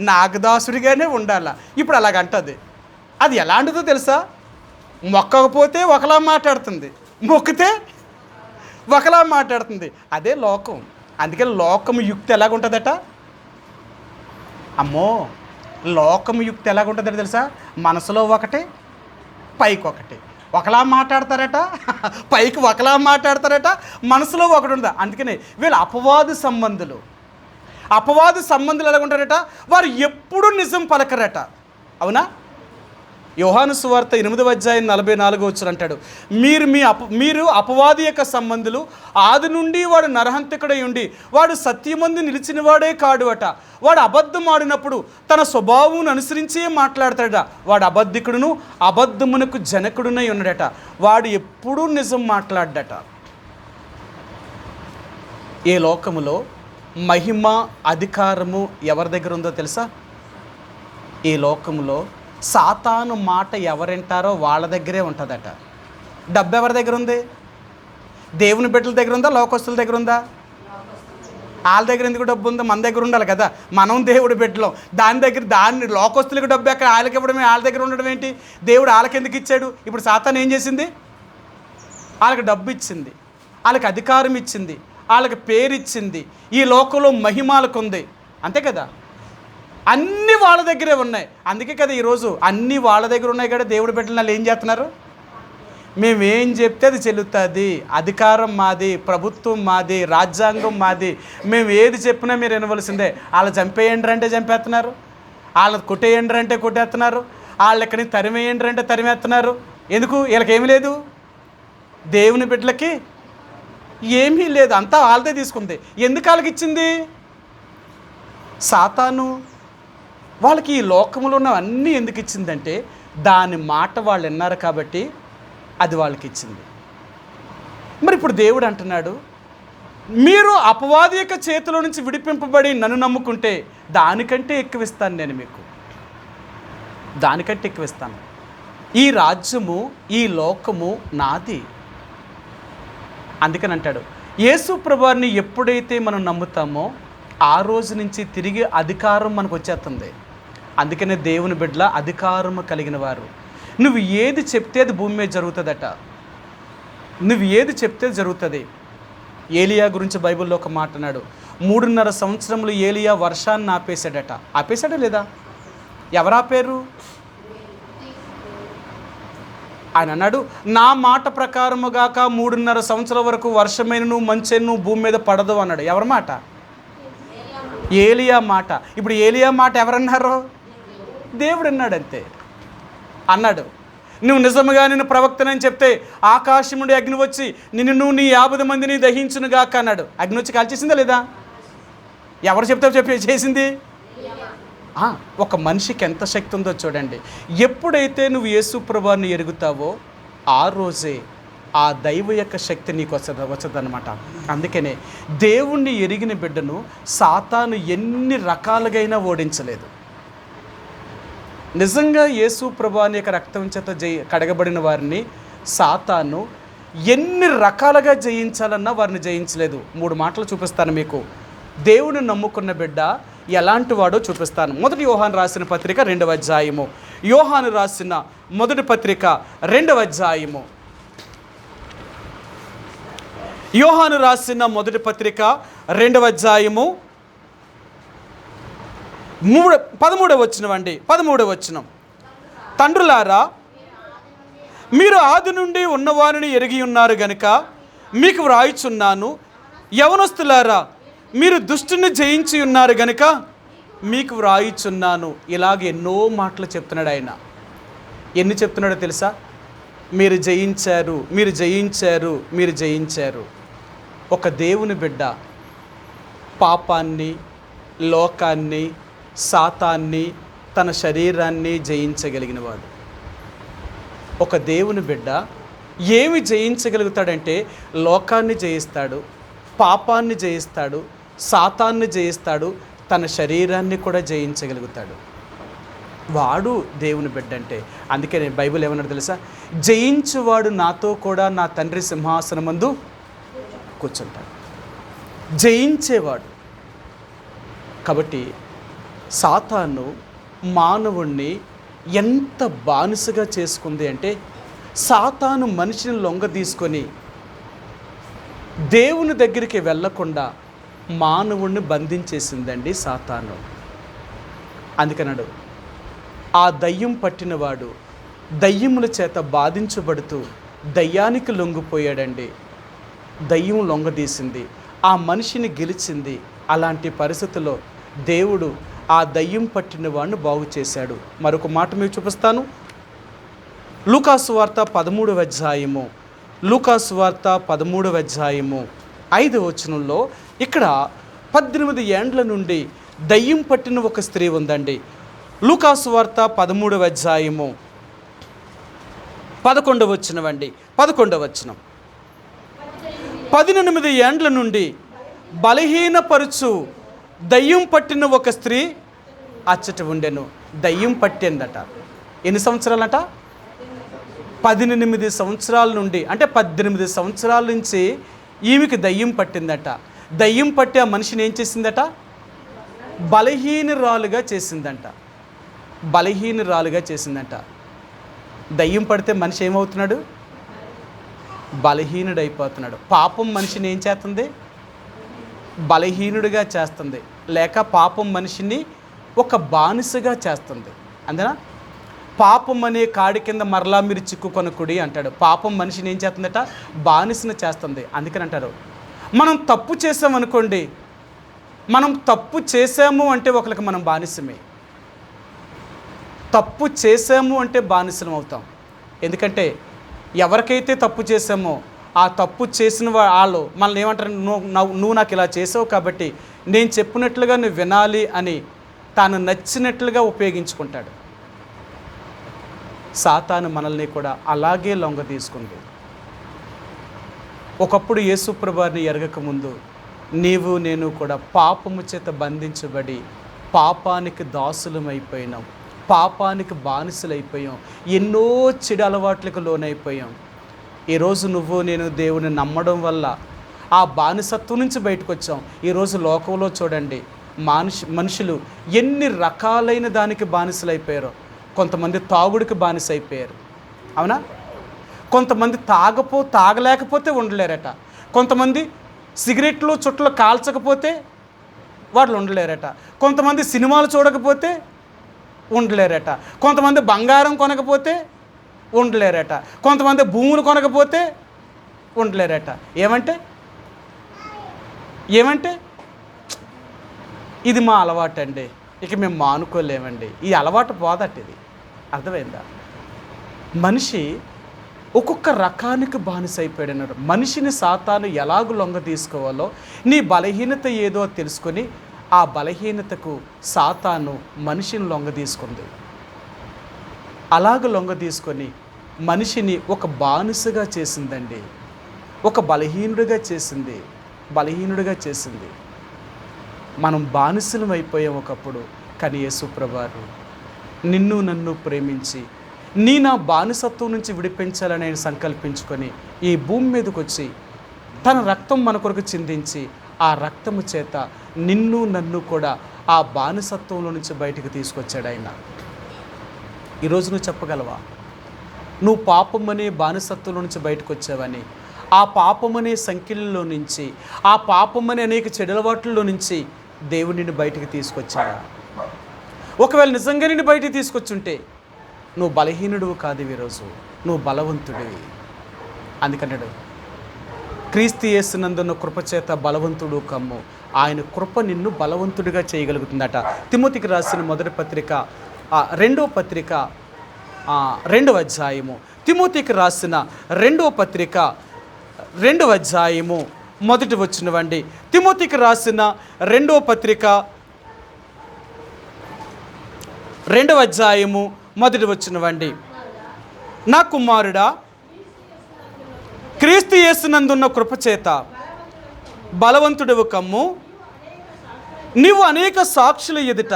నాకు దాసుడిగానే ఉండాలా. ఇప్పుడు అలాగంటది. అది ఎలాంటిదో తెలుసా? మొక్కకపోతే ఒకలా మాట్లాడుతుంది, మొక్కితే ఒకలా మాట్లాడుతుంది. అదే లోకం. అందుకని లోకము యుక్తి ఎలాగుంటుందట? అమ్మో, లోకము యుక్తి ఎలాగుంటుందట తెలుసా? మనసులో ఒకటి, పైకి ఒకటి. ఒకలా మాట్లాడతారట, పైకి ఒకలా మాట్లాడతారట, మనసులో ఒకటి ఉండదు. అందుకని వీళ్ళు అపవాదు సంబంధులు ఎలా ఉంటారట? వారు ఎప్పుడూ నిజం పలకరట. అవునా? యోహాను సువార్త 8వ అధ్యాయం 44 అంటాడు, మీరు అపవాది యొక్క సంబంధులు, ఆది నుండి వాడు నరహంతకుడై ఉండి వాడు సత్యమందు నిలిచిన వాడే కాడు అట. వాడు అబద్ధం ఆడినప్పుడు తన స్వభావం అనుసరించే మాట్లాడతాడట. వాడు అబద్ధికుడును అబద్ధమునకు జనకుడునై ఉన్నాడట. వాడు ఎప్పుడూ నిజం మాట్లాడ్డట. ఏ లోకములో మహిమ అధికారము ఎవరి దగ్గర ఉందో తెలుసా? ఈ లోకంలో సాతాను మాట ఎవరింటారో వాళ్ళ దగ్గరే ఉంటుందట. డబ్బు ఎవరి దగ్గర ఉంది? దేవుని బిడ్డల దగ్గర ఉందా? లోకస్తుల దగ్గర ఉందా? వాళ్ళ దగ్గర ఎందుకు డబ్బు ఉందో? మన దగ్గర ఉండాలి కదా. మనం దేవుడి బిడ్డలం. దాన్ని లోకస్తులకు డబ్బు ఎక్కడ? వాళ్ళకి ఇవ్వడమే, వాళ్ళ దగ్గర ఉండడం ఏంటి? దేవుడు వాళ్ళకి ఎందుకు ఇచ్చాడు? ఇప్పుడు సాతాను ఏం చేసింది? వాళ్ళకి డబ్బు ఇచ్చింది, వాళ్ళకి అధికారం ఇచ్చింది, వాళ్ళకి పేరు ఇచ్చింది, ఈ లోకంలో మహిమాలకు ఉంది. అంతే కదా. అన్నీ వాళ్ళ దగ్గరే ఉన్నాయి. అందుకే కదా ఈరోజు అన్నీ వాళ్ళ దగ్గర ఉన్నాయి కదా దేవుడి బిడ్డలు వాళ్ళు ఏం చేస్తున్నారు? మేమేం చెప్తే అది చెల్లుతుంది, అధికారం మాది, ప్రభుత్వం మాది, రాజ్యాంగం మాది, మేము ఏది చెప్పినా మీరు వినవలసిందే. వాళ్ళు చంపేయండి అంటే చంపేస్తున్నారు, వాళ్ళు కొట్టేయండి అంటే కొట్టేస్తున్నారు, వాళ్ళు ఎక్కడికి తరిమేయండి అంటే తరిమేస్తున్నారు. ఎందుకు? వీళ్ళకేమీ లేదు, దేవుని బిడ్డలకి ఏమీ లేదు, అంతా వాళ్ళదే తీసుకుంది. ఎందుకు వాళ్ళకి ఇచ్చింది? సాతాను వాళ్ళకి ఈ లోకంలో ఉన్న అన్నీ ఎందుకు ఇచ్చిందంటే దాని మాట వాళ్ళు విన్నారు కాబట్టి అది వాళ్ళకి ఇచ్చింది. మరి ఇప్పుడు దేవుడు అంటున్నాడు, మీరు అపవాది యొక్క చేతిలో నుంచి విడిపింపబడి నన్ను నమ్ముకుంటే దానికంటే ఎక్కువ ఇస్తాను, నేను మీకు దానికంటే ఎక్కువ ఇస్తాను. ఈ రాజ్యము ఈ లోకము నాది. అందుకని అంటాడు, యేసు ప్రభువుని ఎప్పుడైతే మనం నమ్ముతామో ఆ రోజు నుంచి తిరిగి అధికారం మనకు వచ్చేస్తుంది. అందుకనే దేవుని బిడ్డల అధికారము కలిగిన వారు. నువ్వు ఏది చెప్తే అది భూమి మీద జరుగుతుందట. నువ్వు ఏది చెప్తే జరుగుతుంది. ఏలియా గురించి బైబిల్లో ఒక మాట అన్నాడు, 3.5 సంవత్సరములు ఏలియా వర్షాన్ని ఆపేశాడట. ఆపేశాడా లేదా? ఎవరు ఆపేరు? ఆయన అన్నాడు, నా మాట ప్రకారముగాక 3.5 సంవత్సరాల వరకు వర్షమైనను మంచెను భూమి మీద పడదు అన్నాడు. ఎవరి మాట? ఏలియా మాట. ఇప్పుడు ఏలియా మాట ఎవరన్నారు? దేవుడు అన్నాడు. అంతే అన్నాడు. నువ్వు నిజముగా నేను ప్రవక్తనని చెప్తే ఆకాశం నుండి అగ్ని వచ్చి నిన్ను నీ 50 మందిని దహించునుగాక అన్నాడు. అగ్ని వచ్చి కాల్చేసిందా లేదా? ఎవరు చెప్తే చేసింది? ఒక మనిషికి ఎంత శక్తి ఉందో చూడండి. ఎప్పుడైతే నువ్వు యేసు ప్రభువుని ఎరుగుతావో ఆ రోజే ఆ దైవ యొక్క శక్తి నీకు వచ్చదన్నమాట. అందుకనే దేవుణ్ణి ఎరిగిన బిడ్డను సాతాను ఎన్ని రకాలుగైనా ఓడించలేదు. నిజంగా యేసు ప్రభువాని యొక్క రక్తం చేత కడగబడిన వారిని సాతాను ఎన్ని రకాలుగా జయించాలన్నా వారిని జయించలేదు. 3 మాటలు చూపిస్తాను మీకు. దేవుని నమ్ముకున్న బిడ్డ ఎలాంటి వాడో చూపిస్తాను. మొదటి యోహాను రాసిన పత్రిక 2వ అధ్యాయము. యోహాను రాసిన మొదటి పత్రిక 2వ అధ్యాయము. యోహాను రాసిన మొదటి పత్రిక 2వ అధ్యాయము 13వ వచనం అండి. 13వ వచనం. తండ్రులారా, మీరు ఆది నుండి ఉన్నవారిని ఎరిగి ఉన్నారు గనుక మీకు వ్రాయుచున్నాను. యవనస్తులారా, మీరు దుష్టుని జయించి ఉన్నారు గనుక మీకు వ్రాయుచున్నాను. ఇలాగ ఎన్నో మాటలు చెప్తున్నాడు ఆయన. ఎన్ని చెప్తున్నాడో తెలుసా? మీరు జయించారు, మీరు జయించారు, మీరు జయించారు. ఒక దేవుని బిడ్డ పాపాన్ని, లోకాన్ని, సాతాన్ని, తన శరీరాన్ని జయించగలిగినవాడు. ఒక దేవుని బిడ్డ ఏమి జయించగలుగుతాడంటే లోకాన్ని జయిస్తాడు, పాపాన్ని జయిస్తాడు, సాతాన్ని జయిస్తాడు, తన శరీరాన్ని కూడా జయించగలుగుతాడు. వాడు దేవుని బిడ్డ అంటే. అందుకే బైబిల్ ఏమన్నాడు తెలుసా? జయించువాడు నాతో కూడా నా తండ్రి సింహాసనమందు కూర్చుంటాడు. జయించేవాడు. కాబట్టి సాతాను మానవుణ్ణి ఎంత బానిసగా చేసుకుంది అంటే, సాతాను మనిషిని లొంగ తీసుకొని దేవుని దగ్గరికి వెళ్ళకుండా మానవుణ్ణి బంధించేసిందండి సాతాను. అందుకన్నాడు, ఆ దయ్యం పట్టినవాడు దయ్యముల చేత బాధించబడుతూ దయ్యానికి లొంగిపోయాడండి. దయ్యం లొంగదీసింది, ఆ మనిషిని గెలిచింది. అలాంటి పరిస్థితుల్లో దేవుడు ఆ దయ్యం పట్టిన వాడిని బాగు చేశాడు. మరొక మాట మీకు చూపిస్తాను. లూకాసు వార్త 13వ అధ్యాయము. లూకాసు వార్త 13వ అధ్యాయము 5వ వచనంలో ఇక్కడ 18 ఏండ్ల నుండి దయ్యం పట్టిన ఒక స్త్రీ ఉందండి. లూకాసు వార్త 13వ అధ్యాయము 11వ వచనం అండి. 11వ వచనం. 18 ఏండ్ల నుండి బలహీనపరుచు దయ్యం పట్టిన ఒక స్త్రీ అచ్చట ఉండెను. దయ్యం పట్టిందట. ఎన్ని సంవత్సరాలట? 18 సంవత్సరాల నుండి, అంటే 18 సంవత్సరాల నుంచి ఈమెకి దయ్యం పట్టిందట. దయ్యం పట్టి ఆ మనిషిని ఏం చేసిందట? బలహీనురాలుగా చేసిందంట. బలహీనురాలుగా చేసిందంట. దయ్యం పడితే మనిషి ఏమవుతున్నాడు? బలహీనుడైపోతున్నాడు. పాపం మనిషిని ఏం చేస్తుంది? బలహీనుడిగా చేస్తుంది. లేక పాపం మనిషిని ఒక బానిసగా చేస్తుంది. అంతేనా? పాపం అనే కాడి కింద మరలా మీరు చిక్కుకొనకుడి అంటాడు. పాపం మనిషిని ఏం చేస్తుందట? బానిసను చేస్తుంది. అందుకని అంటారు, మనం తప్పు చేసామనుకోండి, మనం తప్పు చేసాము అంటే ఒకరికి మనం బానిసమే. తప్పు చేసాము అంటే బానిసలం అవుతాం. ఎందుకంటే ఎవరికైతే తప్పు చేసామో ఆ తప్పు చేసిన వాళ్ళు మనల్ని ఏమంటారు? నువ్వు నాకు ఇలా చేసావు కాబట్టి నేను చెప్పినట్లుగా నువ్వు వినాలి అని తాను నచ్చినట్లుగా ఉపయోగించుకుంటాడు. సాతాను మనల్ని కూడా అలాగే లొంగ తీసుకుంది. ఒకప్పుడు యేసు ప్రభువారిని ఎరగకముందు నీవు నేను కూడా పాపము చేత బంధించబడి పాపానికి దాసులమైపోయినాం, పాపానికి బానిసలైపోయాం, ఎన్నో చెడు అలవాట్లకు లోనైపోయాం. ఈరోజు నువ్వు నేను దేవుని నమ్మడం వల్ల ఆ బానిసత్వం నుంచి బయటకు వచ్చాం. ఈరోజు లోకంలో చూడండి, మనుషులు ఎన్ని రకాలైన దానికి బానిసలైపోయారో. కొంతమంది తాగుడికి బానిస అయిపోయారు, అవునా? కొంతమంది తాగలేకపోతే ఉండలేరట. కొంతమంది సిగరెట్లు చుట్టలు కాల్చకపోతే వాళ్ళు ఉండలేరట. కొంతమంది సినిమాలు చూడకపోతే ఉండలేరట. కొంతమంది బంగారం కొనకపోతే ఉండలేరట. కొంతమంది భూములు కొనకపోతే ఉండలేరట. ఏమంటే ఇది మా అలవాటు అండి, ఇక మేము మానుకోలేమండి. ఈ అలవాటు పోదట. ఇది అర్థమైందా? మనిషి ఒక్కొక్క రకానికి బానిస అయిపోయాడు. మనిషిని సాతాను ఎలాగ లొంగ తీసుకోవాలో, నీ బలహీనత ఏదో తెలుసుకొని ఆ బలహీనతకు సాతాను మనిషిని లొంగ తీసుకుంది. అలాగ లొంగ తీసుకొని మనిషిని ఒక బానిసగా చేసిందండి. ఒక బలహీనుడిగా చేసింది. మనం బానిసలం అయిపోయాం ఒకప్పుడు. కానీ యేసుప్రభువారు నిన్ను నన్ను ప్రేమించి నా బానిసత్వం నుంచి విడిపించాలని ఆయన సంకల్పించుకొని ఈ భూమి మీదకి వచ్చి తన రక్తం మన కొరకు చిందించి ఆ రక్తము చేత నిన్ను నన్ను కూడా ఆ బానిసత్వంలో నుంచి బయటికి తీసుకొచ్చాడు ఆయన. ఈరోజు నువ్వు చెప్పగలవా? నువ్వు పాపమనే బానిసత్వంలో నుంచి బయటకు వచ్చావని, ఆ పాపమనే సంఖ్యలలో నుంచి, ఆ పాపమనే అనేక చెడలవాట్లలో నుంచి దేవుడు నిన్ను బయటికి తీసుకొచ్చాడా? ఒకవేళ నిజంగా నిన్ను బయటికి తీసుకొచ్చుంటే నువ్వు బలహీనుడు కాదు, ఈరోజు నువ్వు బలవంతుడివి. అందుకన్నాడు, క్రీస్తు యేసునందున్న కృపచేత బలవంతుడు కమ్ము. ఆయన కృప నిన్ను బలవంతుడిగా చేయగలుగుతుందట. తిమోతికి రాసిన మొదటి పత్రిక 2వ పత్రిక 2వ అధ్యాయము. తిమోతికి రాసిన 2వ పత్రిక 2వ అధ్యాయము మొదటి వచనమండి. తిమోతికి రాసిన 2వ పత్రిక 2వ అధ్యాయము మొదటి వచనమండి. నా కుమారుడా, క్రీస్తు యేసునందున్న కృపచేత బలవంతుడవు కమ్ము. నీవు అనేక సాక్షుల ఎదుట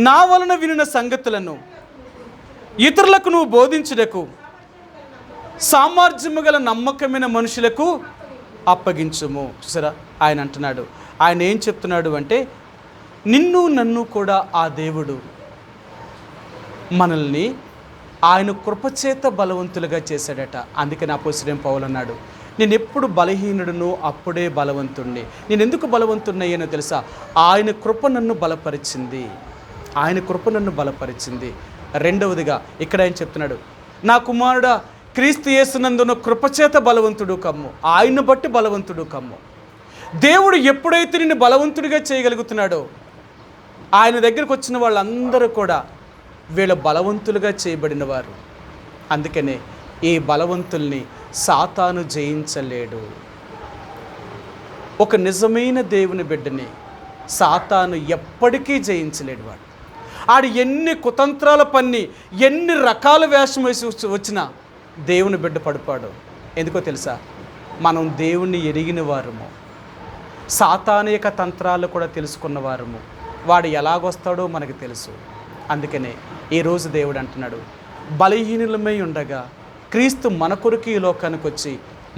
నా వలన వినిన సంగతులను ఇతరులకు నువ్వు బోధించుటకు సామర్థ్యము గల నమ్మకమైన మనుషులకు అప్పగించుము. చూసారా, ఆయన అంటున్నాడు, ఆయన ఏం చెప్తున్నాడు అంటే, నిన్ను నన్ను కూడా ఆ దేవుడు మనల్ని ఆయన కృపచేత బలవంతులుగా చేశాడట. అందుకని అపోస్తలుడైన పౌలు అన్నాడు, నేను ఎప్పుడు బలహీనుడును అప్పుడే బలవంతుణ్ణి. నేను ఎందుకు బలవంతున్నయ్యానో తెలుసా? ఆయన కృప నన్ను బలపరిచింది. రెండవదిగా ఇక్కడ ఆయన చెప్తున్నాడు, నా కుమారుడా, క్రీస్తు యేసునందున్న కృపచేత బలవంతుడు కమ్ము. ఆయన్ను బట్టి బలవంతుడు కమ్ము. దేవుడు ఎప్పుడైతే నిన్ను బలవంతుడిగా చేయగలుగుతున్నాడో, ఆయన దగ్గరకు వచ్చిన వాళ్ళందరూ కూడా వీళ్ళ బలవంతులుగా చేయబడిన వారు. అందుకనే ఈ బలవంతుల్ని సాతాను జయించలేడు. ఒక నిజమైన దేవుని బిడ్డని సాతాను ఎప్పటికీ జయించలేడు. ఆడు ఎన్ని కుతంత్రాల పన్ని, ఎన్ని రకాల వేషం వేసి వచ్చినా దేవుని బిడ్డ పడిపాడు. ఎందుకో తెలుసా? మనం దేవుణ్ణి ఎరిగిన వారము, సాతాను యొక్క తంత్రాలు కూడా తెలుసుకున్న వారము. వాడు ఎలాగొస్తాడో మనకు తెలుసు. అందుకనే ఈరోజు దేవుడు అంటున్నాడు, బలహీనులమై ఉండగా క్రీస్తు మన కొరకు ఈ లోకానికి వచ్చి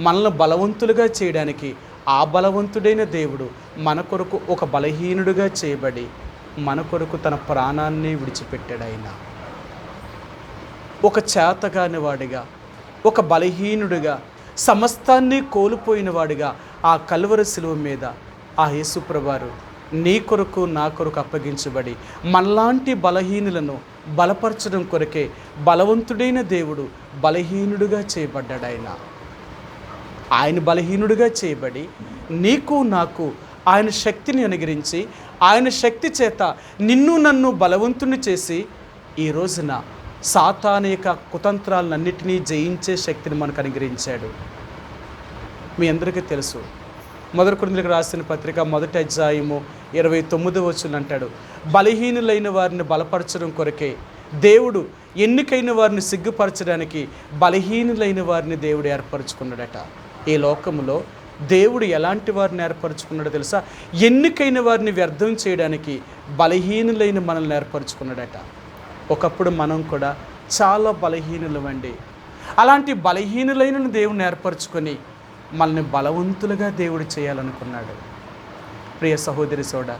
మనల్ని బలవంతులుగా చేయడానికి ఆ బలవంతుడైన దేవుడు మన కొరకు ఒక బలహీనుడిగా చేయబడి మన కొరకు తన ప్రాణాన్ని విడిచిపెట్టాడు. ఆయన ఒక చేతగాని వాడిగా, ఒక బలహీనుడిగా, సమస్తాన్ని కోల్పోయిన వాడిగా ఆ కల్వరి శిలువ మీద ఆ యేసుప్రభువారు నీ కొరకు నా కొరకు అప్పగించబడి మనలాంటి బలహీనులను బలపరచడం కొరకే బలవంతుడైన దేవుడు బలహీనుడిగా చేయబడ్డాడు. ఆయన బలహీనుడిగా చేయబడి నీకు నాకు ఆయన శక్తిని అనుగ్రహించి ఆయన శక్తి చేత నిన్ను నన్ను బలవంతుని చేసి ఈ రోజున సాతాను యొక్క కుతంత్రాలన్నిటినీ జయించే శక్తిని మనకు అనుగ్రహించాడు. మీ అందరికీ తెలుసు, మొదటి కొరింథీయులకు రాసిన పత్రిక 1వ అధ్యాయము 29వ వచనం అంటాడు, బలహీనులైన వారిని బలపరచడం కొరకే దేవుడు ఎన్నికైన వారిని సిగ్గుపరచడానికి బలహీనులైన వారిని దేవుడు ఏర్పరచుకున్నాడట. ఈ లోకంలో దేవుడు ఎలాంటి వారిని ఏర్పరచుకున్నాడో తెలుసా? ఎన్నికైన వారిని వ్యర్థం చేయడానికి బలహీనులైన మనల్ని ఏర్పరచుకున్నాడట. ఒకప్పుడు మనం కూడా చాలా బలహీనులమండి. అలాంటి బలహీనులైన దేవుడిని ఏర్పరచుకొని మనల్ని బలవంతులుగా దేవుడు చేయాలనుకున్నాడు. ప్రియ సహోదరి సోడా,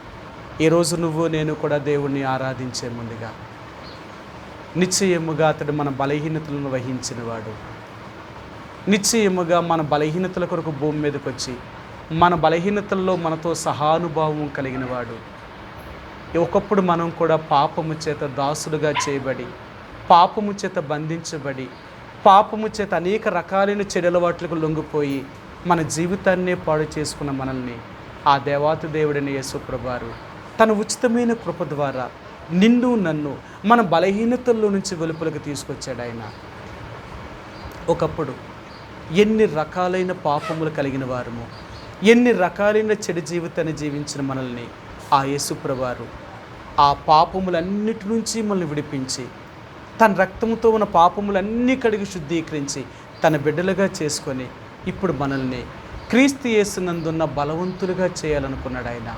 ఈరోజు నువ్వు నేను కూడా దేవుణ్ణి ఆరాధించే ముందుగా నిశ్చయముగా అతడు మన బలహీనతలను వహించినవాడు. నిశ్చయముగా మన బలహీనతల కొరకు భూమి మీదకి వచ్చి మన బలహీనతల్లో మనతో సహానుభావం కలిగినవాడు. ఒకప్పుడు మనం కూడా పాపము చేత దాసులుగా చేయబడి, పాపము చేత బంధించబడి, పాపము చేత అనేక రకాలైన చెడలవాట్లకు లొంగిపోయి మన జీవితాన్నే పాడు చేసుకున్న మనల్ని ఆ దేవాతి దేవుడైన యేసుప్రభువారు తన ఉచితమైన కృప ద్వారా నిన్ను నన్ను మన బలహీనతల్లో నుంచి వెలుపలకు తీసుకొచ్చాడు. ఆయన ఒకప్పుడు ఎన్ని రకాలైన పాపములు కలిగిన వారము, ఎన్ని రకాలైన చెడు జీవితాన్ని జీవించిన మనల్ని ఆ యేసుప్రభువారు ఆ పాపములన్నిటి నుంచి మనల్ని విడిపించి తన రక్తంతో ఉన్న పాపములన్నీ కడిగి శుద్ధీకరించి తన బిడ్డలుగా చేసుకొని ఇప్పుడు మనల్ని క్రీస్తు యేసునందున్న బలవంతులుగా చేయాలనుకున్నాడు ఆయన.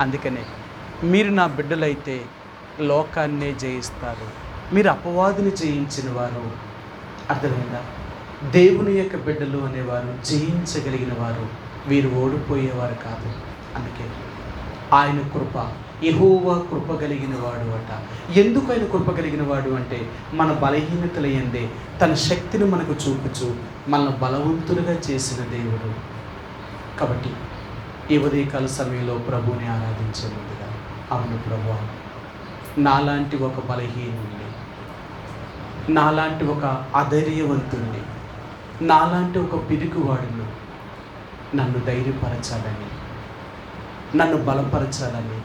అందుకనే మీరు నా బిడ్డలైతే లోకాన్నే జయిస్తారు, మీరు అపవాదిని జయించిన వారు. అర్థమైందా? దేవుని యొక్క బిడ్డలు అనేవారు జయించగలిగిన వారు, వీరు ఓడిపోయేవారు కాదు. అందుకే ఆయన కృప, యెహోవా కృప కలిగిన వాడు అట. ఎందుకు ఆయన కృప కలిగిన వాడు అంటే మన బలహీనతలయందే తన శక్తిని మనకు చూపుచు మనల్ని బలవంతులుగా చేసిన దేవుడు. కాబట్టి ఈ ఉదయకాల సమయంలో ప్రభువుని ఆరాధించే ముందుగా, అవును ప్రభువా, నాలాంటి ఒక బలహీనుడిని, నాలాంటి ఒక అధైర్యవంతుణ్ణి, నాలాంటి ఒక పిరికివాడిని నన్ను ధైర్యపరచాలని, నన్ను బలపరచాలని,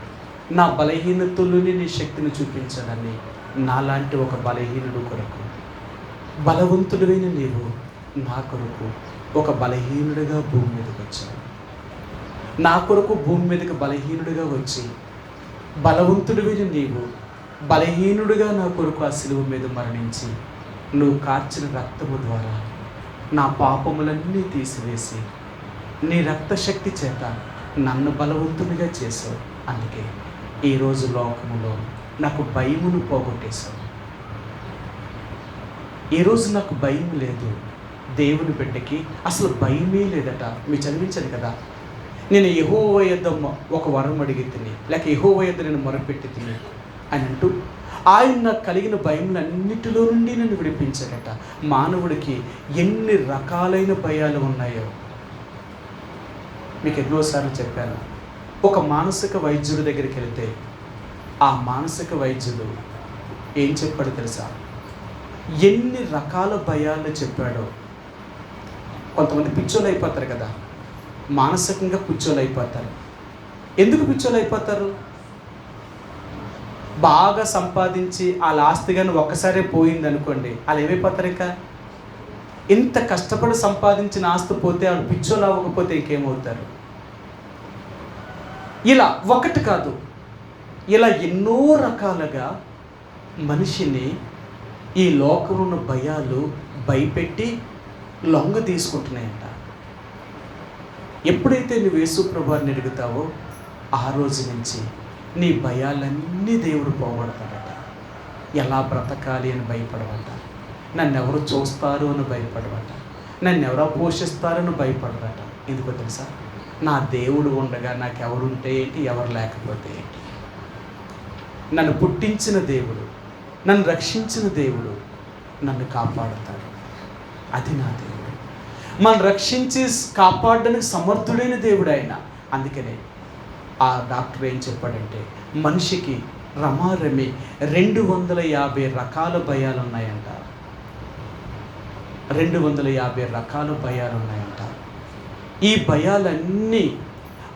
నా బలహీనతలోని నీ శక్తిని చూపించాలని నాలాంటి ఒక బలహీనుడు కొరకు, బలవంతుడైన నీవు నా కొరకు ఒక బలహీనుడిగా భూమి మీదకి వచ్చావు. నా కొరకు భూమి మీదకి బలహీనుడిగా వచ్చి, బలవంతుడివైన నీవు బలహీనుడిగా నా కొరకు ఆ సిలువ మీద మరణించి నువ్వు కార్చిన రక్తము ద్వారా నా పాపములన్నీ తీసివేసి నీ రక్తశక్తి చేత నన్ను బలవంతునిగా చేసావు. అందుకే ఈరోజు లోకములో నాకు భయమును పోగొట్టేశావు. ఈరోజు నాకు భయం లేదు. దేవుని బిడ్డకి అసలు భయమే లేదట. మీరు చదివించదు కదా, నేను యెహోవా యొద్ద ఒక వరం అడిగి తిని, లేక యెహోవా యొద్ద నేను మొరపెట్టి తిని అని అంటూ ఆయన నాకు కలిగిన భయములన్నిటిలో నుండి నన్ను విడిపించాడట. మానవుడికి ఎన్ని రకాలైన భయాలు ఉన్నాయో మీకు ఎన్నోసార్లు చెప్పాను. ఒక మానసిక వైద్యుడి దగ్గరికి వెళితే ఆ మానసిక వైద్యుడు ఏం చెప్పాడో తెలుసా? ఎన్ని రకాల భయాలు చెప్పాడో. కొంతమంది పిచ్చోళ్ళు అయిపోతారు కదా, మానసికంగా పిచ్చోళ్ళు అయిపోతారు. ఎందుకు పిచ్చోళ్ళు అయిపోతారు? బాగా సంపాదించి వాళ్ళ ఆస్తి కానీ ఒక్కసారే పోయింది అనుకోండి, వాళ్ళు ఏమైపోతారు? ఇంకా ఇంత కష్టపడి సంపాదించిన ఆస్తి పోతే వాళ్ళు పిచ్చోళ్ళు అవ్వకపోతే ఇంకేమవుతారు? ఇలా ఒకటి కాదు, ఇలా ఎన్నో రకాలుగా మనిషిని ఈ లోకంలో భయాలు భయపెట్టి లొంగ తీసుకుంటున్నాయంట. ఎప్పుడైతే నువ్వు యేసు ప్రభువుని అడుగుతావో ఆ రోజు నుంచి నీ భయాలన్నీ దేవుడు పోగొడతాడట. ఎలా బ్రతకాలి అని భయపడవట, నన్ను ఎవరు చూస్తారు అని భయపడవట, నన్ను ఎవరో పోషిస్తారని భయపడరట. ఎందుకో తెలుసా? నా దేవుడు ఉండగా నాకెవరుంటే ఏంటి, ఎవరు లేకపోతే ఏంటి? నన్ను పుట్టించిన దేవుడు, నన్ను రక్షించిన దేవుడు నన్ను కాపాడుతాడు. అది నా దేవుడు. మనం రక్షించి కాపాడడానికి సమర్థుడైన దేవుడు ఆయన. అందుకనే ఆ డాక్టర్ ఏం చెప్పాడంటే, మనిషికి రమారమి 250 రకాల భయాలు ఉన్నాయంట. 250 రకాల భయాలు ఉన్నాయంట. ఈ భయాలన్నీ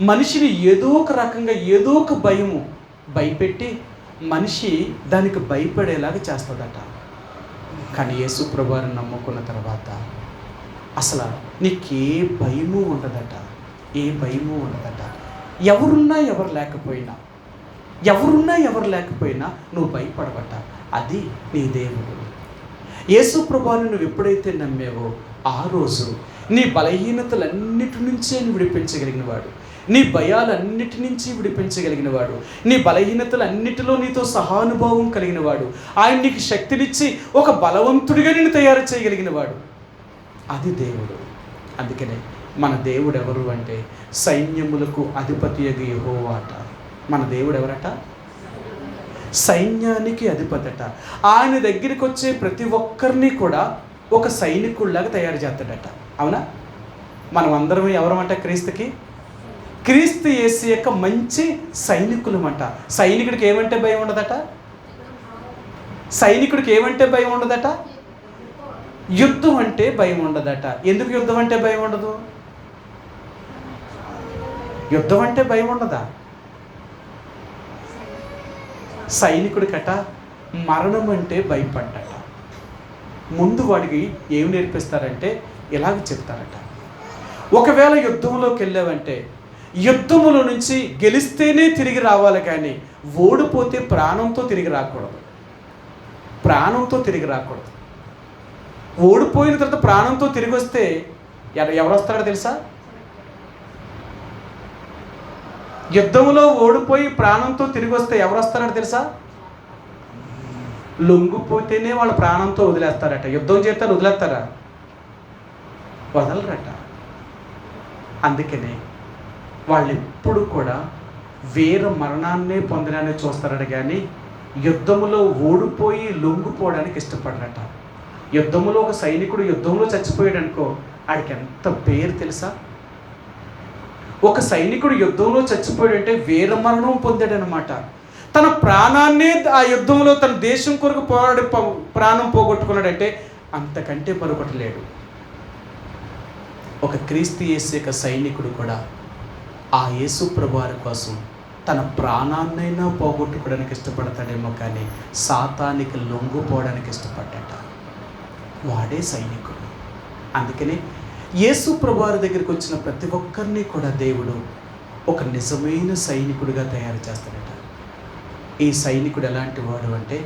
మనిషిని ఏదో ఒక రకంగా ఏదో ఒక భయము భయపెట్టి మనిషి దానికి భయపడేలాగా చేస్తుందట. కానీ యేసు ప్రభువుని నమ్ముకున్న తర్వాత అసలు నీకే భయము ఉండదట, ఏ భయము ఉండదట. ఎవరున్నా ఎవరు లేకపోయినా నువ్వు భయపడవట. అది నీ దేవుడు. యేసు ప్రభువుని నువ్వు ఎప్పుడైతే నమ్మేవో ఆ రోజు నీ బలహీనతలన్నిటి నుంచే విడిపించగలిగిన వాడు, నీ భయాలన్నిటి నుంచి విడిపించగలిగిన వాడు, నీ బలహీనతలన్నిటిలో నీతో సహానుభావం కలిగిన వాడు, ఆయన నీకు శక్తినిచ్చి ఒక బలవంతుడిగా నేను తయారు చేయగలిగిన వాడు, అది దేవుడు. అందుకనే మన దేవుడు ఎవరు అంటే సైన్యములకు అధిపతియగు యెహోవా అట. మన దేవుడు ఎవరట? సైన్యానికి అధిపతట. ఆయన దగ్గరికి వచ్చే ప్రతి ఒక్కరిని కూడా ఒక సైనికుల్లాగా తయారు చేస్తాడట. అవునా? మనం అందరం ఎవరమంట? క్రీస్తు యేసు యొక్క మంచి సైనికులమంట. సైనికుడికి ఏమంటే భయం ఉండదట? యుద్ధం అంటే భయం ఉండదట. ఎందుకు యుద్ధం అంటే భయం ఉండదు? యుద్ధం అంటే భయం ఉండదా? సైనికుడికట మరణం అంటే భయపడ్డట. ముందు వాడికి ఏం నేర్పిస్తారంటే ఇలాగ చెప్తారట, ఒకవేళ యుద్ధంలోకి వెళ్ళావంటే యుద్ధములో నుంచి గెలిస్తేనే తిరిగి రావాలి, కానీ ఓడిపోతే ప్రాణంతో తిరిగి రాకూడదు. ప్రాణంతో తిరిగి రాకూడదు. ఓడిపోయిన తర్వాత ప్రాణంతో తిరిగి వస్తే ఎవరు వస్తారో తెలుసా? యుద్ధంలో ఓడిపోయి ప్రాణంతో తిరిగి వస్తే ఎవరు వస్తారో తెలుసా? లొంగిపోతేనే వాళ్ళ ప్రాణంతో వదిలేస్తారట. యుద్ధం చేస్తే వదిలేస్తారా? వదలరట. అందుకనే వాళ్ళు ఎప్పుడు కూడా వీర మరణాన్నే పొందడాన్ని చూస్తారట, కానీ యుద్ధంలో ఓడిపోయి లొంగిపోవడానికి ఇష్టపడరట. యుద్ధంలో ఒక సైనికుడు యుద్ధంలో చచ్చిపోయాడు అనుకో, ఆడికి ఎంత పేరు తెలుసా? ఒక సైనికుడు యుద్ధంలో చచ్చిపోయాడంటే వీర మరణం పొందాడనమాట. తన ప్రాణాన్నే ఆ యుద్ధంలో తన దేశం కొరకు పోరాడి ప్రాణం పోగొట్టుకున్నాడంటే అంతకంటే మరొకటి లేడు. ఒక క్రీస్తు యేసు యొక్క సైనికుడు కూడా ఆ యేసు ప్రభువారి కోసం తన ప్రాణాన్నైనా పోగొట్టుకోవడానికి ఇష్టపడతాడేమో, కానీ సాతానికి లొంగిపోవడానికి ఇష్టపడ్డాట. వాడే సైనికుడు. అందుకనే యేసు ప్రభువారి దగ్గరికి వచ్చిన ప్రతి ఒక్కరిని కూడా దేవుడు ఒక నిజమైన సైనికుడిగా తయారు చేస్తాడట. ఈ సైనికుడు ఎలాంటి వాడు అంటే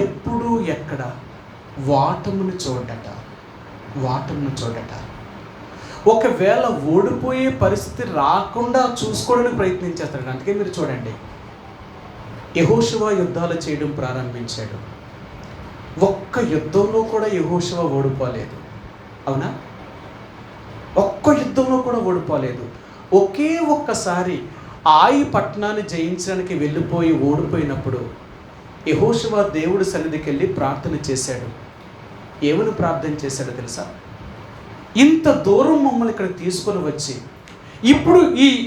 ఎప్పుడూ ఎక్కడ వాటమును చూడట. ఒకవేళ ఓడిపోయే పరిస్థితి రాకుండా చూసుకోవడానికి ప్రయత్నం చేస్తాడు. అందుకే మీరు చూడండి, యెహోషువ యుద్ధాలు చేయడం ప్రారంభించాడు. ఒక్క యుద్ధంలో కూడా యెహోషువ ఓడిపోలేదు. అవునా? ఒక్క యుద్ధంలో కూడా ఓడిపోలేదు. ఒకే ఒక్కసారి ఆయి పట్టణాన్ని జయించడానికి వెళ్ళిపోయి ఓడిపోయినప్పుడు యెహోషువ దేవుడి సన్నిధికి వెళ్ళి ప్రార్థన చేశాడు. ఏమని ప్రార్థన చేశాడో తెలుసా? ఇంత దూరం మమ్మల్ని ఇక్కడ తీసుకొని వచ్చి ఇప్పుడు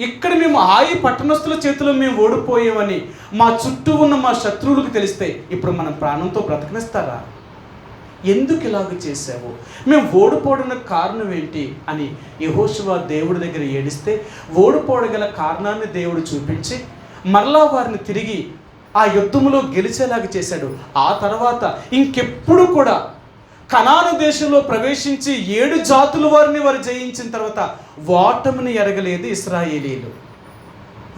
ఇక్కడ మేము ఆయి పట్టణస్థుల చేతిలో మేము ఓడిపోయామని మా చుట్టూ ఉన్న మా శత్రువులకు తెలిస్తే ఇప్పుడు మనం ప్రాణంతో బ్రతకనిస్తారా? ఎందుకు ఇలాగ చేశావు? మేము ఓడిపోవడానికి కారణం ఏంటి అని యెహోషువ దేవుడి దగ్గర ఏడిస్తే ఓడిపోవడం గల కారణాన్ని దేవుడు చూపించి మరలా వారిని తిరిగి ఆ యుద్ధంలో గెలిచేలాగా చేశాడు. ఆ తర్వాత ఇంకెప్పుడు కూడా కనాను దేశంలో ప్రవేశించి 7 జాతుల వారిని వారు జయించిన తర్వాత ఓటమిని ఎరగలేదు ఇశ్రాయేలీలు.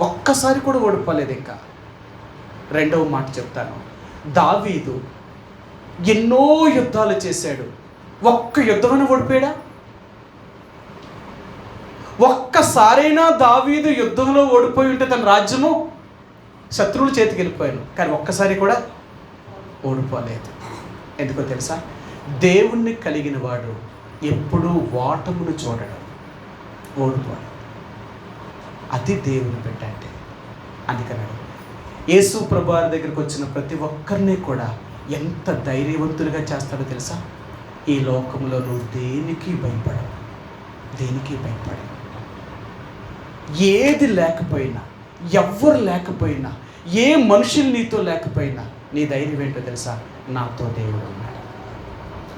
ఒక్కసారి కూడా ఓడిపోలేదు. ఇంకా రెండవ మాట చెప్తాను. దావీదు ఎన్నో యుద్ధాలు చేశాడు. ఒక్క యుద్ధమైనా ఓడిపోయాడా? ఒక్కసారైనా దావీదు యుద్ధంలో ఓడిపోయి ఉంటే తన రాజ్యము శత్రువుల చేతికి వెళ్ళిపోయాను, కానీ ఒక్కసారి కూడా ఓడిపోలేదు. ఎందుకో తెలుసా? దేవుణ్ణి కలిగిన వాడు ఎప్పుడూ ఓటమును చూడడం, ఓడిపోవడం. అది దేవుని బిడ్డ అంటే. అందుకన్నాడు యేసు ప్రభువారి దగ్గరికి వచ్చిన ప్రతి ఒక్కరిని కూడా ఎంత ధైర్యవంతులుగా చేస్తాడో తెలుసా? ఈ లోకంలో నువ్వు దేనికి భయపడవు. ఏది లేకపోయినా, ఎవ్వరు లేకపోయినా, ఏ మనుషులు నీతో లేకపోయినా నీ ధైర్యం ఏంటో తెలుసా? నాతో దేవుడు ఉన్నాడు.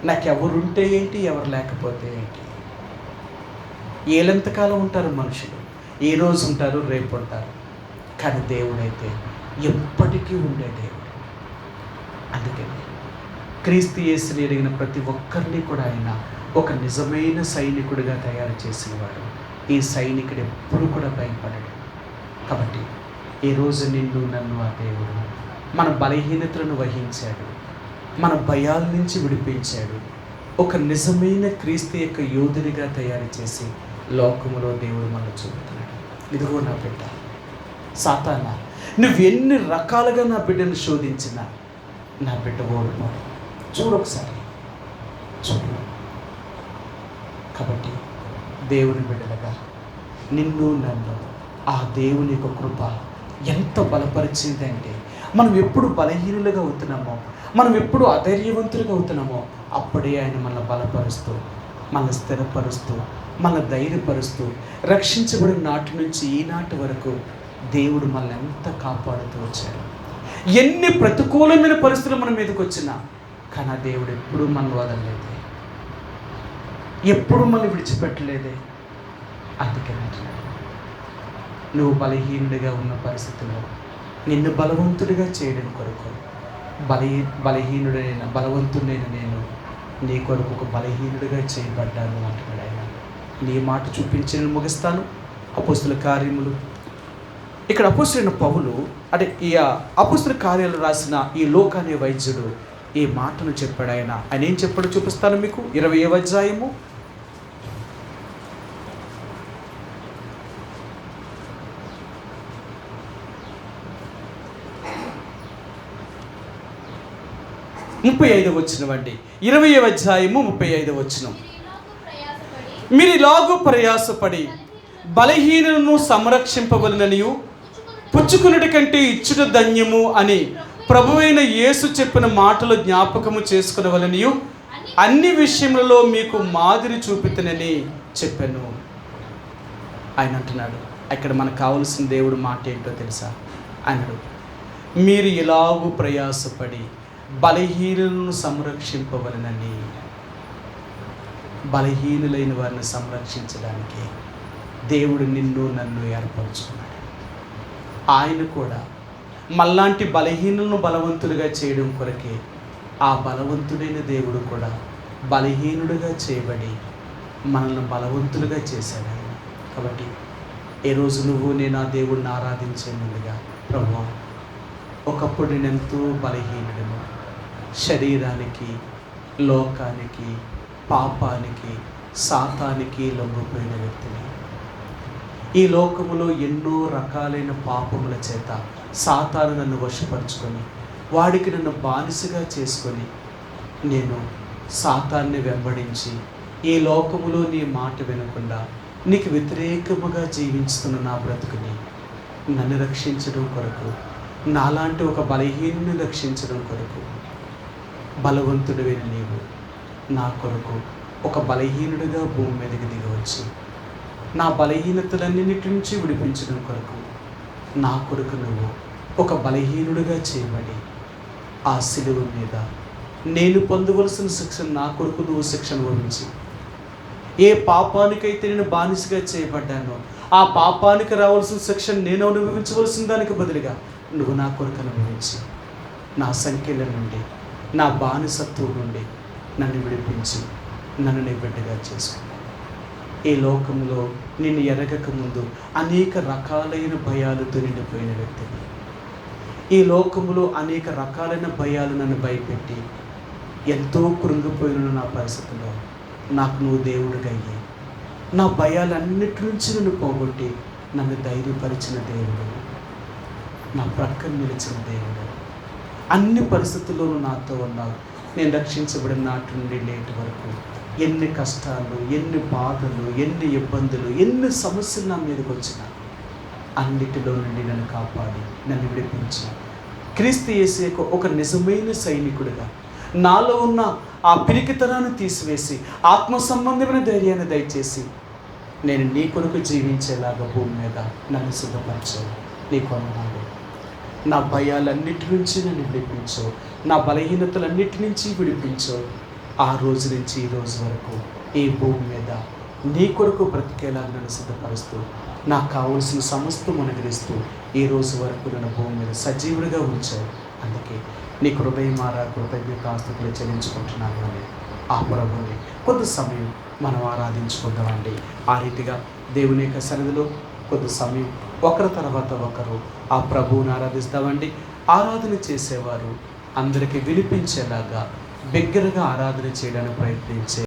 నాకెవరుంటే ఏంటి, ఎవరు లేకపోతే ఏంటి? ఏలెంతకాలం ఉంటారు మనుషులు? ఈ రోజు ఉంటారు, రేపు ఉంటారు, కానీ దేవుడైతే ఎప్పటికీ ఉండే దేవుడు. అందుకని క్రీస్తు యేసుని ఎరిగిన ప్రతి ఒక్కరిని కూడా ఆయన ఒక నిజమైన సైనికుడిగా తయారు చేసినవాడు. ఈ సైనికుడు ఎప్పుడు కూడా భయపడడు. కాబట్టి ఈరోజు నిన్ను నన్ను ఆ దేవుడు మన బలహీనతలను వహించాడు, మన భయాల నుంచి విడిపించాడు. ఒక నిజమైన క్రీస్తు యొక్క యోధునిగా తయారు చేసి లోకములో దేవుడు మనల్ని చూపుతున్నాడు. ఇదిగో నా బిడ్డ, సాతానా నువ్వు ఎన్ని రకాలుగా నా బిడ్డను శోధించినా నా బిడ్డ ఓడిపోడు. చూడొకసారి చూడు. కాబట్టి దేవుని బిడ్డలుగా నిన్ను నన్ను ఆ దేవుని యొక్క కృప ఎంత బలపరిచిందంటే, మనం ఎప్పుడు బలహీనులుగా అవుతున్నామో, మనం ఎప్పుడు అధైర్యవంతులుగా అవుతున్నామో అప్పుడే ఆయన మనల్ని బలపరుస్తూ, మనల్ని స్థిరపరుస్తూ, మనల్ని ధైర్యపరుస్తూ, రక్షించబడిన నాటి నుంచి ఈనాటి వరకు దేవుడు మనల్ని ఎంత కాపాడుతూ వచ్చాడు. ఎన్ని ప్రతికూలమైన పరిస్థితులు మన మీదకి వచ్చినా కానీ ఆ దేవుడు ఎప్పుడూ మనల్ని వదలలేదే, ఎప్పుడు మనల్ని విడిచిపెట్టలేదే. అందుకని నువ్వు బలహీనుడిగా ఉన్న పరిస్థితుల్లో నిన్ను బలవంతుడిగా చేయడం కొరకు బలవంతుడైన నేను నీ కొరకు ఒక బలహీనుడిగా చేయబడ్డాను అంటున్నాడు ఆయన. నీ మాట చూపించి నేను ముగిస్తాను. అపోస్తుల కార్యములు, ఇక్కడ అపోస్తులైన పౌలు అంటే ఈ అపోస్తుల కార్యాలు రాసిన ఈ లోక అనే వైద్యుడు ఈ మాటను చెప్పాడు ఆయన. ఆయన ఏం చెప్పాడో చూపిస్తాను మీకు. 20వ అధ్యాయము 35వ వచనం అండి. 20వ అధ్యాయము 35వ వచనం. మీరు ఇలాగూ ప్రయాసపడి బలహీనులను సంరక్షింపవలననియు పుచ్చుకున్నటి కంటే ఇచ్చుట ధన్యము అని ప్రభువైన యేసు చెప్పిన మాటలు జ్ఞాపకము చేసుకునవలనియు అన్ని విషయములలో మీకు మాదిరి చూపితనని చెప్పాను. ఆయన అంటున్నాడు, ఇక్కడ మనకు కావలసిన దేవుడు మాట ఏంటో తెలుసా? అన్నాడు, మీరు ఇలాగూ ప్రయాసపడి బలహీనులను సంరక్షింపవలనని. బలహీనులైన వారిని సంరక్షించడానికి దేవుడు నిన్ను నన్ను ఏర్పరచుకున్నాడు. ఆయన కూడా మళ్ళాంటి బలహీనులను బలవంతులుగా చేయడం కొరకే ఆ బలవంతుడైన దేవుడు కూడా బలహీనుడిగా చేయబడి మనల్ని బలవంతులుగా చేశాడు ఆయన. కాబట్టి ఏ రోజు నువ్వు నేను ఆ దేవుడిని ఆరాధించే ముందుగా, ప్రభువా, ఒకప్పుడు నేను ఎంతో బలహీనుడను, శరీరానికి, లోకానికి, పాపానికి, సాతానికి లొంగిపోయిన వ్యక్తిని. ఈ లోకములో ఎన్నో రకాలైన పాపముల చేత సాతాను నన్ను వశపరుచుకొని వాడికి నన్ను బానిసగా చేసుకొని నేను సాతాన్ని వెంబడించి ఈ లోకములో నీ మాట వినకుండా నీకు వ్యతిరేకముగా జీవించుతున్న నా బ్రతుకుని నన్ను రక్షించడం కొరకు, నాలాంటి ఒక బలహీనుని రక్షించడం కొరకు బలవంతుడివైన నీవు నా కొరకు ఒక బలహీనుడిగా భూమి మీదకి దిగవచ్చు. నా బలహీనతలన్నిటి నుంచి విడిపించడం కొరకు నా కొరకు నువ్వు ఒక బలహీనుడిగా చేయబడి ఆ శిలువ మీద నేను పొందవలసిన శిక్షను నా కొరకు నువ్వు శిక్షను వహించి, ఏ పాపానికైతే నేను బానిసగా చేయబడ్డానో ఆ పాపానికి రావాల్సిన శిక్షను నేను అనుభవించవలసిన దానికి బదులుగా నువ్వు నా కొరకు అనుభవించి నా సంఖ్యల నుండి, నా బానిసత్వం నుండి నన్ను విడిపించి నన్ను నీ బిడ్డగా చేసుకున్నాను. ఈ లోకంలో నిన్ను ఎరగక ముందు అనేక రకాలైన భయాలతో నిండిపోయిన వ్యక్తిని. ఈ లోకంలో అనేక రకాలైన భయాలు నన్ను భయపెట్టి ఎంతో కృంగిపోయిన నా పరిస్థితిలో నాకు నువ్వు దేవుడిగా అయ్యి నా భయాలన్నిటి నుంచి నన్ను పోగొట్టి నన్ను ధైర్యపరిచిన దేవుడు, నా ప్రక్కన నిలిచిన దేవుడు. అన్ని పరిస్థితుల్లోనూ నాతో ఉన్నావు. నేను రక్షించబడిన నాటి నుండి నేటి వరకు ఎన్ని కష్టాలు, ఎన్ని బాధలు, ఎన్ని ఇబ్బందులు, ఎన్ని సమస్యలు నా మీదకి వచ్చినా అన్నిటిలో నుండి నన్ను కాపాడి నన్ను విడిపించి క్రీస్తు యేసు ఒక నిజమైన సైనికుడిగా నాలో ఉన్న ఆ పిరికితనాన్ని తీసివేసి ఆత్మ సంబంధమైన ధైర్యాన్ని దయచేసి నేను నీ కొరకు జీవించేలాగా భూమి మీద నన్ను సిద్ధపరచావు. నీ వందనాలు. నా భయాలన్నిటి నుంచి నన్ను విడిపించావు, నా బలహీనతలన్నిటి నుంచి విడిపించావు. ఆ రోజు నుంచి ఈ రోజు వరకు ఈ భూమి మీద నీ కొరకు బ్రతికేలా నన్ను సిద్ధపరుస్తూ నాకు కావలసిన సమస్తం అనుగ్రహిస్తూ ఈ రోజు వరకు నన్ను భూమి మీద సజీవుడిగా ఉంచావు. అందుకే నీ హృదయమారా కృతజ్ఞతాస్తుతులు చెల్లించుకుంటున్నాను అని ఆ ప్రభువుని కొద్ది సమయం మనం ఆరాధించుకుందామండి. ఆ రీతిగా దేవుని యొక్క సన్నిధిలో కొద్ది సమయం ఒకరి తర్వాత ఒకరు ఆ ప్రభువుని ఆరాధిస్తామండి. ఆరాధన చేసేవారు అందరికీ వినిపించేలాగా బిగ్గరగా ఆరాధన చేయడానికి ప్రయత్నించే